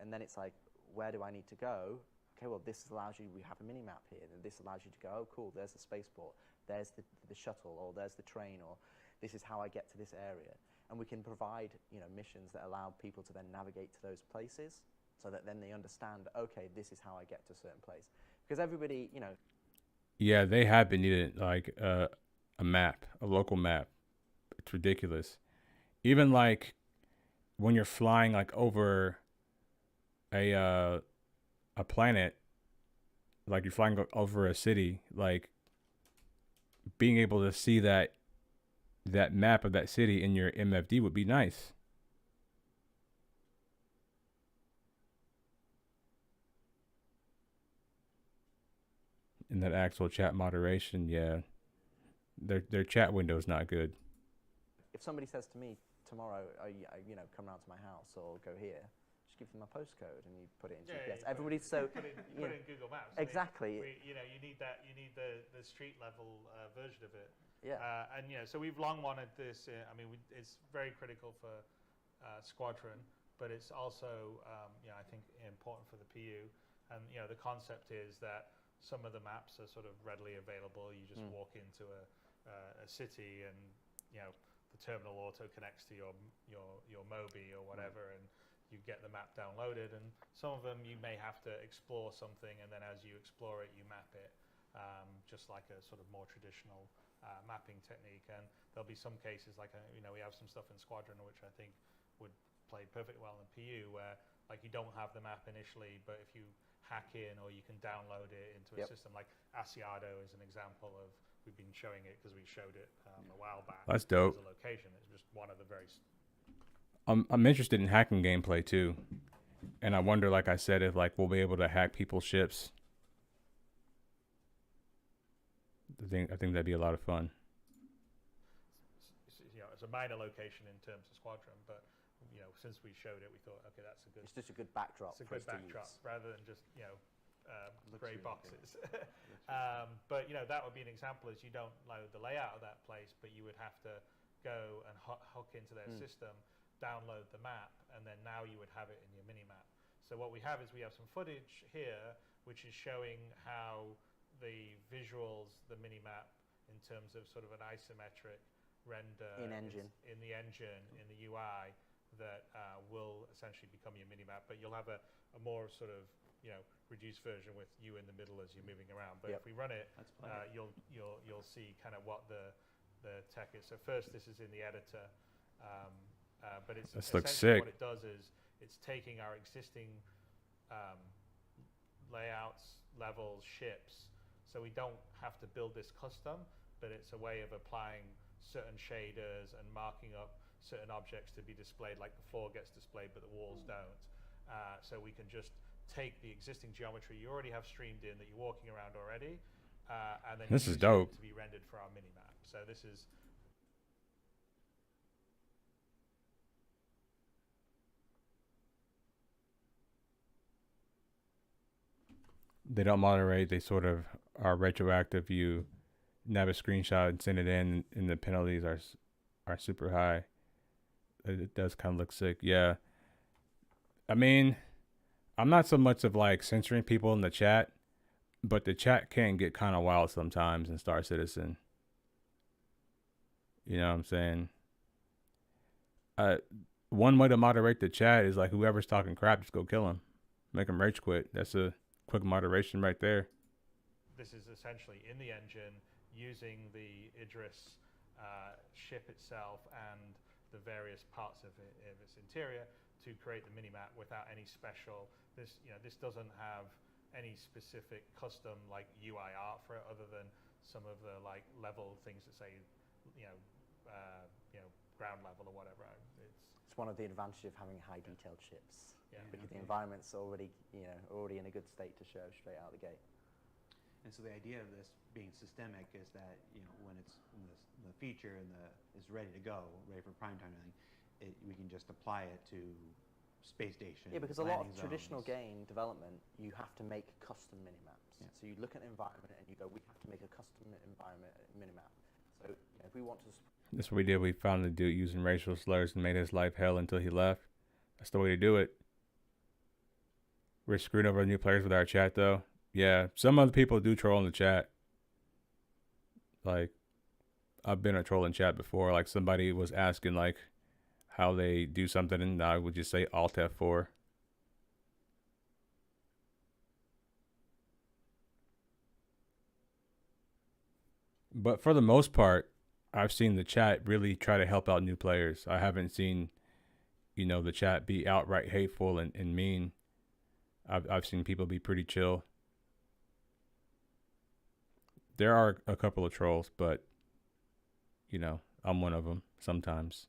and then it's like, where do I need to go? Okay, well, this allows you, we have a mini-map here, and this allows you to go, oh, cool, there's the spaceport, there's the shuttle, or there's the train, or this is how I get to this area. And we can provide, missions that allow people to then navigate to those places, so that then they understand, okay, this is how I get to a certain place. Because everybody, Yeah, they have been needing like a map, a local map. It's ridiculous. Even like when you're flying like over a a planet, like you're flying over a city, like being able to see that map of that city in your MFD would be nice. And that actual chat moderation, yeah, their chat window is not good. If somebody says to me tomorrow, come round to my house or go here, just give them a postcode and you put it in GPS. Everybody's put it in Google Maps. Exactly. You need the street level version of it. Yeah. So we've long wanted this. It's very critical for Squadron, but it's also I think important for the PU. And the concept is that some of the maps are sort of readily available. You just walk into a city, and the terminal auto connects to your Mobi or whatever, and you get the map downloaded. And some of them you may have to explore something, and then as you explore it, you map it, just like a sort of more traditional mapping technique. And there'll be some cases like we have some stuff in Squadron which I think would play perfectly well in PU, where like you don't have the map initially, but if you hack in or you can download it into a system, like Asiado is an example of, we've been showing it because we showed it a while back. That's dope. As a location, it's just one of the very. I'm interested in hacking gameplay too, and I wonder, like I said, if like we'll be able to hack people's ships. I think that'd be a lot of fun. It's a minor location in terms of Squadron, but since we showed it, we thought, okay, that's a good. It's just a good backdrop. It's a good backdrop rather than just grey boxes. But that would be an example. Is you don't load the layout of that place, but you would have to go and hook into their system, download the map, and then now you would have it in your mini map. So what we have is we have some footage here, which is showing how the visuals, the mini map, in terms of sort of an isometric render in engine, in the UI. That will essentially become your mini map, but you'll have a more sort of reduced version with you in the middle as you're moving around. But if we run it, you'll see kind of what the tech is. So first, this is in the editor, but it's this looks essentially sick. What it does is it's taking our existing layouts, levels, ships, so we don't have to build this custom, but it's a way of applying certain shaders and marking up certain objects to be displayed, like the floor gets displayed but the walls don't. So we can just take the existing geometry you already have streamed in that you're walking around already, and then this is use dope it to be rendered for our mini map. So this is they don't moderate. They sort of are retroactive. You nab a screenshot and send it in, and the penalties are super high. It does kind of look sick. Yeah. I mean, I'm not so much of like censoring people in the chat, but the chat can get kind of wild sometimes in Star Citizen. You know what I'm saying? One way to moderate the chat is like whoever's talking crap, just go kill him. Make them rage quit. That's a quick moderation right there. This is essentially in the engine using the Idris ship itself and the various parts of its interior to create the minimap without any special. This doesn't have any specific custom like UI art for it, other than some of the like level things that say, ground level or whatever. It's one of the advantages of having high detailed ships. Yeah. Because the environment's already in a good state to show straight out the gate. And so the idea of this being systemic is that when it's the feature and is ready to go, ready for prime time, we can just apply it to space station. Yeah, because a lot of traditional game development, you have to make custom minimaps. Yeah. So you look at an environment and you go, we have to make a custom environment minimap. So if we want to. That's what we did. We found the dude using racial slurs and made his life hell until he left. That's the way to do it. We're screwing over new players with our chat, though. Yeah, some other people do troll in the chat. Like, I've been a troll in chat before. Like, somebody was asking, like, how they do something, and I would just say Alt F4. But for the most part, I've seen the chat really try to help out new players. I haven't seen, the chat be outright hateful and mean. I've seen people be pretty chill. There are a couple of trolls, but you know, I'm one of them sometimes.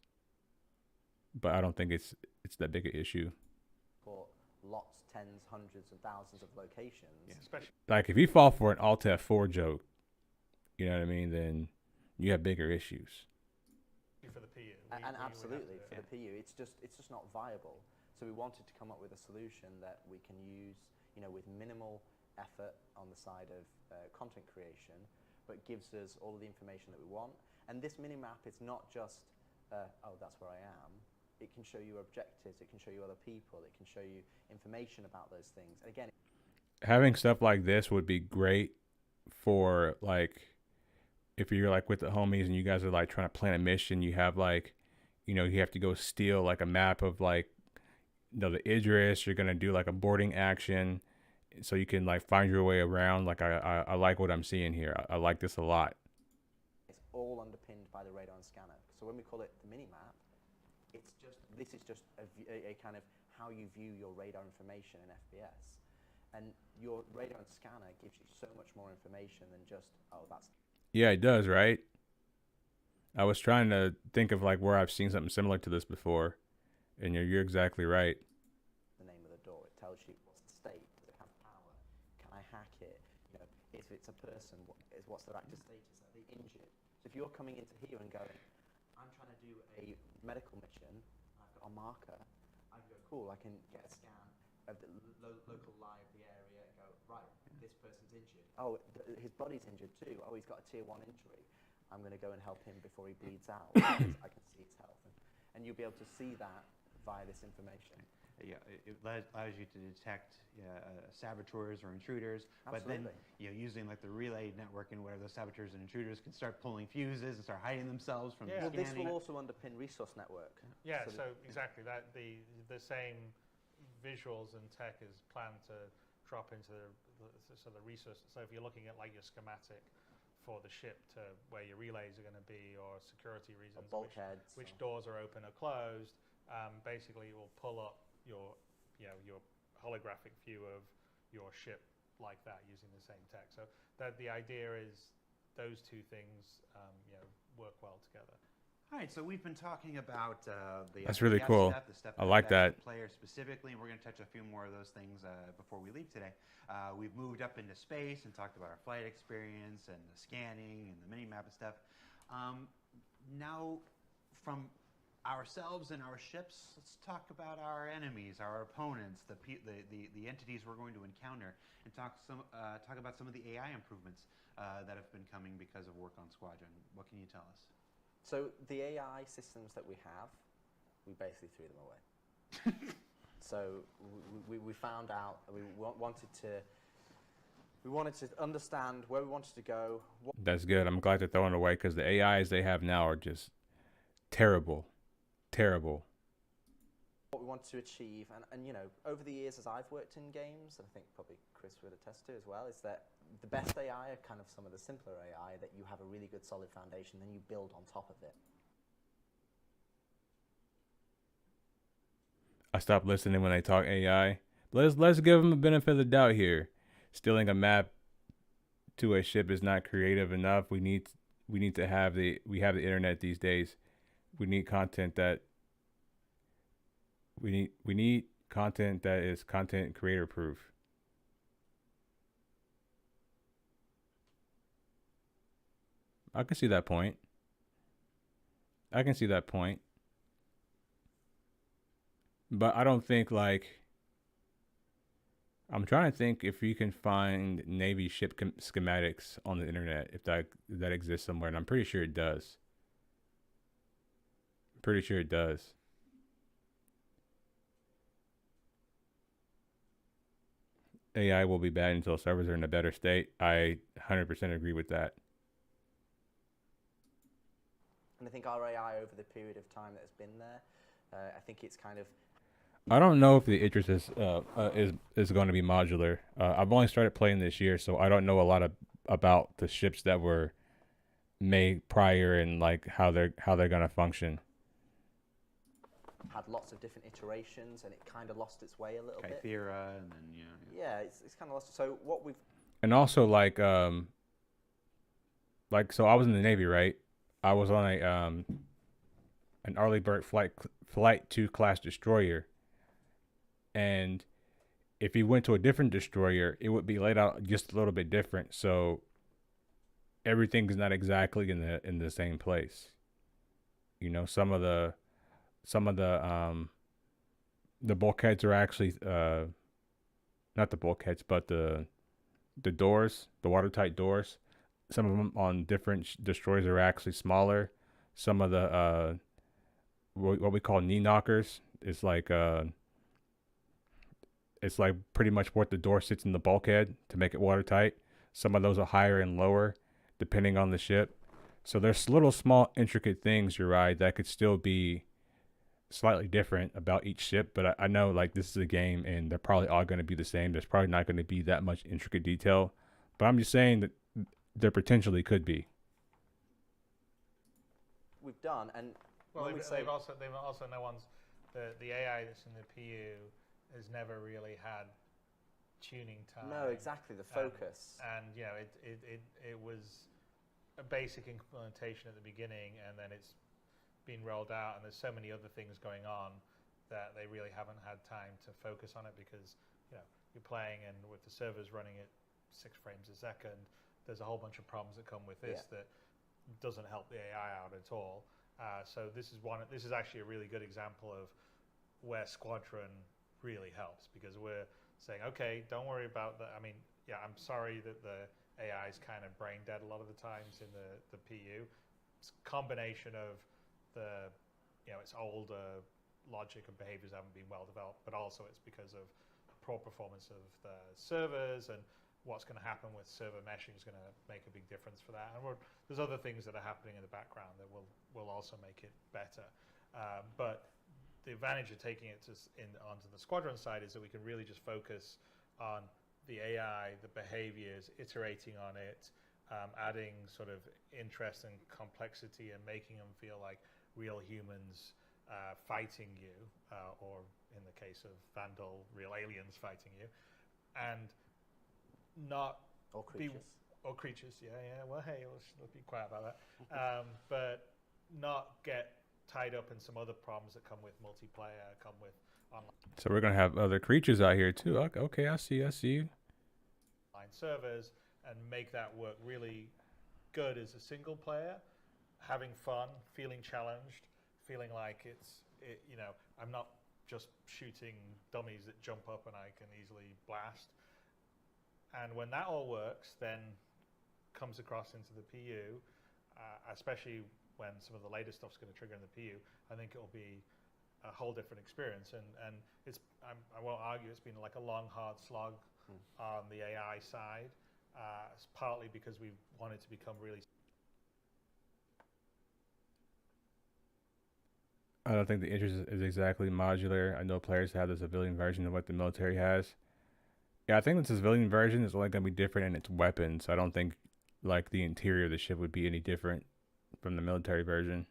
But I don't think it's that big an issue. For lots, tens, hundreds, and thousands of locations. Yeah, especially Like if you fall for an Alt F4 joke, you know what I mean, then you have bigger issues. for the PU. And we would have absolutely, to- for the PU, it's just not viable. So we wanted to come up with a solution that we can use, you know, with minimal effort on the side of content creation, but gives us all of the information that we want. And this mini-map is not just, oh, that's where I am. It can show you objectives, it can show you other people, it can show you information about those things. And again, Having stuff like this would be great for like if you're like with the homies and you guys are like trying to plan a mission. You have like, you know, you have to go steal like a map of like, you know, the Idris. You're gonna do like a boarding action, so you can like find your way around. Like I like what I'm seeing here. I like this a lot. it's all underpinned by the radar and scanner. So when we call it the mini-map, this is just a kind of how you view your radar information in FPS. And your radar and scanner gives you so much more information than just, oh, that's Yeah, it does, right? I was trying to think of like where I've seen something similar to this before, and you're exactly right. the name of the door. It tells you what's the state, does it have power, can I hack it? You know, if it's a person, what's their active status? Are they injured? So if you're coming into here and going, I'm trying to do a medical mission, I've got a marker, I can go, cool, I can get a scan of the local lie of the area and go, right, this person's injured. Oh, his body's injured too. Oh, he's got a tier 1 injury. I'm going to go and help him before he bleeds out because I can see his health. And you'll be able to see that via this information. Yeah, it allows you to detect saboteurs or intruders, but then using like the relay network and where those saboteurs and intruders can start pulling fuses and start hiding themselves from Yeah. Well, the this scanning. will also underpin resource network. Yeah, So so exactly that the same visuals and tech is planned to drop into the resource. So if you're looking at like your schematic for the ship to where your relays are going to be or security reasons, bulkheads, which doors are open or closed, basically it will pull up your holographic view of your ship like that using the same tech. So that the idea is those two things work well together. All right, so we've been talking about the That's really FPS cool. stuff, the stuff I like affects that. the player specifically, and we're going to touch a few more of those things before we leave today. We've moved up into space and talked about our flight experience and the scanning and the mini-map and stuff. Now, from ourselves and our ships, let's talk about our enemies, our opponents, the entities we're going to encounter, and talk about some of the AI improvements that have been coming because of work on Squadron. What can you tell us? So the AI systems that we have, we basically threw them away. So we found out we wanted to understand where we wanted to go. That's good. I'm glad they're throwing it away because the AIs they have now are just terrible. Terrible. What we wanted to achieve, and you know, over the years as I've worked in games, and I think probably Chris would attest to as well, is that the best AI are kind of some of the simpler AI that you have a really good solid foundation, then you build on top of it. I stopped listening when they talk AI. Let's give them a benefit of the doubt here. Stealing a map to a ship is not creative enough. We have the internet these days. We need content that we need content that is content creator proof. I can see that point. But I don't think like I'm trying to think if you can find Navy ship schematics on the internet, if that exists somewhere, and I'm pretty sure it does. AI will be bad until servers are in a better state. I 100% agree with that. And I think our AI over the period of time that has been there, I think it's kind of. I don't know if the interest is going to be modular. I've only started playing this year, so I don't know a lot about the ships that were made prior and like how they're going to function. had lots of different iterations, and it kind of lost its way a little bit. Kythera, and then Yeah, it's kind of lost. So what we've And also so I was in the Navy, right? I was on an Arleigh Burke Flight 2 class destroyer, and if you went to a different destroyer, it would be laid out just a little bit different. So everything is not exactly in the same place. You know, some of the bulkheads are actually not the bulkheads, but the doors, the watertight doors. Some of them on different destroyers are actually smaller. Some of the what we call knee knockers is it's like pretty much what the door sits in the bulkhead to make it watertight. Some of those are higher and lower depending on the ship. So there's little small intricate things, Uri, that could still be slightly different about each ship. But I know like this is a game and they're probably all going to be the same. There's probably not going to be that much intricate detail. But I'm just saying that there potentially could be. we've done, and Well, when we say they've also no one's the AI that's in the PU has never really had tuning time. no, exactly the focus. And you know, it was a basic implementation at the beginning, and then it's been rolled out, and there's so many other things going on that they really haven't had time to focus on it, because you know, you're playing and with the servers running at 6 frames a second, there's a whole bunch of problems that come with this that doesn't help the AI out at all. So this is actually a really good example of where Squadron really helps, because we're saying, okay, don't worry about that. I mean, yeah, I'm sorry that the AI is kind of brain dead a lot of the times in the PU. It's a combination of the, you know, its older logic and behaviors haven't been well developed, but also it's because of poor performance of the servers, and what's going to happen with server meshing is going to make a big difference for that. And there's other things that are happening in the background that will also make it better. But the advantage of taking it onto the Squadron side is that we can really just focus on the AI, the behaviors, iterating on it, adding sort of interest and complexity, and making them feel like real humans fighting you, or in the case of Vandal, real aliens fighting you, and not or creatures. or creatures. Yeah. Well, hey, let's be quiet about that. But not get tied up in some other problems that come with multiplayer, come with online. So we're gonna have other creatures out here too. Okay, I see you. Online servers, and make that work really good as a single player, having fun, feeling challenged, feeling like you know, I'm not just shooting dummies that jump up and I can easily blast. And when that all works, then comes across into the PU, especially when some of the later stuff's going to trigger in the PU, I think it'll be a whole different experience. And I won't argue it's been like a long, hard slog on the AI side. It's partly because we wanted to become really. I don't think the interest is exactly modular. I know players have the civilian version of what the military has. Yeah, I think the civilian version is only going to be different in its weapons. I don't think like the interior of the ship would be any different from the military version.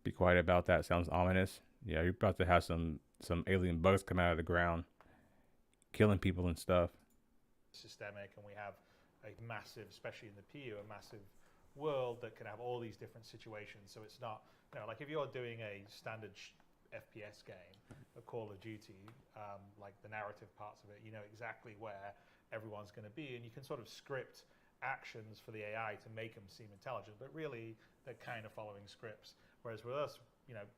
Be quiet about that. Sounds ominous. Yeah, you're about to have some alien bugs come out of the ground, killing people and stuff. Systemic, and we have a massive, especially in the PU, a massive world that can have all these different situations. So it's not, you know, like if you're doing a standard FPS game, a Call of Duty, like the narrative parts of it, you know exactly where everyone's going to be, and you can sort of script actions for the AI to make them seem intelligent, but really they're kind of following scripts. Whereas with us, you know,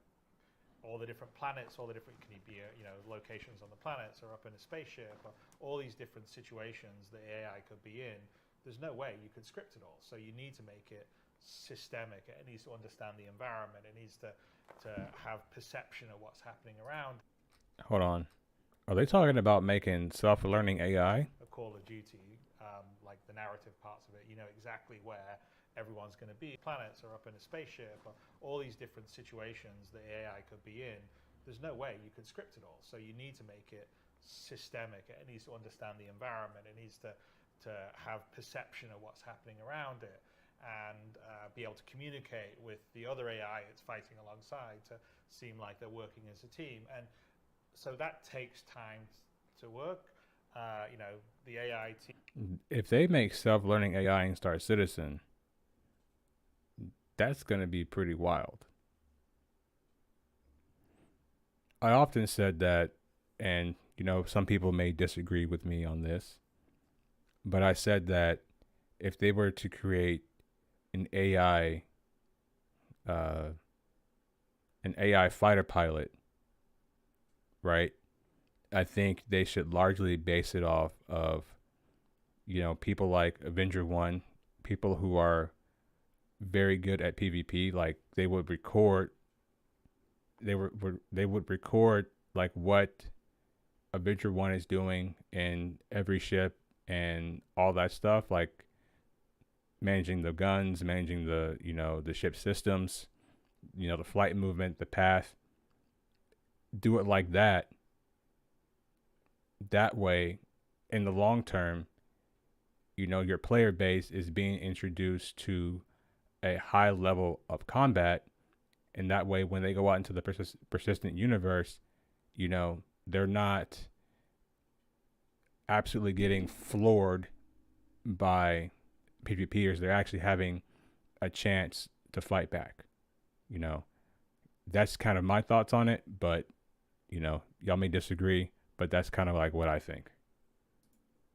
all the different planets, all the different, can be, you know, locations on the planets, or up in a spaceship, or all these different situations that AI could be in, there's no way you could script it all. So you need to make it systemic. It needs to understand the environment. It needs to have perception of what's happening around. Hold on. Are they talking about making self-learning AI? A Call of Duty, like the narrative parts of it, you know exactly where everyone's going to be. Planets, or up in a spaceship, or all these different situations that AI could be in, there's no way you could script it all. So you need to make it systemic. It needs to understand the environment. It needs to have perception of what's happening around it. and be able to communicate with the other AI it's fighting alongside to seem like they're working as a team. And so that takes time to work. You know, the AI team. If they make self-learning AI in Star Citizen, that's going to be pretty wild. I often said that, and you know, some people may disagree with me on this, but I said that if they were to create an AI fighter pilot, right? I think they should largely base it off of, you know, people like Avenger 1, people who are very good at PvP. Like they would record like what Avenger 1 is doing in every ship and all that stuff, like managing the guns, managing the, you know, the ship systems, you know, the flight movement, the path. Do it like that. That way, in the long term, you know, your player base is being introduced to a high level of combat. And that way, when they go out into the persistent universe, you know, they're not absolutely getting floored by PvPers. They're actually having a chance to fight back. You know, that's kind of my thoughts on it. But, you know, y'all may disagree, but that's kind of like what I think.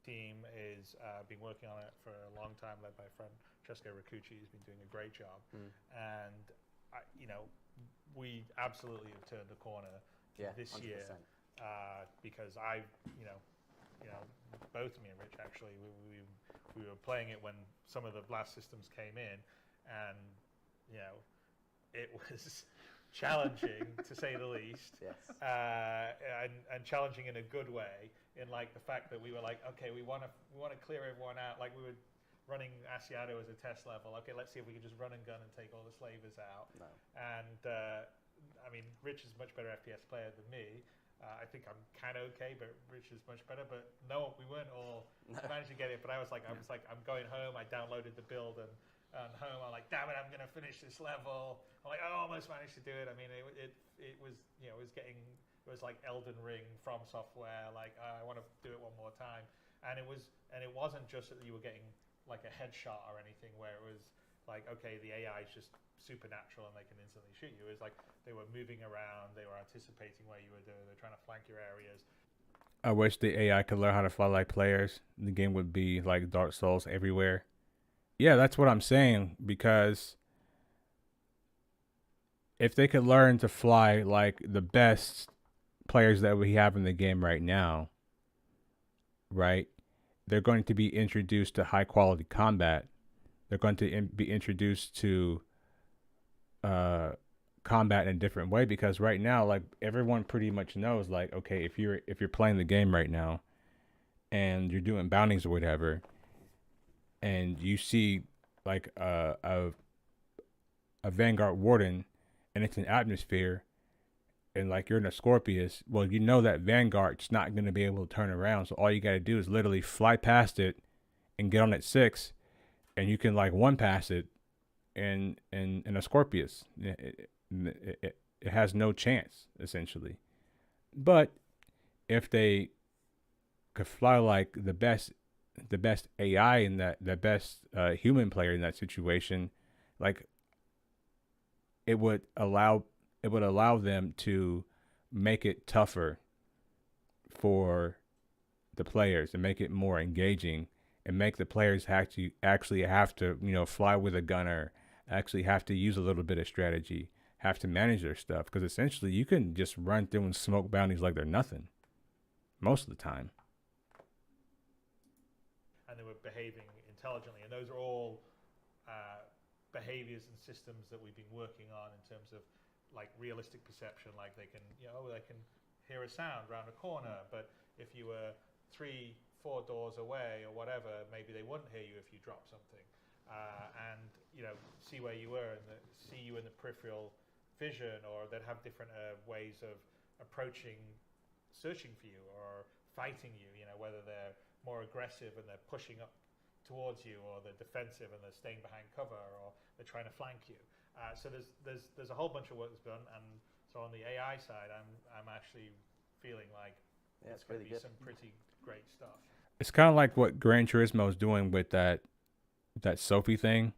Team is been working on it for a long time, led by a friend, Francesco Riccucci, who's been doing a great job. And, you know, we absolutely have turned the corner this 100%. Year because you know, both me and Rich actually, we were playing it when some of the blast systems came in, and you know, it was challenging to say the least. Yes. And challenging in a good way, in like the fact that we were like, okay, we want to clear everyone out. Like we were running Asiato as a test level. Okay, let's see if we can just run and gun and take all the slavers out. No. And I mean, Rich is a much better FPS player than me. I think I'm kind of okay, but Rich is much better. But no, we weren't all managed to get it. But I was like, I'm going home. I downloaded the build and home. I'm like, damn it, I'm gonna finish this level. I'm like, I almost managed to do it. I mean, it was, you know, it was like Elden Ring from software. Like I want to do it one more time. And it wasn't just that you were getting like a headshot or anything where it was like, okay, the AI is just supernatural and they can instantly shoot you. It was like they were moving around, they were anticipating where you were doing, they're trying to flank your areas. I wish the AI could learn how to fly like players. The game would be like Dark Souls everywhere. Yeah, that's what I'm saying, because if they could learn to fly like the best players that we have in the game right now, right, they're going to be introduced to high quality combat. They're going to be introduced to combat in a different way, because right now, like everyone pretty much knows, like, okay, if you're playing the game right now and you're doing bounties or whatever, and you see like a Vanguard Warden and it's an atmosphere and like you're in a Scorpius, well, you know that Vanguard's not going to be able to turn around. So all you got to do is literally fly past it and get on at 6, and you can like one pass it in a Scorpius. It has no chance, essentially. But if they could fly like the best AI in that, the best human player in that situation, like it would allow them to make it tougher for the players and make it more engaging, and make the players actually have to, you know, fly with a gunner, actually have to use a little bit of strategy, have to manage their stuff, because essentially you can just run through and smoke bounties like they're nothing most of the time. And they were behaving intelligently, and those are all behaviors and systems that we've been working on in terms of like realistic perception. Like they can hear a sound around a corner, but if you were 3-4 doors away or whatever, maybe they wouldn't hear you if you dropped something. And you know, see where you were and see you in the peripheral vision, or they'd have different ways of approaching, searching for you or fighting you. You know, whether they're more aggressive and they're pushing up towards you, or they're defensive and they're staying behind cover, or they're trying to flank you. So there's a whole bunch of work that's done, and so on the AI side, I'm actually feeling like it's going to be some pretty great stuff. It's kind of like what Gran Turismo is doing with that Sophie thing,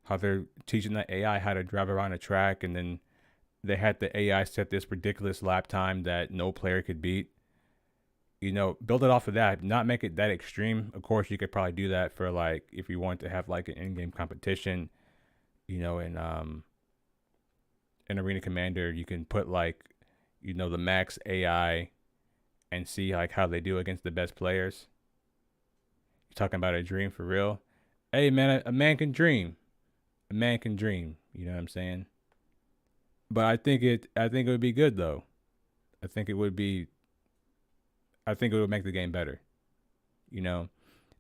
how they're teaching the AI how to drive around a track, and then they had the AI set this ridiculous lap time that no player could beat. You know, build it off of that, not make it that extreme. Of course, you could probably do that for like if you want to have like an in-game competition. You know, in Arena Commander, you can put like, you know, the max AI and see like how they do against the best players. You're talking about a dream for real? Hey man, a man can dream. A man can dream. You know what I'm saying? But I think it would be good though. I think it would make the game better. You know,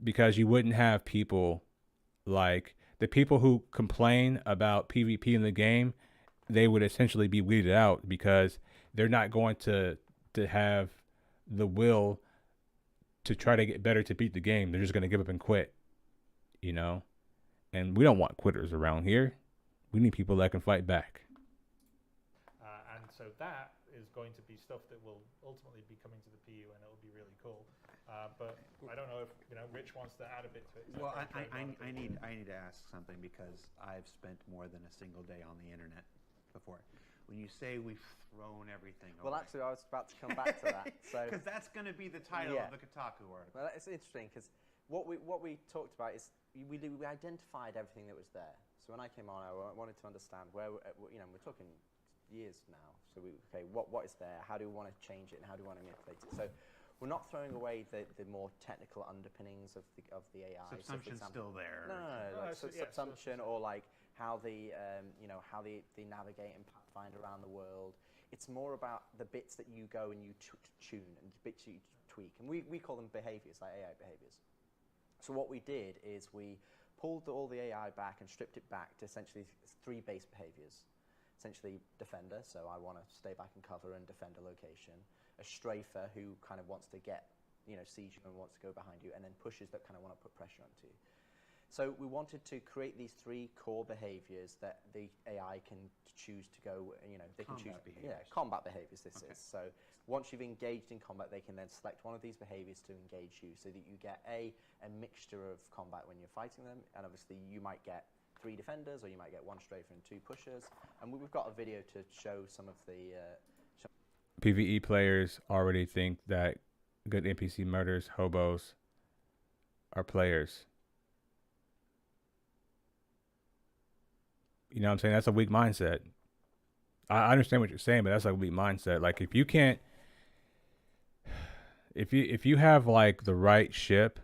because you wouldn't have people like the people who complain about PvP in the game, they would essentially be weeded out because they're not going to have the will to try to get better to beat the game. They're just going to give up and quit, you know? And we don't want quitters around here. We need people that can fight back. And so that is going to be stuff that will ultimately be coming to the PU, and it'll be really cool. But I don't know if Rich wants to add a bit to it. Well, I need to ask something because I've spent more than a single day on the internet before. When you say we've thrown everything away. Well, actually, I was about to come back to that. Because that's going to be the title of the Kotaku article. Well, it's interesting because what we talked about is we identified everything that was there. So when I came on, I wanted to understand where we're talking years now. So what is there? How do we want to change it, and how do we want to manipulate it? So we're not throwing away the more technical underpinnings of the AI. Subsumption's still there. No, like subsumption, or like how they navigate and pathfind around the world. It's more about the bits that you go and you tune, and the bits you tweak, and we call them behaviors, like AI behaviors. So what we did is we pulled all the AI back and stripped it back to essentially 3 base behaviors. Essentially, defender, so I want to stay back and cover and defend a location. A strafer, who kind of wants to get, siege you and wants to go behind you, and then pushers that kind of want to put pressure onto you. So we wanted to create these 3 core behaviors that the AI can choose to go, they can choose combat behaviors. This is. So once you've engaged in combat, they can then select one of these behaviors to engage you, so that you get a mixture of combat when you're fighting them, and obviously you might get 3 defenders, or you might get 1 strafer and 2 pushers. And we've got a video to show some of the PvE players already think that good NPC murders, hobos, are players. You know what I'm saying? That's a weak mindset. I understand what you're saying, but that's a weak mindset. Like if you can't, if you have like the right ship,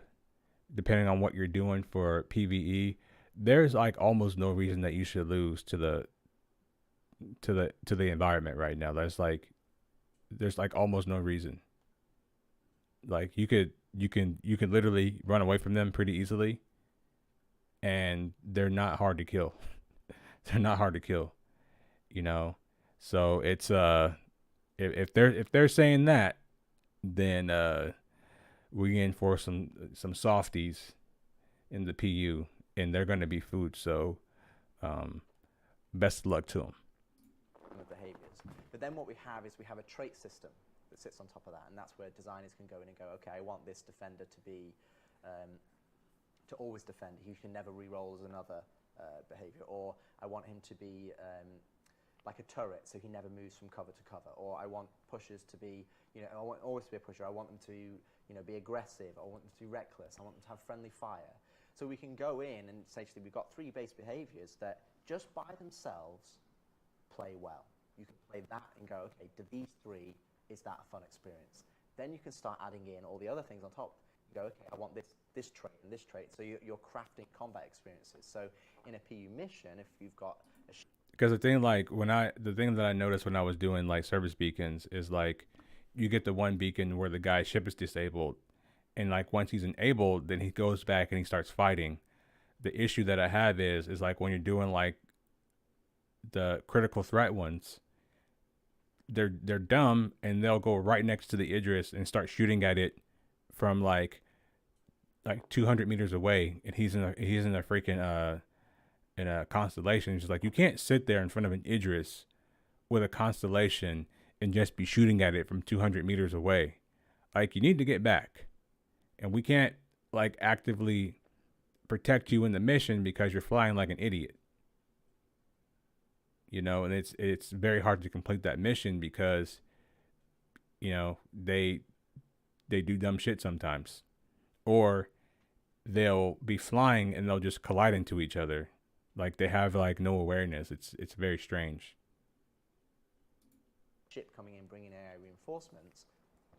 depending on what you're doing for PvE, there's like almost no reason that you should lose to the environment right now. There's like almost no reason. Like you can literally run away from them pretty easily, and they're not hard to kill. They're not hard to kill, So it's if they're saying that, then we in for some softies in the PU, and they're going to be food. So best of luck to them. Behaviors. But then what we have is we have a trait system that sits on top of that, and that's where designers can go in and go, okay, I want this defender to be to always defend. He can never re-roll as another behavior, or I want him to be like a turret, so he never moves from cover to cover. Or I want pushers to be, I want always to be a pusher. I want them to, be aggressive. I want them to be reckless. I want them to have friendly fire. So we can go in and essentially we've got 3 base behaviors that just by themselves play well. You can play that and go, okay, to these 3, is that a fun experience? Then you can start adding in all the other things on top. You go, okay, I want this trait and this trait. So you're crafting combat experiences. So in a PU mission, if you've got because the thing that I noticed when I was doing like service beacons is like you get the one beacon where the guy's ship is disabled, and like once he's enabled, then he goes back and he starts fighting. The issue that I have is like when you're doing like the critical threat ones, they're dumb and they'll go right next to the Idris and start shooting at it from like like 200 meters away, and he's in a freaking in a constellation. It's just like you can't sit there in front of an Idris with a constellation and just be shooting at it from 200 meters away. Like you need to get back, and we can't like actively protect you in the mission because you're flying like an idiot. You know, and it's very hard to complete that mission because you know they do dumb shit sometimes, or they'll be flying and they'll just collide into each other, like they have like no awareness. It's very strange. Ship coming in, bringing AI reinforcements,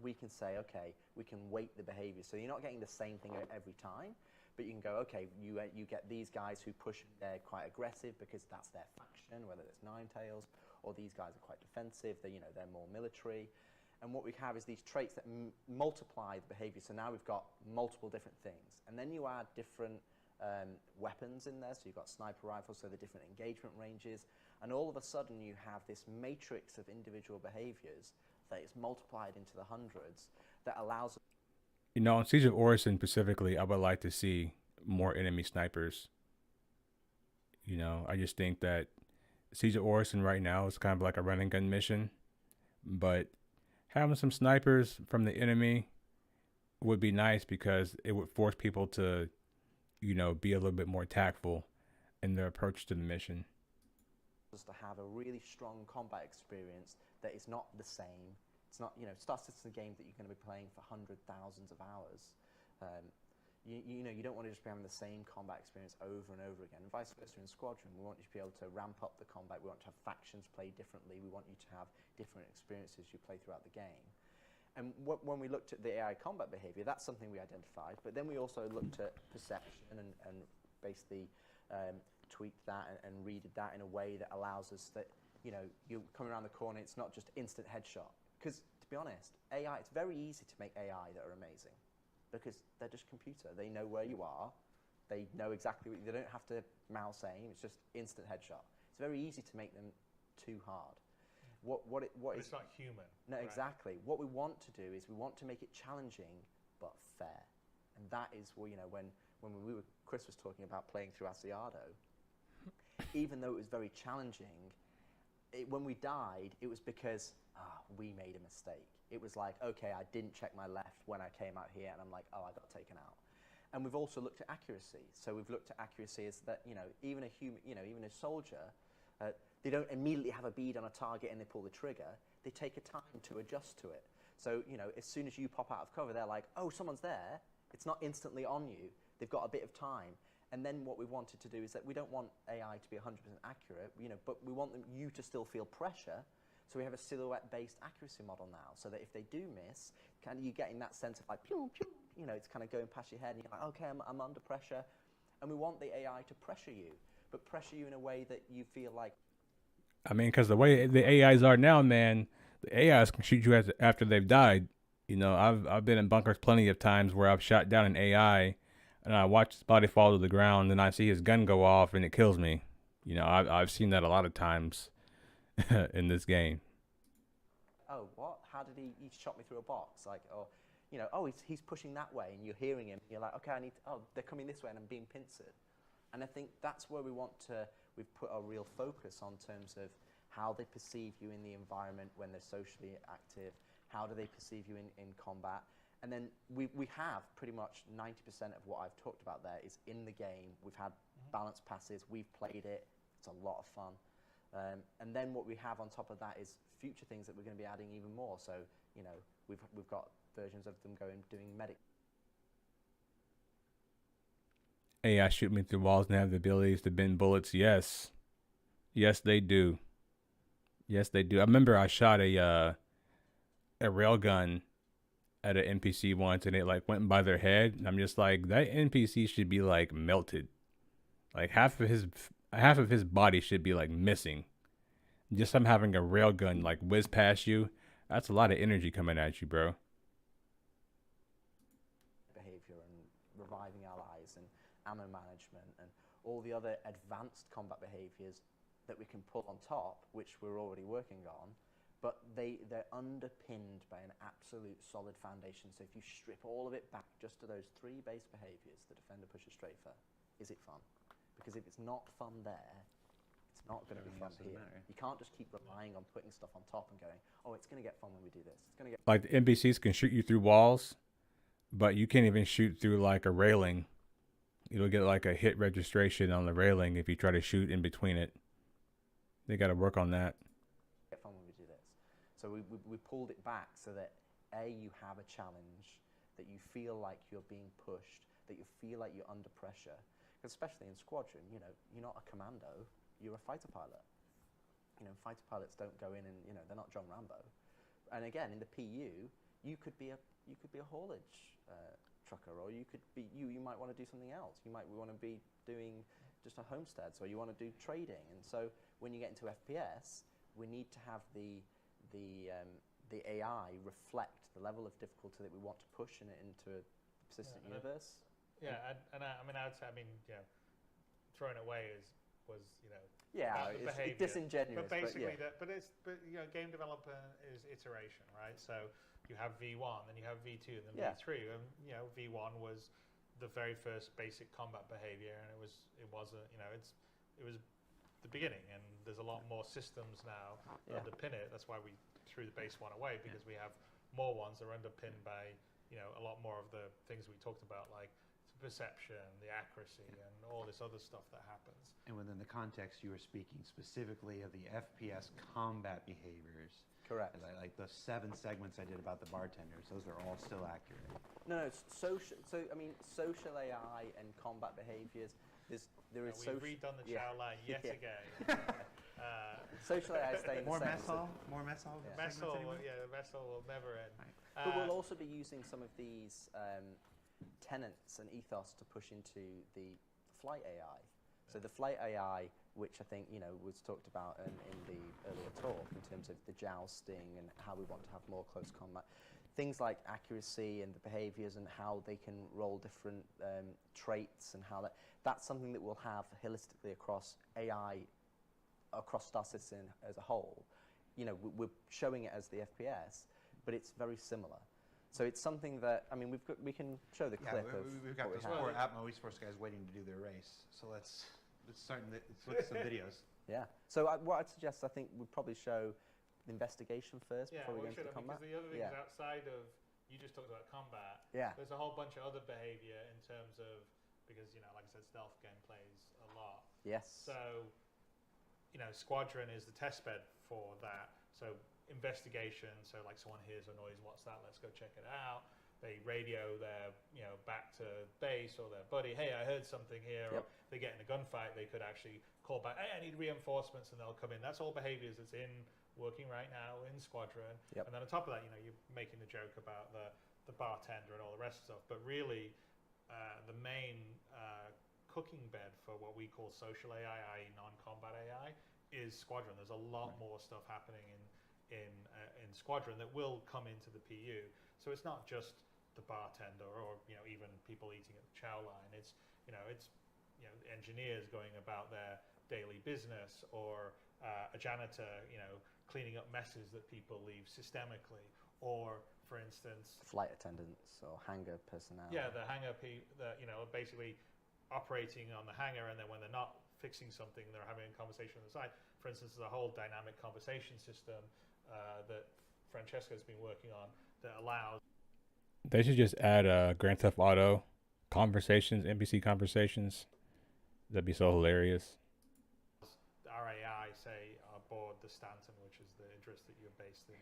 we can say, okay, we can weight the behavior. So you're not getting the same thing every time, but you can go, okay, you get these guys who push, they're quite aggressive because that's their faction, whether it's Ninetales, or these guys are quite defensive, they're more military. And what we have is these traits that multiply the behavior. So now we've got multiple different things. And then you add different weapons in there. So you've got sniper rifles, so the different engagement ranges. And all of a sudden you have this matrix of individual behaviors that is multiplied into the hundreds that allows... You know, on Siege of Orison specifically, I would like to see more enemy snipers. You know, I just think that Siege of Orison right now is kind of like a run and gun mission. But having some snipers from the enemy would be nice because it would force people to, you know, be a little bit more tactful in their approach to the mission. To have a really strong combat experience that is not the same. It's not, Star Citizen games that you're going to be playing for thousands of hours. You don't want to just be having the same combat experience over and over again. And vice versa in Squadron, we want you to be able to ramp up the combat. We want to have factions play differently. We want you to have different experiences you play throughout the game. And when we looked at the AI combat behavior, that's something we identified. But then we also looked at perception and basically tweaked that and readed that in a way that allows us that, you come around the corner, it's not just instant headshot. Because, to be honest, AI, it's very easy to make AI that are amazing because they're just computer. They know where you are. They know exactly they don't have to mouse aim. It's just instant headshot. It's very easy to make them too hard. What is... It's not human. No, right? Exactly. What we want to do is we want to make it challenging but fair. And that is, when Chris was talking about playing through Asiado, even though it was very challenging, when we died, it was because we made a mistake. It was like, okay, I didn't check my left when I came out here, and I'm like, I got taken out. And we've also looked at accuracy. So we've looked at accuracy as that, even a human, even a soldier, they don't immediately have a bead on a target and they pull the trigger. They take a time to adjust to it. So, as soon as you pop out of cover, they're like, oh, someone's there. It's not instantly on you. They've got a bit of time. And then what we wanted to do is that we don't want AI to be 100% accurate, but we want you to still feel pressure. So we have a silhouette-based accuracy model now, so that if they do miss, kind of you getting that sense of like, pew, pew, it's kind of going past your head, and you're like, okay, I'm under pressure. And we want the AI to pressure you, but pressure you in a way that you feel like... I mean, because the way the AIs are now, man, the AIs can shoot you after they've died. I've been in bunkers plenty of times where I've shot down an AI, and I watch his body fall to the ground, and I see his gun go off, and it kills me. I've seen that a lot of times in this game. Oh, what? How did he shot me through a box? Like, he's pushing that way, and you're hearing him. You're like, okay, they're coming this way, and I'm being pincered. And I think that's where we've put our real focus on terms of how they perceive you in the environment when they're socially active, how do they perceive you in combat. And then we have pretty much 90% of what I've talked about there is in the game. We've had balanced passes, we've played it, it's a lot of fun. And then what we have on top of that is future things that we're going to be adding even more. So, we've got versions of them doing medic. AI shoot me through walls and have the abilities to bend bullets. Yes, they do. Yes, they do. I remember I shot a railgun at an NPC once, and it like went by their head. And I'm just like, that NPC should be like melted. Like half of his body should be like missing. Just from having a railgun like whiz past you, that's a lot of energy coming at you, bro. Behavior and reviving allies and ammo management and all the other advanced combat behaviors that we can put on top, which we're already working on. But they're underpinned by an absolute solid foundation. So if you strip all of it back just to those 3 base behaviors, the defender pushes strafer, is it fun? Because if it's not fun there, it's not going to be fun here. You can't just keep relying on putting stuff on top and going, oh, it's going to get fun when we do this. It's going to get Like the NPCs can shoot you through walls, but you can't even shoot through like a railing. You'll get like a hit registration on the railing if you try to shoot in between it. They got to work on that. get fun when we do this. So we pulled it back so that you have a challenge, that you feel like you're being pushed, that you feel like you're under pressure. Because especially in squadron, you're not a commando, you're a fighter pilot. Fighter pilots don't go in and they're not John Rambo. And again, in the PU, you could be a haulage trucker, or you might want to do something else. You might want to be doing just a homesteads, or you want to do trading. And so when you get into FPS, we need to have the AI reflect the level of difficulty that we want to push into a persistent universe. Yeah, and I would say, throwing it away was it's disingenuous. But basically, game development is iteration, right? So you have V1, then you have V2, and then V3. And V1 was the very first basic combat behavior, and it was the beginning. And there's a lot more systems now that underpin it. That's why we threw the base one away, because we have more ones that are underpinned by a lot more of the things we talked about, like perception, the accuracy, and all this other stuff that happens. And within the context, you were speaking specifically of the FPS combat behaviors. Correct. Like the 7 segments I did about the bartenders, those are all still accurate. No, it's social. So social AI and combat behaviors. There is we've redone the chow line yet again. Social AI staying More the same. mess hall? More mess hall? Mess hall, the mess hall will never end. Right. But we'll also be using some of these tenets and ethos to push into the flight AI. So the flight AI, which I think was talked about in the earlier talk in terms of the jousting and how we want to have more close combat, things like accuracy and the behaviors and how they can roll different traits, and how that's something that we'll have holistically across AI, across Star Citizen as a whole. We're showing it as the FPS, but it's very similar. So it's something that, we can show the clip of we've got what those we have. poor Atmo East Force guys waiting to do their race. So let's look at some videos. Yeah. So what I'd suggest, I think, we'd probably show the investigation first before we go into the combat. Because the other things outside of, you just talked about combat, there's a whole bunch of other behavior in terms of, because, like I said, stealth game plays a lot. Yes. So, Squadron is the test bed for that. So investigation, so like someone hears a noise, what's that, let's go check it out. They radio their back to base or their buddy, hey, I heard something here. Or they get in a gunfight, they could actually call back, hey, I need reinforcements, and they'll come in. That's all behaviors that's working right now in Squadron. And then on top of that, you're making the joke about the bartender and all the rest of stuff, but really the main cooking bed for what we call social AI, i.e. non-combat AI, is Squadron. There's a lot more stuff happening in Squadron that will come into the PU. So it's not just the bartender or even people eating at the chow line. It's engineers going about their daily business, or a janitor cleaning up messes that people leave systemically, or for instance flight attendants or hangar personnel. Yeah, the hangar basically operating on the hangar, and then when they're not fixing something, they're having a conversation on the side. For instance, there's a whole dynamic conversation system that Francesco's been working on that allows. They should just add Grand Theft Auto conversations, NPC conversations. That'd be so hilarious. Our AI, say, aboard the Stanton, which is the interest that you're based in.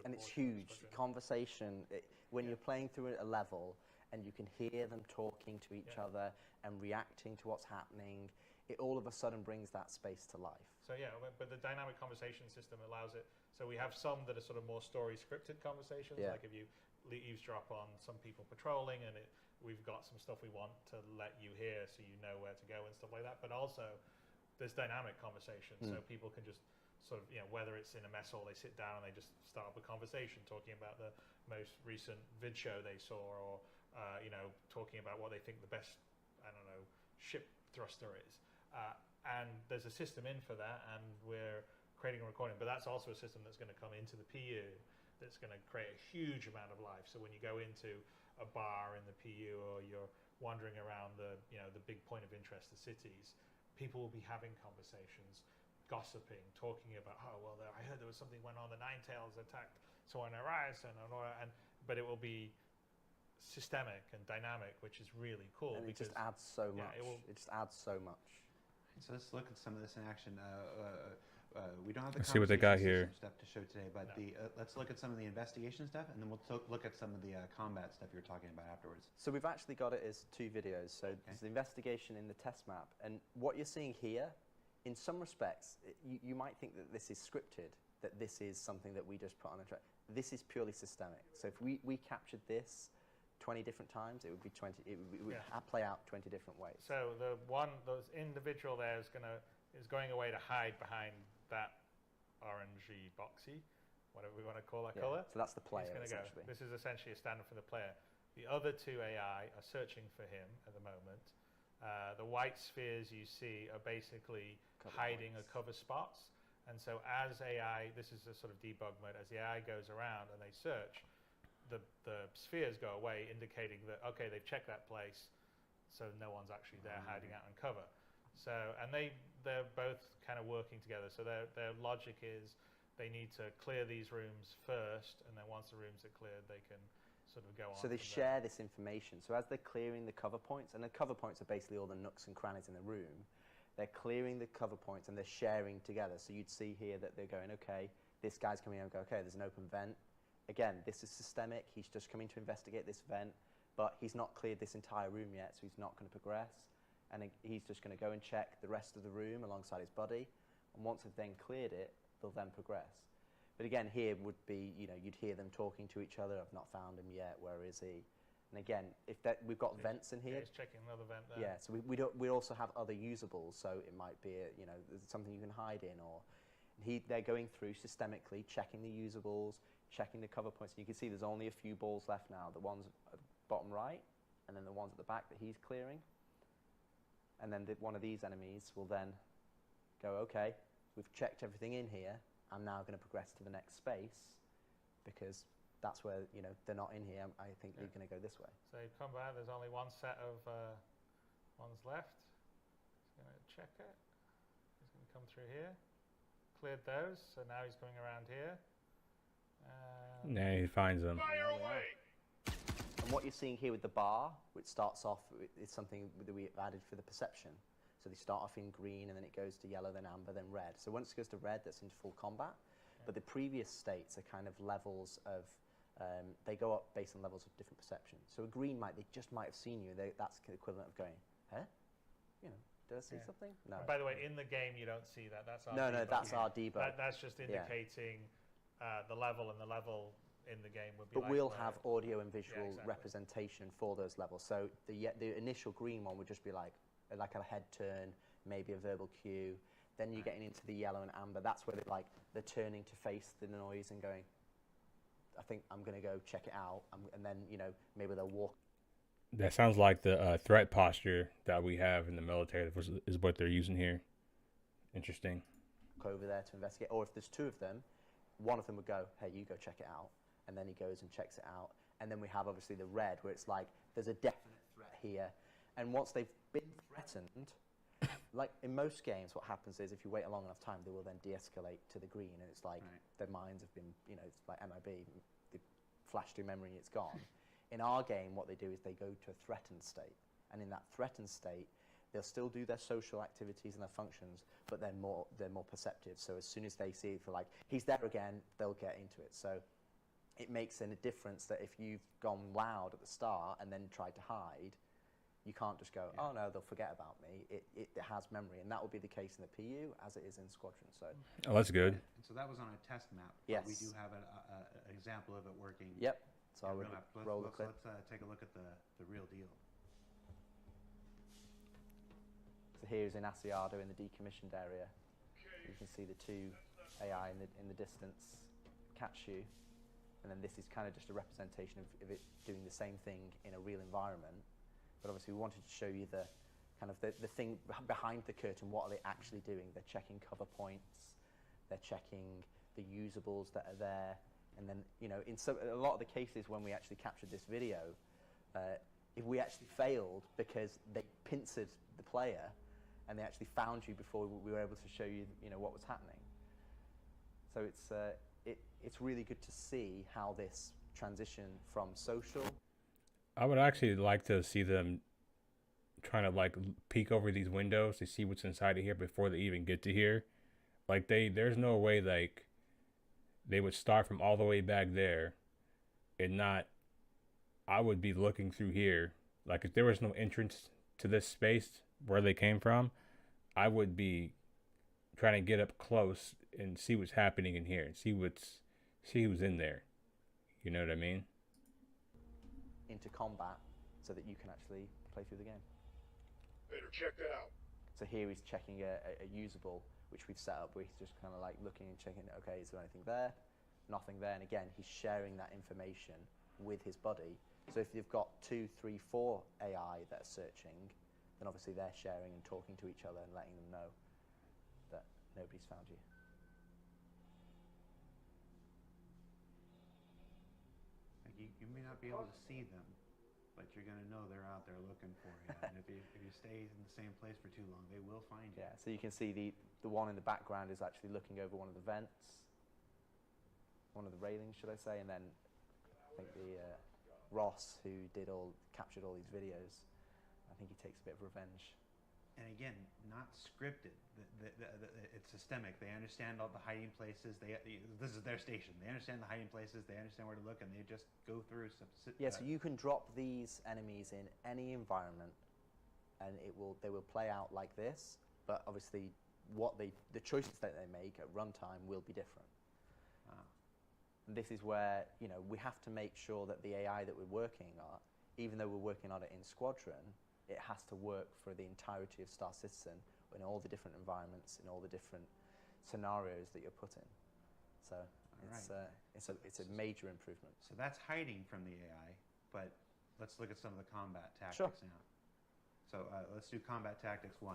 And it's huge. Conversation, when you're playing through a level and you can hear them talking to each other and reacting to what's happening, it all of a sudden brings that space to life. So but the dynamic conversation system allows it. So we have some that are sort of more story scripted conversations, like if you eavesdrop on some people patrolling, and we've got some stuff we want to let you hear so you know where to go and stuff like that. But also there's dynamic conversations, so people can just sort of, whether it's in a mess hall, they sit down and they just start up a conversation talking about the most recent vid show they saw, or talking about what they think the best, ship thruster is. And there's a system in for that, and we're creating a recording. But that's also a system that's going to come into the PU that's going to create a huge amount of life. So when you go into a bar in the PU, or you're wandering around the big point of interest, the cities, people will be having conversations, gossiping, talking about, oh well, I heard there was something went on. The Ninetales attacked someone in Ryerson, but it will be systemic and dynamic, which is really cool. And it just adds so much. It just adds so much. So let's look at some of this in action. We don't have the Let's see what they got here. stuff to show today, but let's look at some of the investigation stuff, and then we'll look at some of the combat stuff you're talking about afterwards. So we've actually got it as 2 videos. So there's the investigation in the test map, and what you're seeing here, in some respects, you might think that this is scripted, that this is something that we just put on a track. This is purely systemic. So if we captured this 20 different times, it would be 20. It would play out 20 different ways. So the individual there is going away to hide behind that orangey boxy, whatever we want to call that color. So that's the player, essentially. This is essentially a standard for the player. The other 2 AI are searching for him at the moment. The white spheres you see are basically hiding or cover spots. And so as AI, this is a sort of debug mode, as the AI goes around and they search, the spheres go away, indicating that, okay, they've checked that place, so no one's actually there hiding out in cover. So, and they're both kind of working together. So their logic is they need to clear these rooms first, and then once the rooms are cleared, they can sort of go on. So they share this information. So as they're clearing the cover points, and the cover points are basically all the nooks and crannies in the room, they're clearing the cover points and they're sharing together. So you'd see here that they're going, okay, this guy's coming in and go, okay, there's an open vent. Again, this is systemic. He's just coming to investigate this vent, but he's not cleared this entire room yet, so he's not going to progress. And he's just going to go and check the rest of the room alongside his buddy. And once they've then cleared it, they'll then progress. But again, here would be, you'd hear them talking to each other. I've not found him yet. Where is he? And again, we've got vents in here. He's checking another vent there. Yeah, so we also have other usables. So it might be, there's something you can hide in, or they're going through systemically, checking the usables, checking the cover points. And you can see there's only a few balls left now. The ones at the bottom right, and then the ones at the back that he's clearing. And then one of these enemies will then go, okay, we've checked everything in here. I'm now going to progress to the next space, because that's where, they're not in here. I think they're going to go this way. So you come back, there's only one set of ones left. He's going to check it. He's going to come through here. Cleared those, so now he's coming around here. Yeah, he finds them. Fire away! And what you're seeing here with the bar, which starts off, is something that we added for the perception. So they start off in green, and then it goes to yellow, then amber, then red. So once it goes to red, that's into full combat. But the previous states are kind of levels of, they go up based on levels of different perception. So a green they just might have seen you. That's the equivalent of going, huh? Did I see something? No. And by the way, in the game, you don't see that. That's our no, debug. that's our debug. That's just indicating the level, and the level in the game would be. But we'll have audio and visual exactly. representation for those levels. So the initial green one would just be like a head turn, maybe a verbal cue. Then you're getting into the yellow and amber. That's where they're turning to face the noise and going, I think I'm going to go check it out. And then, maybe they'll walk. That sounds like the threat posture that we have in the military is what they're using here. Interesting. Over there to investigate. Or if there's 2 of them, one of them would go, hey, you go check it out. And then he goes and checks it out. And then we have obviously the red, where it's like there's a definite threat here. And once they've been threatened, like in most games, what happens is if you wait a long enough time, they will then de-escalate to the green. And it's like their minds have been, it's like MIB, they flash through memory, it's gone. In our game, what they do is they go to a threatened state. And in that threatened state, they'll still do their social activities and their functions, but they're more perceptive. So as soon as they see, he's there again, they'll get into it. So it makes a difference that if you've gone loud at the start and then tried to hide, you can't just go, oh no, they'll forget about me. It has memory, and that will be the case in the PU as it is in Squadron. So. Oh, that's good. And so that was on a test map. Yes. But we do have an example of it working. Yep. So I would let's, roll the clip. Let's take a look at the real deal. So here's in Asiado in the decommissioned area. You can see the 2 AI in the distance catch you. And then this is kind of just a representation of it doing the same thing in a real environment. But obviously we wanted to show you the kind of the thing behind the curtain. What are they actually doing? They're checking cover points. they're checking the usables that are there, and then, you know, in a lot of the cases when we actually captured this video, if we actually failed because they pincered the player and they actually found you before we were able to show you, you know, what was happening. So it's really good to see how this transition from social. I would actually like to see them trying to like peek over these windows to see what's inside of here before they even get to here. Like there's no way like they would start from all the way back there and not, I would be looking through here. Like if there was no entrance to this space where they came from, I would be trying to get up close and see what's happening in here and see who's in there. You know what I mean? Into combat so that you can actually play through the game. Better check that out. So here he's checking a usable, which we've set up, where he's just kind of like looking and checking, okay, is there anything there? Nothing there. And again, he's sharing that information with his buddy. So if you've got 2, 3, 4 AI that are searching, then obviously they're sharing and talking to each other and letting them know that nobody's found you. Like you may not be able to see them, but you're going to know they're out there looking for you. And if you stay in the same place for too long, they will find you. Yeah, so you can see the one in the background is actually looking over one of the vents, one of the railings, should I say, and then I think the Ross, who captured all these videos, I think he takes a bit of revenge. And again, not scripted. It's systemic. They understand all the hiding places. This is their station. They understand the hiding places. They understand where to look, and they just go through. Yeah, so you can drop these enemies in any environment, and they will play out like this. But obviously, the choices that they make at runtime will be different. This is where, you know, we have to make sure that the AI that we're working on, even though we're working on it in Squadron, it has to work for the entirety of Star Citizen in all the different environments, in all the different scenarios that you're put in. So it's a major improvement. So that's hiding from the AI, but let's look at some of the combat tactics now. So let's do combat tactics 1.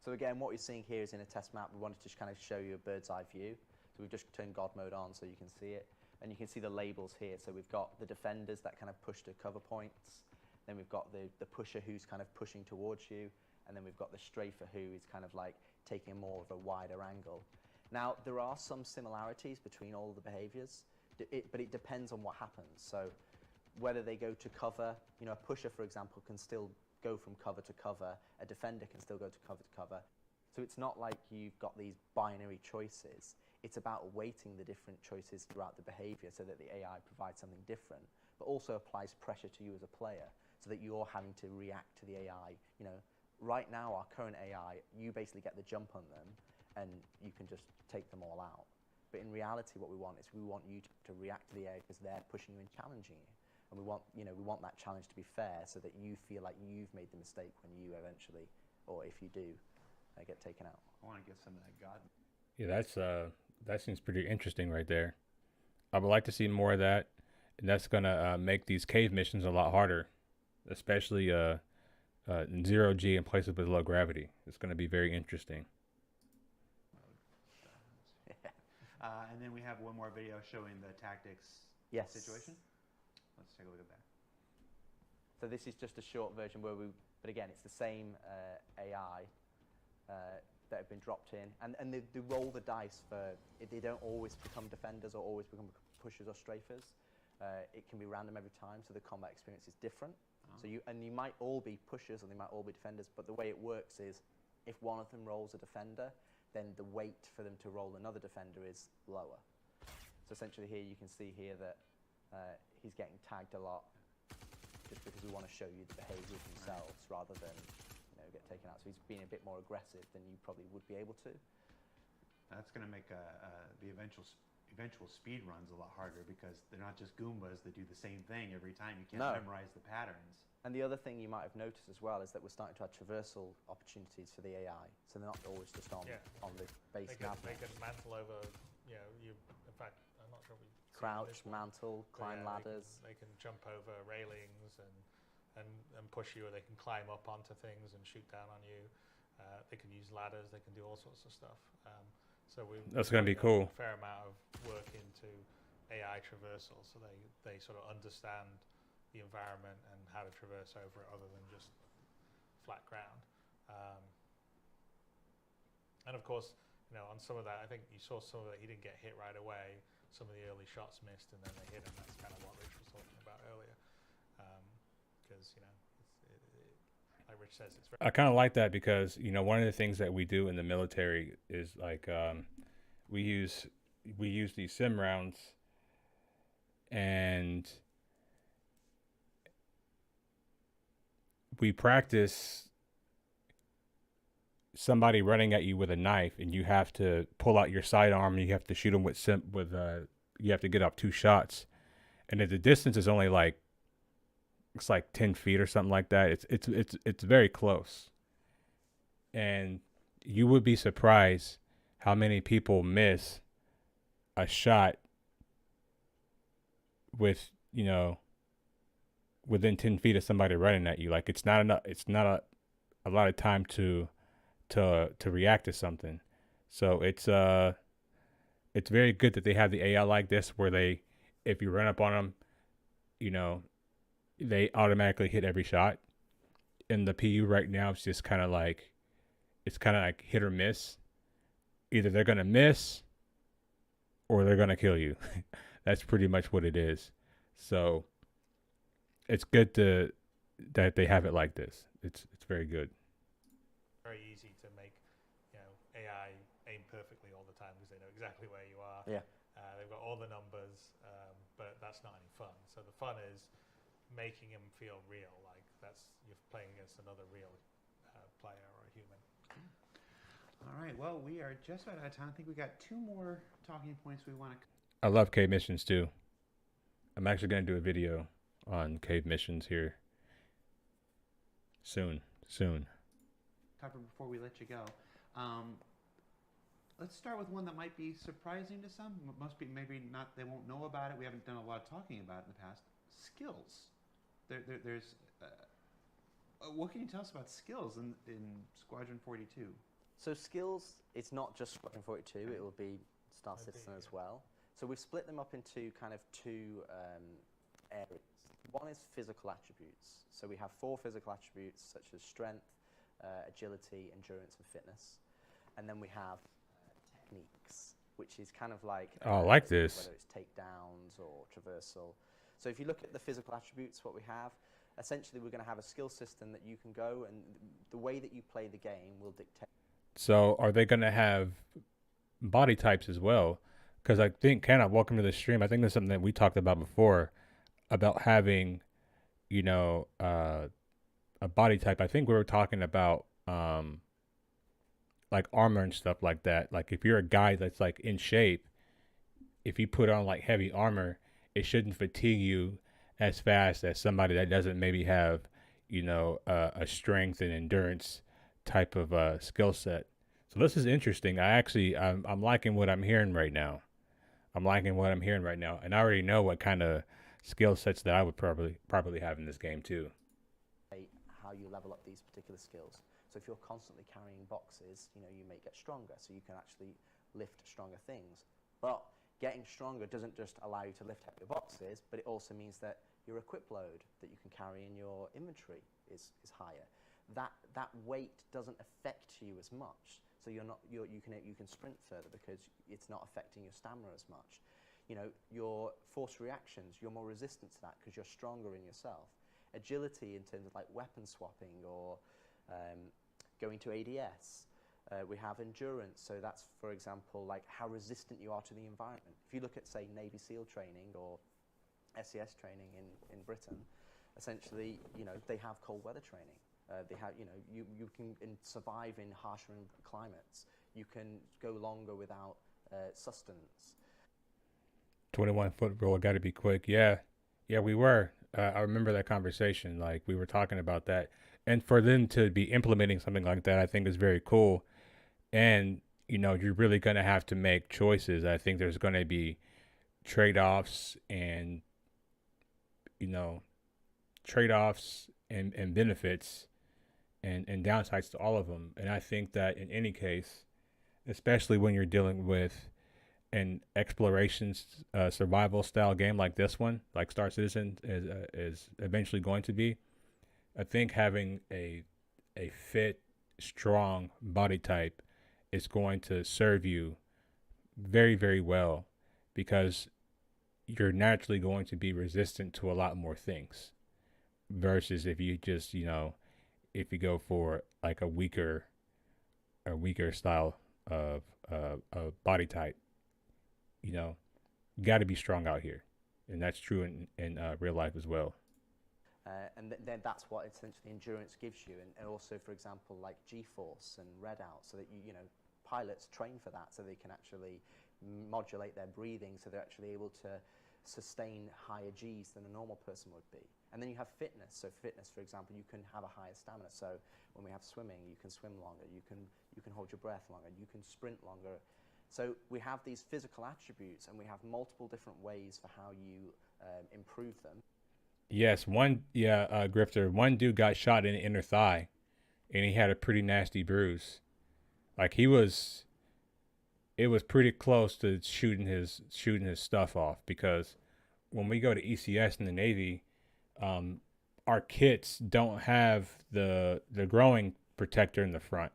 So again, what you're seeing here is in a test map. We wanted to just kind of show you a bird's eye view. So we've just turned God mode on so you can see it. And you can see the labels here. So we've got the defenders that kind of push to cover points. Then we've got the pusher who's kind of pushing towards you. And then we've got the strafer who is kind of like taking more of a wider angle. Now, there are some similarities between all the behaviors, but it depends on what happens. So whether they go to cover, you know, a pusher, for example, can still go from cover to cover. A defender can still go to cover. So it's not like you've got these binary choices. It's about weighting the different choices throughout the behavior so that the AI provides something different, but also applies pressure to you as a player so that you're having to react to the AI. You know, right now, our current AI, you basically get the jump on them and you can just take them all out. But in reality, what we want is we want you to react to the AI because they're pushing you and challenging you. And we want that challenge to be fair so that you feel like you've made the mistake when you eventually, or if you do, get taken out. I want to get some of that God. Yeah, that seems pretty interesting right there. I would like to see more of that, and that's gonna make these cave missions a lot harder, especially in 0G and places with low gravity. It's gonna be very interesting. And then we have one more video showing the tactics situation. Let's take a look at that. So this is just a short version but again, it's the same AI that have been dropped in, and they roll the dice for, they don't always become defenders or always become pushers or strafers. It can be random every time, so the combat experience is different. So you might all be pushers and they might all be defenders, but the way it works is if one of them rolls a defender, then the weight for them to roll another defender is lower. So essentially here you can see here that he's getting tagged a lot just because we want to show you the behaviors themselves rather than get taken out. So he's being a bit more aggressive than you probably would be able to. That's going to make the eventual speed runs a lot harder because they're not just Goombas that do the same thing every time. You can't memorize the patterns. And the other thing you might have noticed as well is that we're starting to have traversal opportunities for the AI. So they're not always just on the base nav. They can mantle over, in fact, I'm not sure we crouch, mantle, climb ladders. They can jump over railings and push you, or they can climb up onto things and shoot down on you. They can use ladders. They can do all sorts of stuff. So That's gonna be put cool. a fair amount of work into AI traversal, so they sort of understand the environment and how to traverse over it, other than just flat ground. And of course, on some of that, I think you saw some of it. He didn't get hit right away. Some of the early shots missed, and then they hit him. That's kind of what Rich was talking about earlier. Because like Rich says, it's very. I kind of like that because one of the things that we do in the military is like we use these sim rounds, and we practice somebody running at you with a knife, and you have to pull out your sidearm, and you have to shoot them you have to get up 2 shots, and if the distance is only like, it's like 10 feet or something like that, it's very close, and you would be surprised how many people miss a shot with within 10 feet of somebody running at you. Like, it's not enough. It's not a lot of time to react to something. So it's very good that they have the AI like this, where if you run up on them, they automatically hit every shot. In the PU right now, it's just kind of like hit or miss. Either they're gonna miss or they're gonna kill you. That's pretty much what it is. So it's good that they have it like this. It's very good. Very easy to make AI aim perfectly all the time, because they know exactly where you are. Yeah. They've got all the numbers, but that's not any fun. So the fun is making them feel real, like you're playing against another real player or a human. All right. Well, we are just about out of time. I think we got 2 more talking points we want to. I love cave missions too. I'm actually gonna do a video on cave missions here soon. Cover before we let you go. Let's start with one that might be surprising to some. Most people maybe not. They won't know about it. We haven't done a lot of talking about it in the past. Skills. There's. What can you tell us about skills in Squadron 42? So skills, it's not just Squadron 42. It will be Star Citizen as well. So we've split them up into kind of 2 areas. One is physical attributes. So we have 4 physical attributes, such as strength, agility, endurance, and fitness. And then we have techniques, which is kind of like I like this. Whether it's takedowns or traversal. So if you look at the physical attributes, what we have, essentially we're going to have a skill system that you can go, and the way that you play the game will dictate. So are they going to have body types as well? Because I think, welcome to the stream. I think that's something that we talked about before, about having, a body type. I think we were talking about like armor and stuff like that. Like, if you're a guy that's like in shape, if you put on like heavy armor, it shouldn't fatigue you as fast as somebody that doesn't maybe have, a strength and endurance type of skill set. So this is interesting. I'm liking what I'm hearing right now. And I already know what kind of skill sets that I would probably have in this game too. How you level up these particular skills. So if you're constantly carrying boxes, you may get stronger, so you can actually lift stronger things. But getting stronger doesn't just allow you to lift heavier boxes, but it also means that your equip load that you can carry in your inventory is higher. That weight doesn't affect you as much, so you can sprint further because it's not affecting your stamina as much. Your force reactions, you're more resistant to that because you're stronger in yourself. Agility in terms of like weapon swapping or going to ADS. We have endurance, so that's, for example, like how resistant you are to the environment. If you look at, say, Navy SEAL training or SES training in Britain, essentially, they have cold weather training. They have, you can survive in harsher climates. You can go longer without sustenance. 21-foot rule, got to be quick. Yeah, we were. I remember that conversation. Like, we were talking about that. And for them to be implementing something like that, I think is very cool. And, you're really going to have to make choices. I think there's going to be trade-offs and, and benefits and downsides to all of them. And I think that in any case, especially when you're dealing with an exploration survival style game like this one, like Star Citizen is eventually going to be, I think having a fit, strong body type is going to serve you very, very well, because you're naturally going to be resistant to a lot more things versus if you just, if you go for like a weaker style of body type, you got to be strong out here. And that's true in real life as well. And then that's what essentially endurance gives you, and also, for example, like geforce and readout, so that pilots train for that, so they can actually modulate their breathing, so they're actually able to sustain higher Gs than a normal person would be. And then you have fitness. So fitness, for example, you can have a higher stamina. So when we have swimming, you can swim longer, you can hold your breath longer, you can sprint longer. So we have these physical attributes, and we have multiple different ways for how you improve them. Yes, Grifter, one dude got shot in the inner thigh, and he had a pretty nasty bruise. Like it was pretty close to shooting his stuff off, because when we go to ECS in the Navy, our kits don't have the growing protector in the front.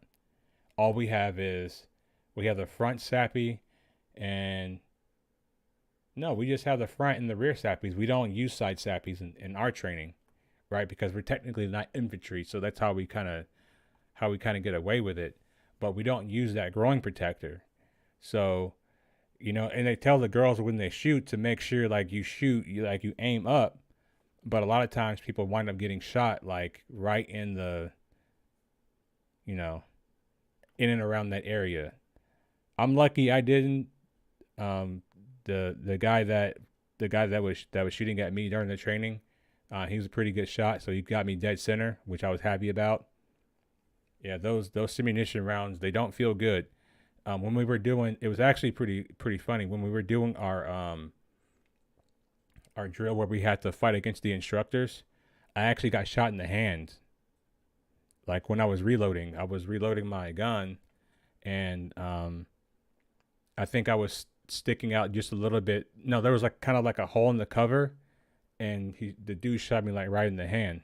All we have is we have the front SAPI, and no, we just have the front and the rear SAPIs. We don't use side SAPIs in our training, right? Because we're technically not infantry, so that's how we kind of get away with it. But we don't use that growing protector. So, and they tell the girls when they shoot to make sure like you aim up. But a lot of times people wind up getting shot like right in the, in and around that area. I'm lucky I didn't. The guy that was shooting at me during the training, he was a pretty good shot, so he got me dead center, which I was happy about. Yeah, those simunition rounds, they don't feel good. When we were doing, it was actually pretty funny when we were doing our drill where we had to fight against the instructors. I actually got shot in the hand. Like when I was reloading my gun, and I think I was sticking out just a little bit. No, there was like kind of like a hole in the cover, and the dude shot me like right in the hand,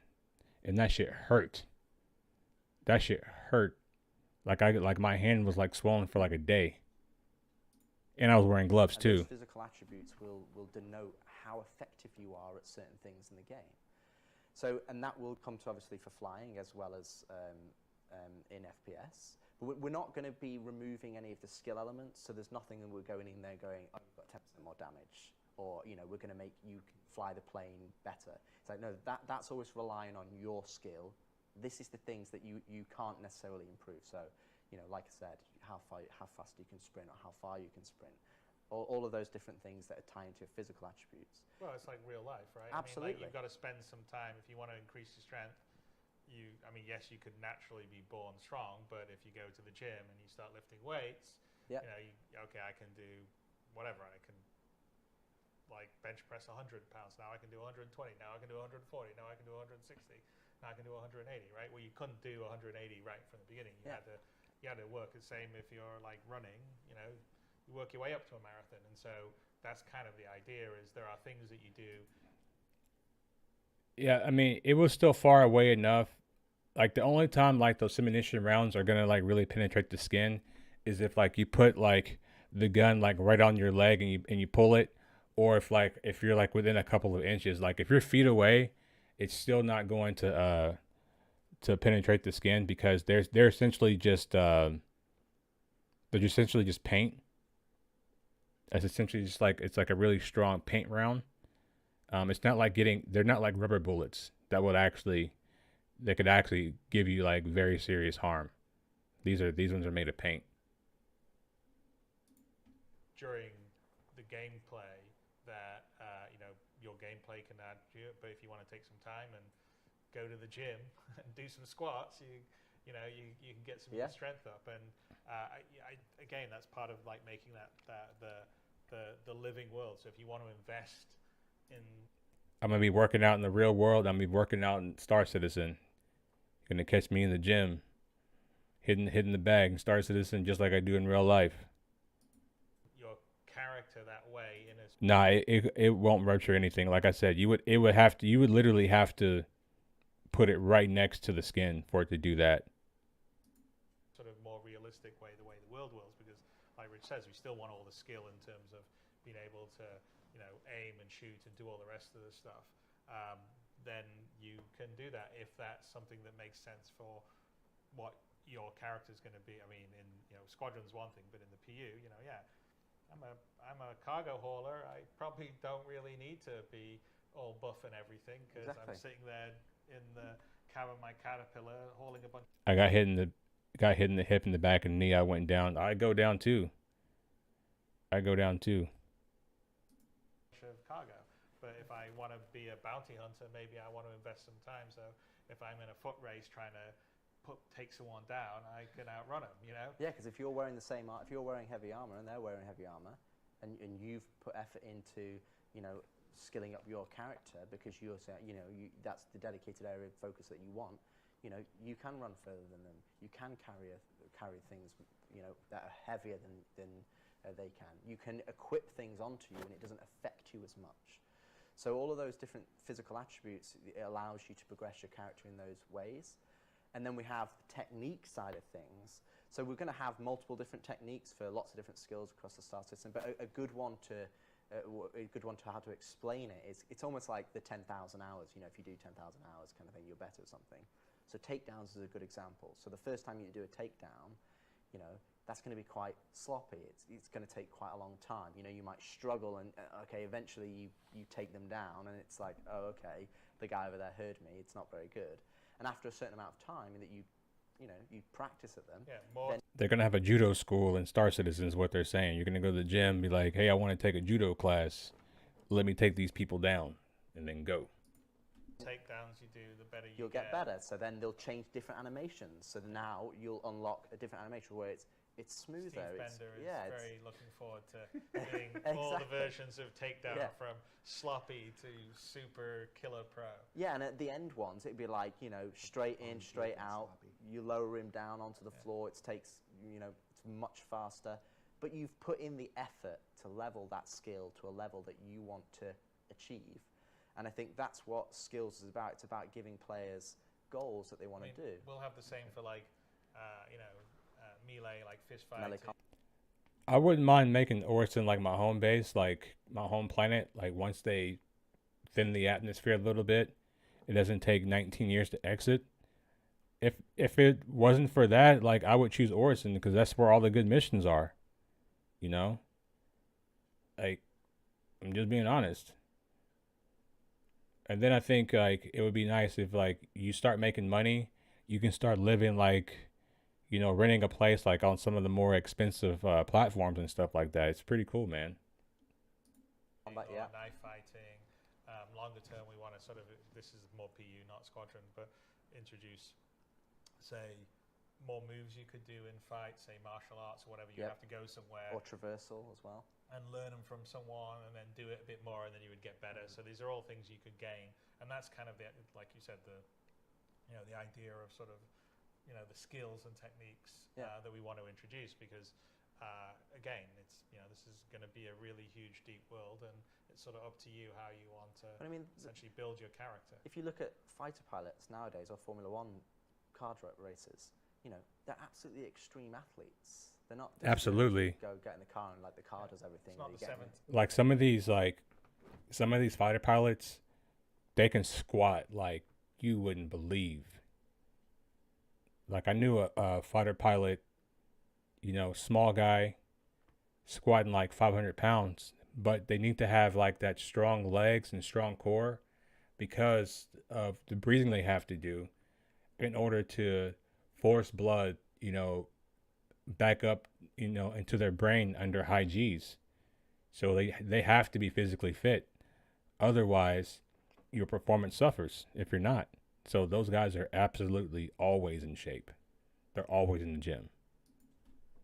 and that shit hurt. Like my hand was like swollen for like a day, and I was wearing gloves too. Those physical attributes will denote how effective you are at certain things in the game. So, and that will come to obviously for flying as well as in FPS. But we're not going to be removing any of the skill elements, so there's nothing that we're going in there going, oh, you've got 10% more damage, or we're going to make you fly the plane better. It's like, no, that's always relying on your skill. This is the things that you can't necessarily improve. So, like I said, how fast you can sprint, or how far you can sprint, all of those different things that are tied into your physical attributes. Well, it's like real life, right? Absolutely. I mean, like you've got to spend some time if you want to increase your strength. Yes, you could naturally be born strong, but if you go to the gym and you start lifting weights, yep. Okay, I can do whatever. I can like bench press 100 pounds. Now I can do 120. Now I can do 140. Now I can do 160. Now I can do 180, right? Well, you couldn't do 180 right from the beginning. You had to work the same if you're like running, you work your way up to a marathon. And so that's kind of the idea, is there are things that you do. Yeah, I mean, it was still far away enough. Like the only time like those simunition rounds are gonna like really penetrate the skin is if like you put like the gun like right on your leg and you pull it, or if you're like within a couple of inches. Like if you're feet away, it's still not going to penetrate the skin, because they're essentially just paint. It's essentially just like it's like a really strong paint round. It's not like they're not like rubber bullets that could actually give you like very serious harm. These ones are made of paint. During the gameplay, that your gameplay can add to it, but if you want to take some time and go to the gym and do some squats, you can get some strength up. And again, that's part of like making that the living world. So if you want to invest in, I'm gonna be working out in the real world. I'm gonna be working out in Star Citizen. You're gonna catch me in the gym, hitting the bag and Star Citizen just like I do in real life. Your character that way in a Nah, it won't rupture anything. Like I said, you would literally have to put it right next to the skin for it to do that. sort of more realistic way, the way the world wills, because like Rich says, we still want all the skill in terms of being able to, you know, aim and shoot and do all the rest of the stuff. Then you can do that if that's something that makes sense for what your character's going to be. I mean, in, you know, Squadron's one thing, but in the PU, you know, yeah, I'm a cargo hauler. I probably don't really need to be all buff and everything because I'm sitting there in the cab of my Caterpillar hauling a bunch. I got hit in the hip and the back of the knee. I went down. I go down too. Of cargo. But if I want to be a bounty hunter, maybe I want to invest some time. So if I'm in a foot race trying to take someone down, I can outrun them, you know? Yeah, because if you're wearing the same, if you're wearing heavy armor and they're wearing heavy armor, and you've put effort into, you know, skilling up your character because you're saying, you know, that's the dedicated area of focus that you want. You know, you can run further than them. You can carry things, you know, that are heavier than they can. You can equip things onto you, and it doesn't affect you as much. So all of those different physical attributes, it allows you to progress your character in those ways. And then we have the technique side of things. So we're going to have multiple different techniques for lots of different skills across the STAR system. But a good one to how to explain it is it's almost like the 10,000 hours. You know, if you do 10,000 hours kind of thing, you're better at something. So takedowns is a good example. So the first time you do a takedown, you know, that's going to be quite sloppy. It's going to take quite a long time. You know, you might struggle and, okay, eventually you take them down and it's like, oh, okay, the guy over there heard me. It's not very good. And after a certain amount of time that you practice at them. Yeah, they're going to have a judo school in Star Citizen is what they're saying. You're going to go to the gym and be like, hey, I want to take a judo class. Let me take these people down and then go. Takedowns you do, the better you'll get better. So then they'll change different animations. So now you'll unlock a different animation where it's smoother. Steve Bender is very looking forward to doing all the versions of Takedown from sloppy to super killer pro. Yeah, and at the end ones, it'd be like, you know, straight in, straight out. Sloppy. You lower him down onto the floor. It takes, you know, it's much faster. But you've put in the effort to level that skill to a level that you want to achieve. And I think that's what skills is about. It's about giving players goals that they want to do. We'll have the same for like, you know, melee, like fist fighting. I wouldn't mind making Orison like my home base, like my home planet. Like once they thin the atmosphere a little bit, it doesn't take 19 years to exit. If it wasn't for that, like I would choose Orison because that's where all the good missions are. You know? Like, I'm just being honest. And then I think like it would be nice if like you start making money, you can start living like, you know, renting a place like on some of the more expensive platforms and stuff like that. It's pretty cool, man. Knife fighting. Longer term, we want to sort of, this is more PU, not Squadron, but introduce, say, more moves you could do in fights, say martial arts or whatever. You have to go somewhere. Or traversal as well. And learn them from someone and then do it a bit more and then you would get better. So these are all things you could gain. And that's kind of the, like you said, the, you know, the idea of sort of, you know, the skills and techniques that we want to introduce because, again, it's, you know, this is going to be a really huge, deep world and it's sort of up to you how you want to essentially build your character. If you look at fighter pilots nowadays or Formula One car races, you know, they're absolutely extreme athletes. They're not absolutely go get in the car and like the car does everything. It's not the 70s. Like some of these fighter pilots, they can squat like you wouldn't believe. Like I knew a fighter pilot, you know, small guy, squatting like 500 pounds, but they need to have like that strong legs and strong core because of the breathing they have to do in order to force blood, you know, back up, you know, into their brain under high G's. So they have to be physically fit. Otherwise, your performance suffers if you're not. So those guys are absolutely always in shape. They're always in the gym.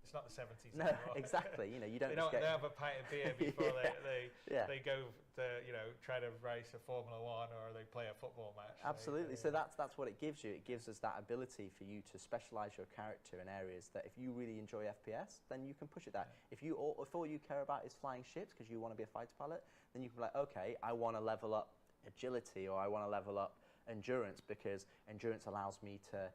It's not the 70s No, anymore. exactly. You know, you don't they just don't get. they have a pint of beer before Yeah. they go to, you know, try to race a Formula One or they play a football match. Absolutely. So that's what it gives you. It gives us that ability for you to specialize your character in areas that if you really enjoy FPS, then you can push it that. If all you care about is flying ships because you want to be a fighter pilot, then you can be like, okay, I want to level up agility or I want to level up endurance because endurance allows me to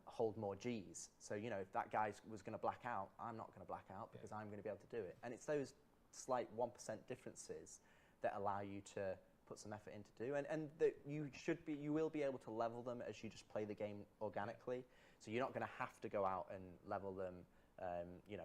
hold more Gs. So, you know, if that guy was going to black out, I'm not going to black out because I'm going to be able to do it. And it's those slight 1% differences that allow you to put some effort into do. And that you will be able to level them as you just play the game organically. So you're not going to have to go out and level them, you know,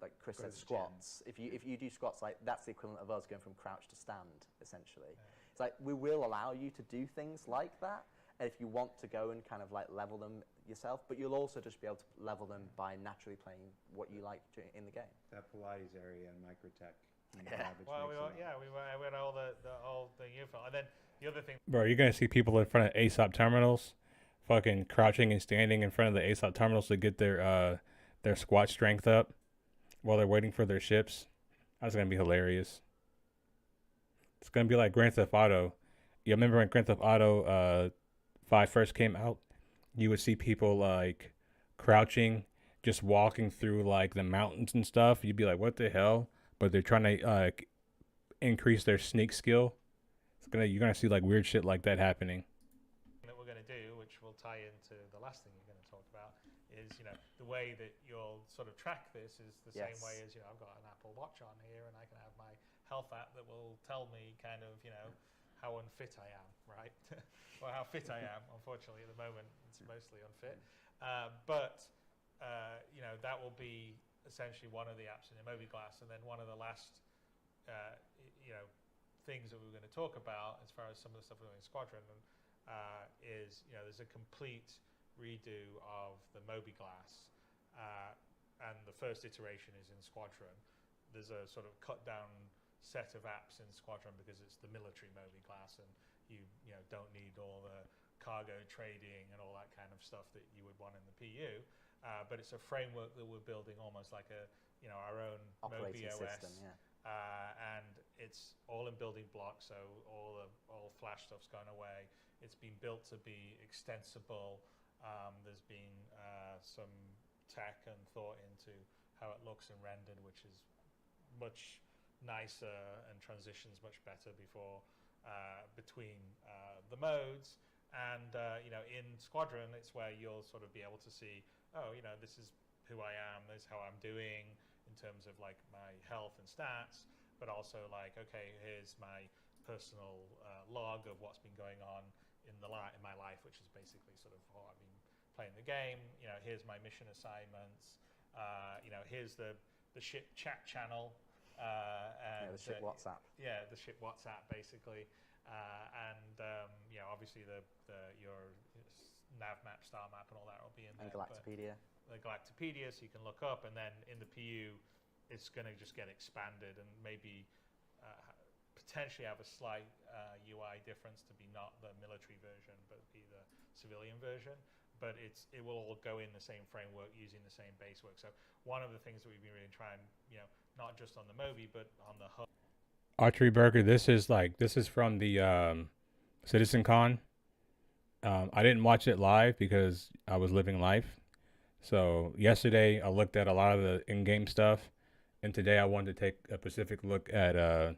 like Chris said, squats. If you do squats, like that's the equivalent of us going from crouch to stand, essentially. Yeah. It's like we will allow you to do things like that if you want to go and kind of like level them yourself, but you'll also just be able to level them by naturally playing what you like in the game. That Pilates area and microtech. Yeah. Well, we went all the UFO, and then the other thing. Bro, you're gonna see people in front of ASOP terminals, fucking crouching and standing in front of the ASOP terminals to get their squat strength up while they're waiting for their ships. That's gonna be hilarious. It's gonna be like Grand Theft Auto. You remember when Grand Theft Auto 5 first came out? You would see people like crouching, just walking through like the mountains and stuff. You'd be like, what the hell? But they're trying to increase their sneak skill. You're gonna see like weird shit like that happening. That we're gonna do, which will tie into the last thing you're gonna talk about, is, you know, the way that you'll sort of track this is the same way as, you know, I've got an Apple Watch on here and I can have my health app that will tell me kind of, you know, how unfit I am, right? Or how fit I am. Unfortunately, at the moment, it's mostly unfit. But you know, that will be essentially one of the apps in Emobi Glass, and then one of the last, you know, things that we were going to talk about as far as some of the stuff we're doing in Squadron is, you know, there's a complete redo of the Mobi Glass, and the first iteration is in Squadron. There's a sort of cut down set of apps in Squadron because it's the military Mobi Glass, and you know don't need all the cargo trading and all that kind of stuff that you would want in the PU. But it's a framework that we're building almost like a, you know, our own operating Mobi OS system, yeah. And it's all in building blocks, so all Flash stuff's gone away. It's been built to be extensible. There's been some tech and thought into how it looks and rendered, which is much nicer and transitions much better between the modes. And you know, in Squadron, it's where you'll sort of be able to see, oh, you know, this is who I am, this is how I'm doing in terms of like my health and stats, but also like, okay, here's my personal log of what's been going on in my life, which is basically sort of how I've been playing the game. You know, here's my mission assignments. You know, here's the ship chat channel. And the ship WhatsApp. Yeah, the ship WhatsApp basically, and you know, obviously your nav map, star map, and all that will be in and there. Galactopedia. The Galactopedia, so you can look up, and then in the PU, it's going to just get expanded and maybe potentially have a slight UI difference to be not the military version, but be the civilian version. But it will all go in the same framework using the same base work. So one of the things that we've been really trying, you know, not just on the Mobi, but on the hub. Archery Burger, this is from the Citizen Con. I didn't watch it live because I was living life. So yesterday I looked at a lot of the in-game stuff, and today I wanted to take a specific look at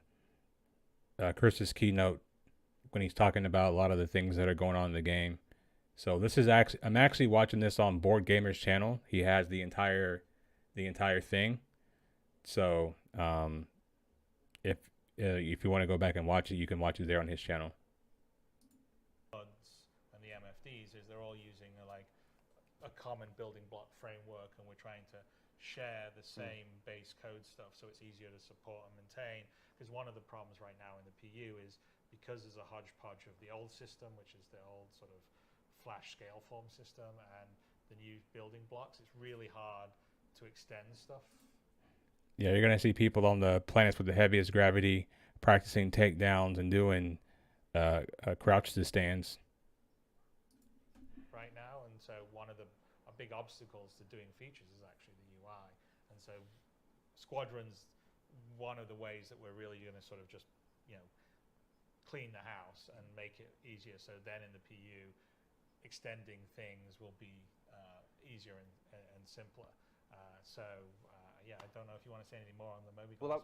Chris's keynote when he's talking about a lot of the things that are going on in the game. So this is I'm actually watching this on Board Gamer's channel. He has the entire thing. So if you want to go back and watch it, you can watch it there on his channel. And the MFDs is they're all using a common building block framework, and we're trying to share the same base code stuff so it's easier to support and maintain. Because one of the problems right now in the PU is because there's a hodgepodge of the old system, which is the old sort of Flash scale form system, and the new building blocks, it's really hard to extend stuff. Yeah, you're gonna see people on the planets with the heaviest gravity practicing takedowns and doing crouch to stands Right now, and so one of the big obstacles to doing features is actually the UI. so squadrons, one of the ways that we're really going to sort of just, clean the house and make it easier. So then in the PU, extending things will be easier and simpler. Yeah, I don't know if you want to say anything more on the Moby Glass.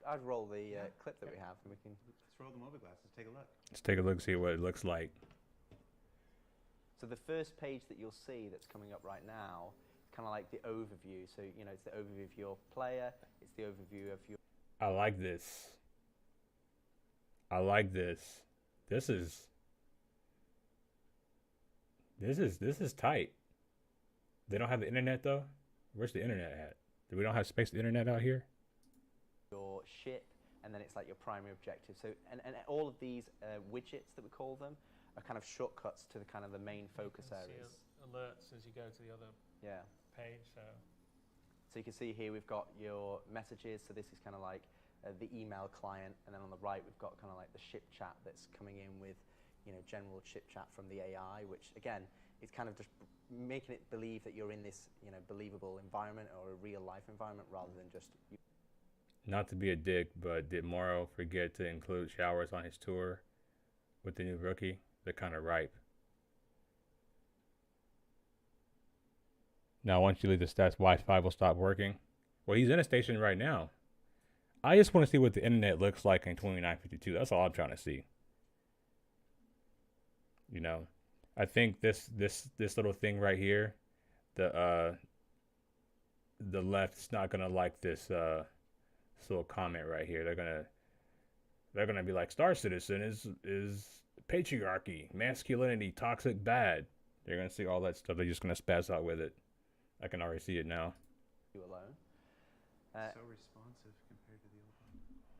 I'd roll the clip that we have, and we can. Let's roll the Moby Glass. Let's take a look. Let's take a look, see what it looks like. So the first page that you'll see that's coming up right now, kind of like the overview. So it's the overview of your player. It's the overview of your. I like this. I like this. This is tight. They don't have the internet though. Where's the internet at? We don't have space to internet out here. Your ship, and then it's like your primary objective. So and all of these widgets that we call them are kind of shortcuts to the kind of the main focus areas. See alerts as you go to the other page. So you can see here we've got your messages. So this is kind of like the email client, and then on the right we've got kind of like the ship chat that's coming in with general ship chat from the AI, which again is kind of just making it believe that you're in this believable environment or a real life environment rather than just. Not to be a dick, but did Morrow forget to include showers on his tour with the new rookie? They're kind of ripe. Now, once you leave the stats, Wi-Fi will stop working. Well, he's in a station right now. I just want to see what the internet looks like in 2952. That's all I'm trying to see. I think this little thing right here, the left's not gonna like this little comment right here. They're gonna be like, Star Citizen is patriarchy, masculinity, toxic, bad. They're gonna see all that stuff. They're just gonna spaz out with it. I can already see it now. You alone. So responsive compared to the old one.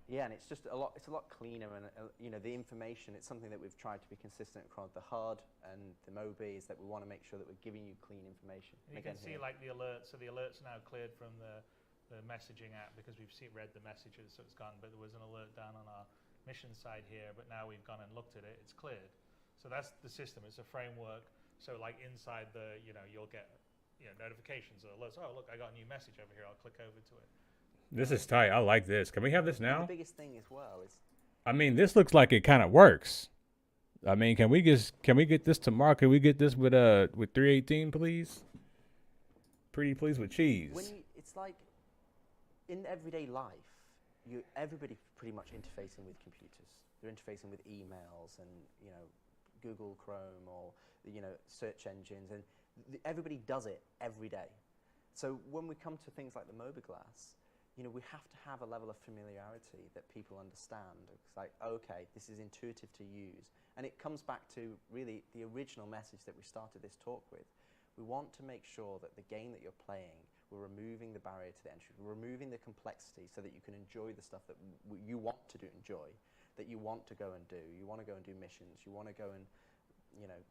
Yeah, and it's just a lot. It's a lot cleaner, and the information. It's something that we've tried to be consistent across the HUD and the Moby. Is that we want to make sure that we're giving you clean information. And you can see like the alerts. So the alerts now cleared from the messaging app because we've read the messages, so it's gone. But there was an alert down on our mission side here, but now we've gone and looked at it. It's cleared. So that's the system. It's a framework. So like inside the, you'll get notifications or alerts. Oh, look, I got a new message over here. I'll click over to it. This is tight. I like this. Can we have this now? The biggest thing as well is. I mean, this looks like it kind of works. I mean, can we get this tomorrow? Can we get this with 318, please? Pretty please with cheese. It's like in everyday life, everybody pretty much interfacing with computers. They're interfacing with emails and Google Chrome or search engines, and everybody does it every day. So when we come to things like the Moby Glass, we have to have a level of familiarity that people understand. It's like, okay, this is intuitive to use. And it comes back to really the original message that we started this talk with. We want to make sure that the game that you're playing, we're removing the barrier to the entry, we're removing the complexity so that you can enjoy the stuff that you want to enjoy, that you want to go and do. You want to go and do missions. You want to go and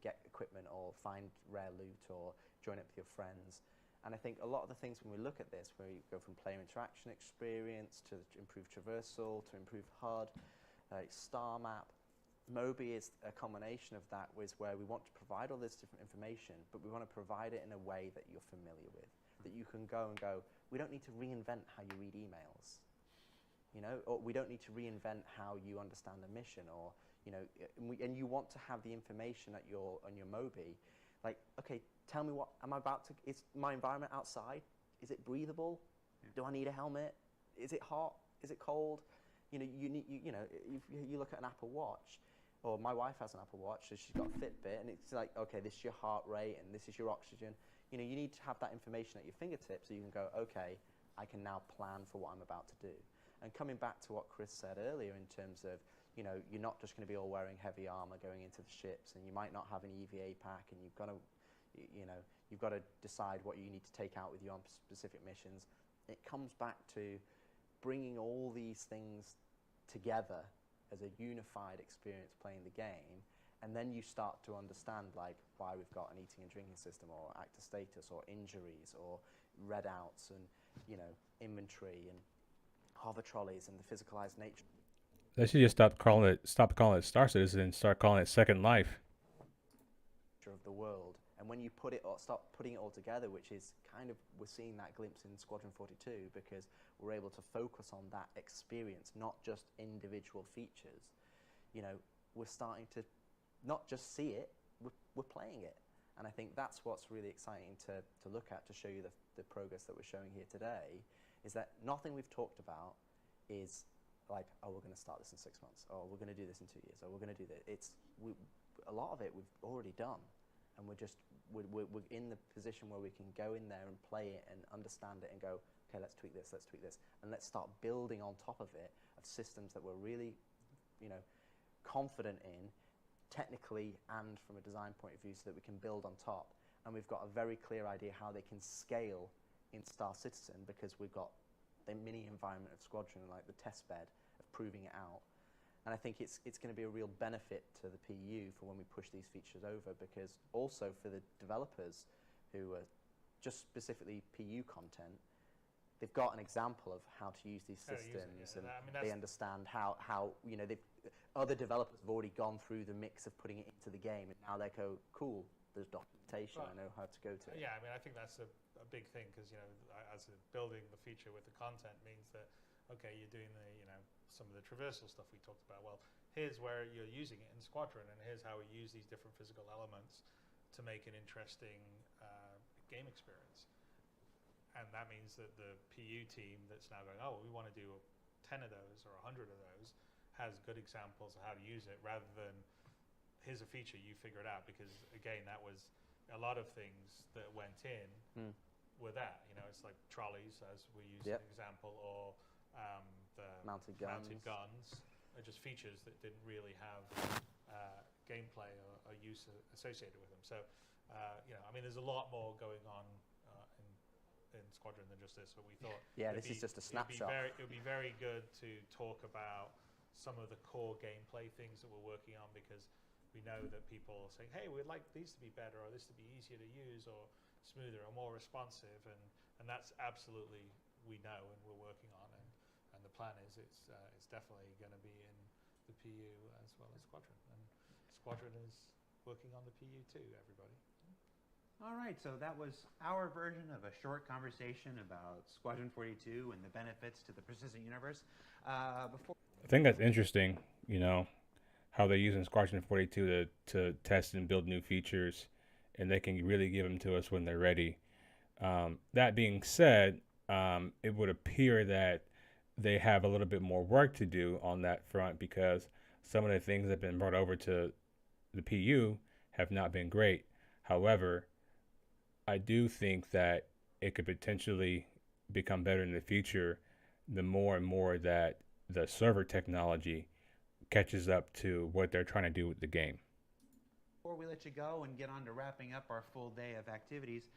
get equipment or find rare loot or join up with your friends. And I think a lot of the things when we look at this, where you go from player interaction experience to improve traversal, to improve HUD, star map, Moby is a combination of that, where we want to provide all this different information, but we want to provide it in a way that you're familiar with, that you can go, we don't need to reinvent how you read emails, or we don't need to reinvent how you understand a mission, or, and you want to have the information on your Moby. Like, okay, tell me is my environment outside? Is it breathable? Yeah. Do I need a helmet? Is it hot? Is it cold? You look at an Apple Watch, or my wife has an Apple Watch, so she's got a Fitbit, and it's like, okay, this is your heart rate, and this is your oxygen. You need to have that information at your fingertips so you can go, okay, I can now plan for what I'm about to do. And coming back to what Chris said earlier in terms of, you're not just going to be all wearing heavy armor going into the ships, and you might not have an EVA pack, and you've got to decide what you need to take out with you on specific missions. It comes back to bringing all these things together as a unified experience playing the game, and then you start to understand like why we've got an eating and drinking system, or active status, or injuries, or red outs, and inventory, and hover trolleys, and the physicalized nature. They should just stop calling it Star Citizen and start calling it Second Life. Of the world, and when you start putting it all together, which is kind of, we're seeing that glimpse in Squadron 42, because we're able to focus on that experience, not just individual features. You know, we're starting to not just see it, we're playing it. And I think that's what's really exciting to look at, to show you the progress that we're showing here today, is that nothing we've talked about is like, oh, we're going to start this in 6 months, or we're going to do this in 2 years, or we're going to do this. A lot of it we've already done, and we're in the position where we can go in there and play it and understand it and go, okay, let's tweak this, and let's start building on top of it of systems that we're really, you know, confident in, technically and from a design point of view, so that we can build on top. And we've got a very clear idea how they can scale in Star Citizen, because we've got the mini environment of Squadron, like the test bed of proving it out. And I think it's going to be a real benefit to the PU for when we push these features over, because also for the developers who are just specifically PU content, they've got an example of how to use these systems, and they understand how you know, other developers have already gone through the mix of putting it into the game, and now they go, cool, there's documentation, I know how to go to it. Yeah, I mean, I think that's a big thing, because, you know, building the feature with the content means that, okay, you're doing the, you know, some of the traversal stuff we talked about. Well, here's where you're using it in Squadron, and here's how we use these different physical elements to make an interesting game experience. And that means that the PU team that's now going, oh, we want to do 10 of those or 100 of those, has good examples of how to use it, rather than here's a feature, you figure it out. Because again, that was a lot of things that went in were that. You know, it's like trolleys, as we use an example, or the mounted guns are just features that didn't really have gameplay or use associated with them. So, you know, I mean, there's a lot more going on in Squadron than just this, but we thought this is just a snapshot. It would be very good to talk about some of the core gameplay things that we're working on, because we know that people are saying, hey, we'd like these to be better, or this to be easier to use, or smoother, or more responsive, and that's absolutely, we know, and we're working on, and the plan is it's definitely going to be in the PU as well as Squadron, and Squadron is working on the PU too, everybody. All right, so that was our version of a short conversation about Squadron 42 and the benefits to the persistent universe. I think that's interesting, you know, how they're using Squadron 42 to test and build new features, and they can really give them to us when they're ready. That being said, it would appear that they have a little bit more work to do on that front, because some of the things that have been brought over to the PU have not been great. However, I do think that it could potentially become better in the future the more and more that the server technology catches up to what they're trying to do with the game. Before we let you go and get on to wrapping up our full day of activities,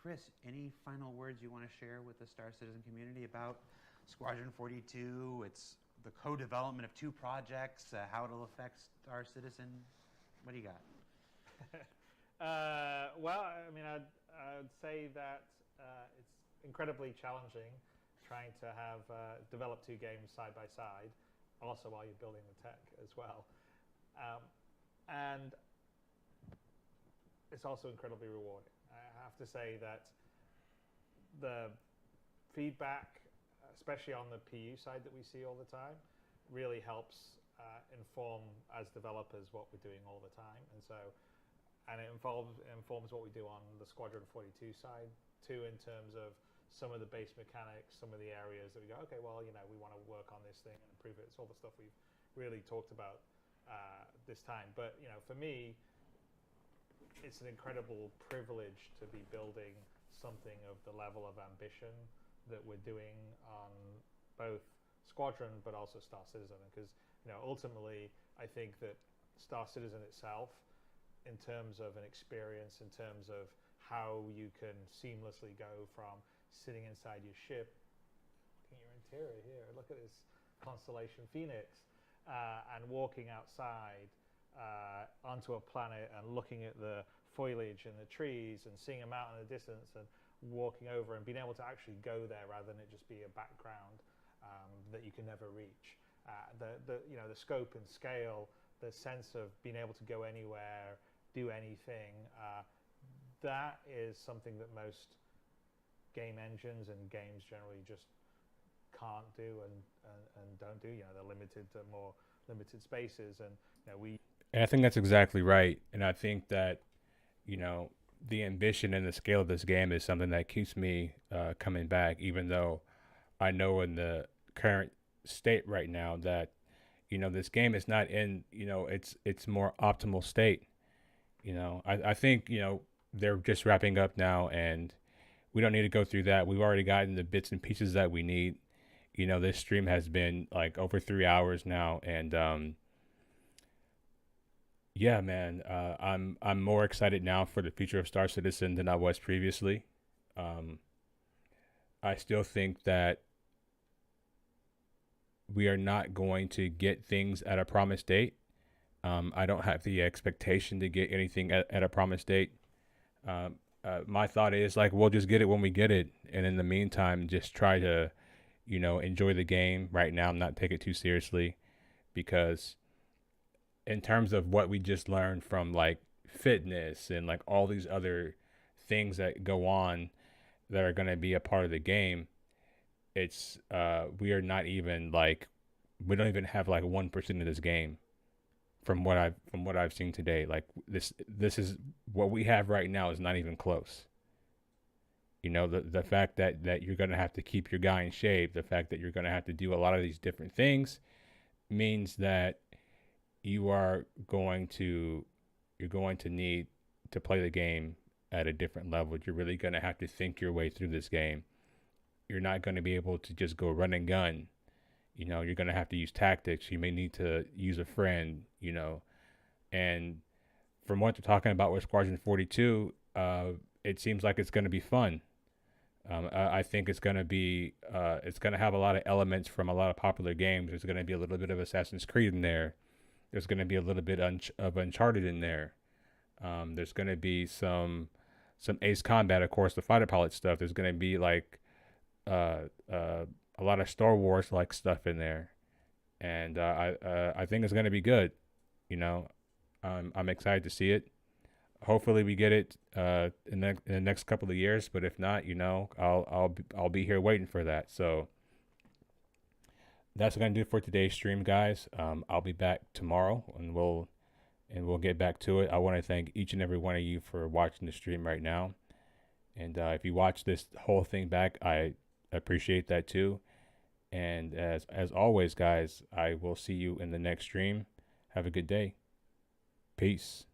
Chris, any final words you want to share with the Star Citizen community about Squadron 42, it's the co-development of 2 projects, how it'll affect Star Citizen? What do you got? Well, I mean, I'd say that it's incredibly challenging trying to have develop 2 games side by side, also while you're building the tech as well. And it's also incredibly rewarding. I have to say that the feedback, especially on the PU side that we see all the time, really helps inform, as developers, what we're doing all the time. And it informs what we do on the Squadron 42 side too, in terms of some of the base mechanics, some of the areas that we go, okay, well, you know, we want to work on this thing and improve it. It's all the stuff we've really talked about this time. But, you know, for me, it's an incredible privilege to be building something of the level of ambition that we're doing on both Squadron but also Star Citizen. Because, you know, ultimately, I think that Star Citizen itself, in terms of an experience, in terms of how you can seamlessly go from sitting inside your ship, looking at your interior here, look at this constellation Phoenix, and walking outside onto a planet and looking at the foliage and the trees and seeing a mountain in the distance and walking over and being able to actually go there rather than it just be a background that you can never reach. You know, the scope and scale, the sense of being able to go anywhere, do anything, that is something that most game engines and games generally just can't do and don't do. They're limited to more limited spaces, and And I think that's exactly right. And I think that, the ambition and the scale of this game is something that keeps me coming back, even though I know in the current state right now that, this game is not in, its more optimal state. I think, they're just wrapping up now, and we don't need to go through that. We've already gotten the bits and pieces that we need. This stream has been like over 3 hours now, and yeah, man, I'm more excited now for the future of Star Citizen than I was previously. Um, I still think that we are not going to get things at a promised date. I don't have the expectation to get anything at a promised date. My thought is like we'll just get it when we get it, and in the meantime, just try to, enjoy the game right now, not take it too seriously, because in terms of what we just learned from like fitness and like all these other things that go on that are going to be a part of the game, it's we are not even like we don't even have like 1% of this game from what I've seen today. Like this is what we have right now is not even close. The fact that you're going to have to keep your guy in shape, the fact that you're going to have to do a lot of these different things means that you're going to need to play the game at a different level. You're really going to have to think your way through this game. You're not going to be able to just go run and gun. You're going to have to use tactics. You may need to use a friend, and from what they're talking about with Squadron 42, it seems like it's going to be fun. I think it's going to have a lot of elements from a lot of popular games. There's going to be a little bit of Assassin's Creed in there. There's going to be a little bit of Uncharted in there. There's going to be some Ace Combat, of course, the fighter pilot stuff. There's going to be like a lot of Star Wars like stuff in there, and I think it's going to be good. I'm excited to see it. Hopefully we get it in the next couple of years, but if not, I'll be here waiting for that. So that's gonna do it for today's stream, guys. I'll be back tomorrow, and we'll get back to it. I want to thank each and every one of you for watching the stream right now, and if you watch this whole thing back, I appreciate that too. And as always, guys, I will see you in the next stream. Have a good day. Peace.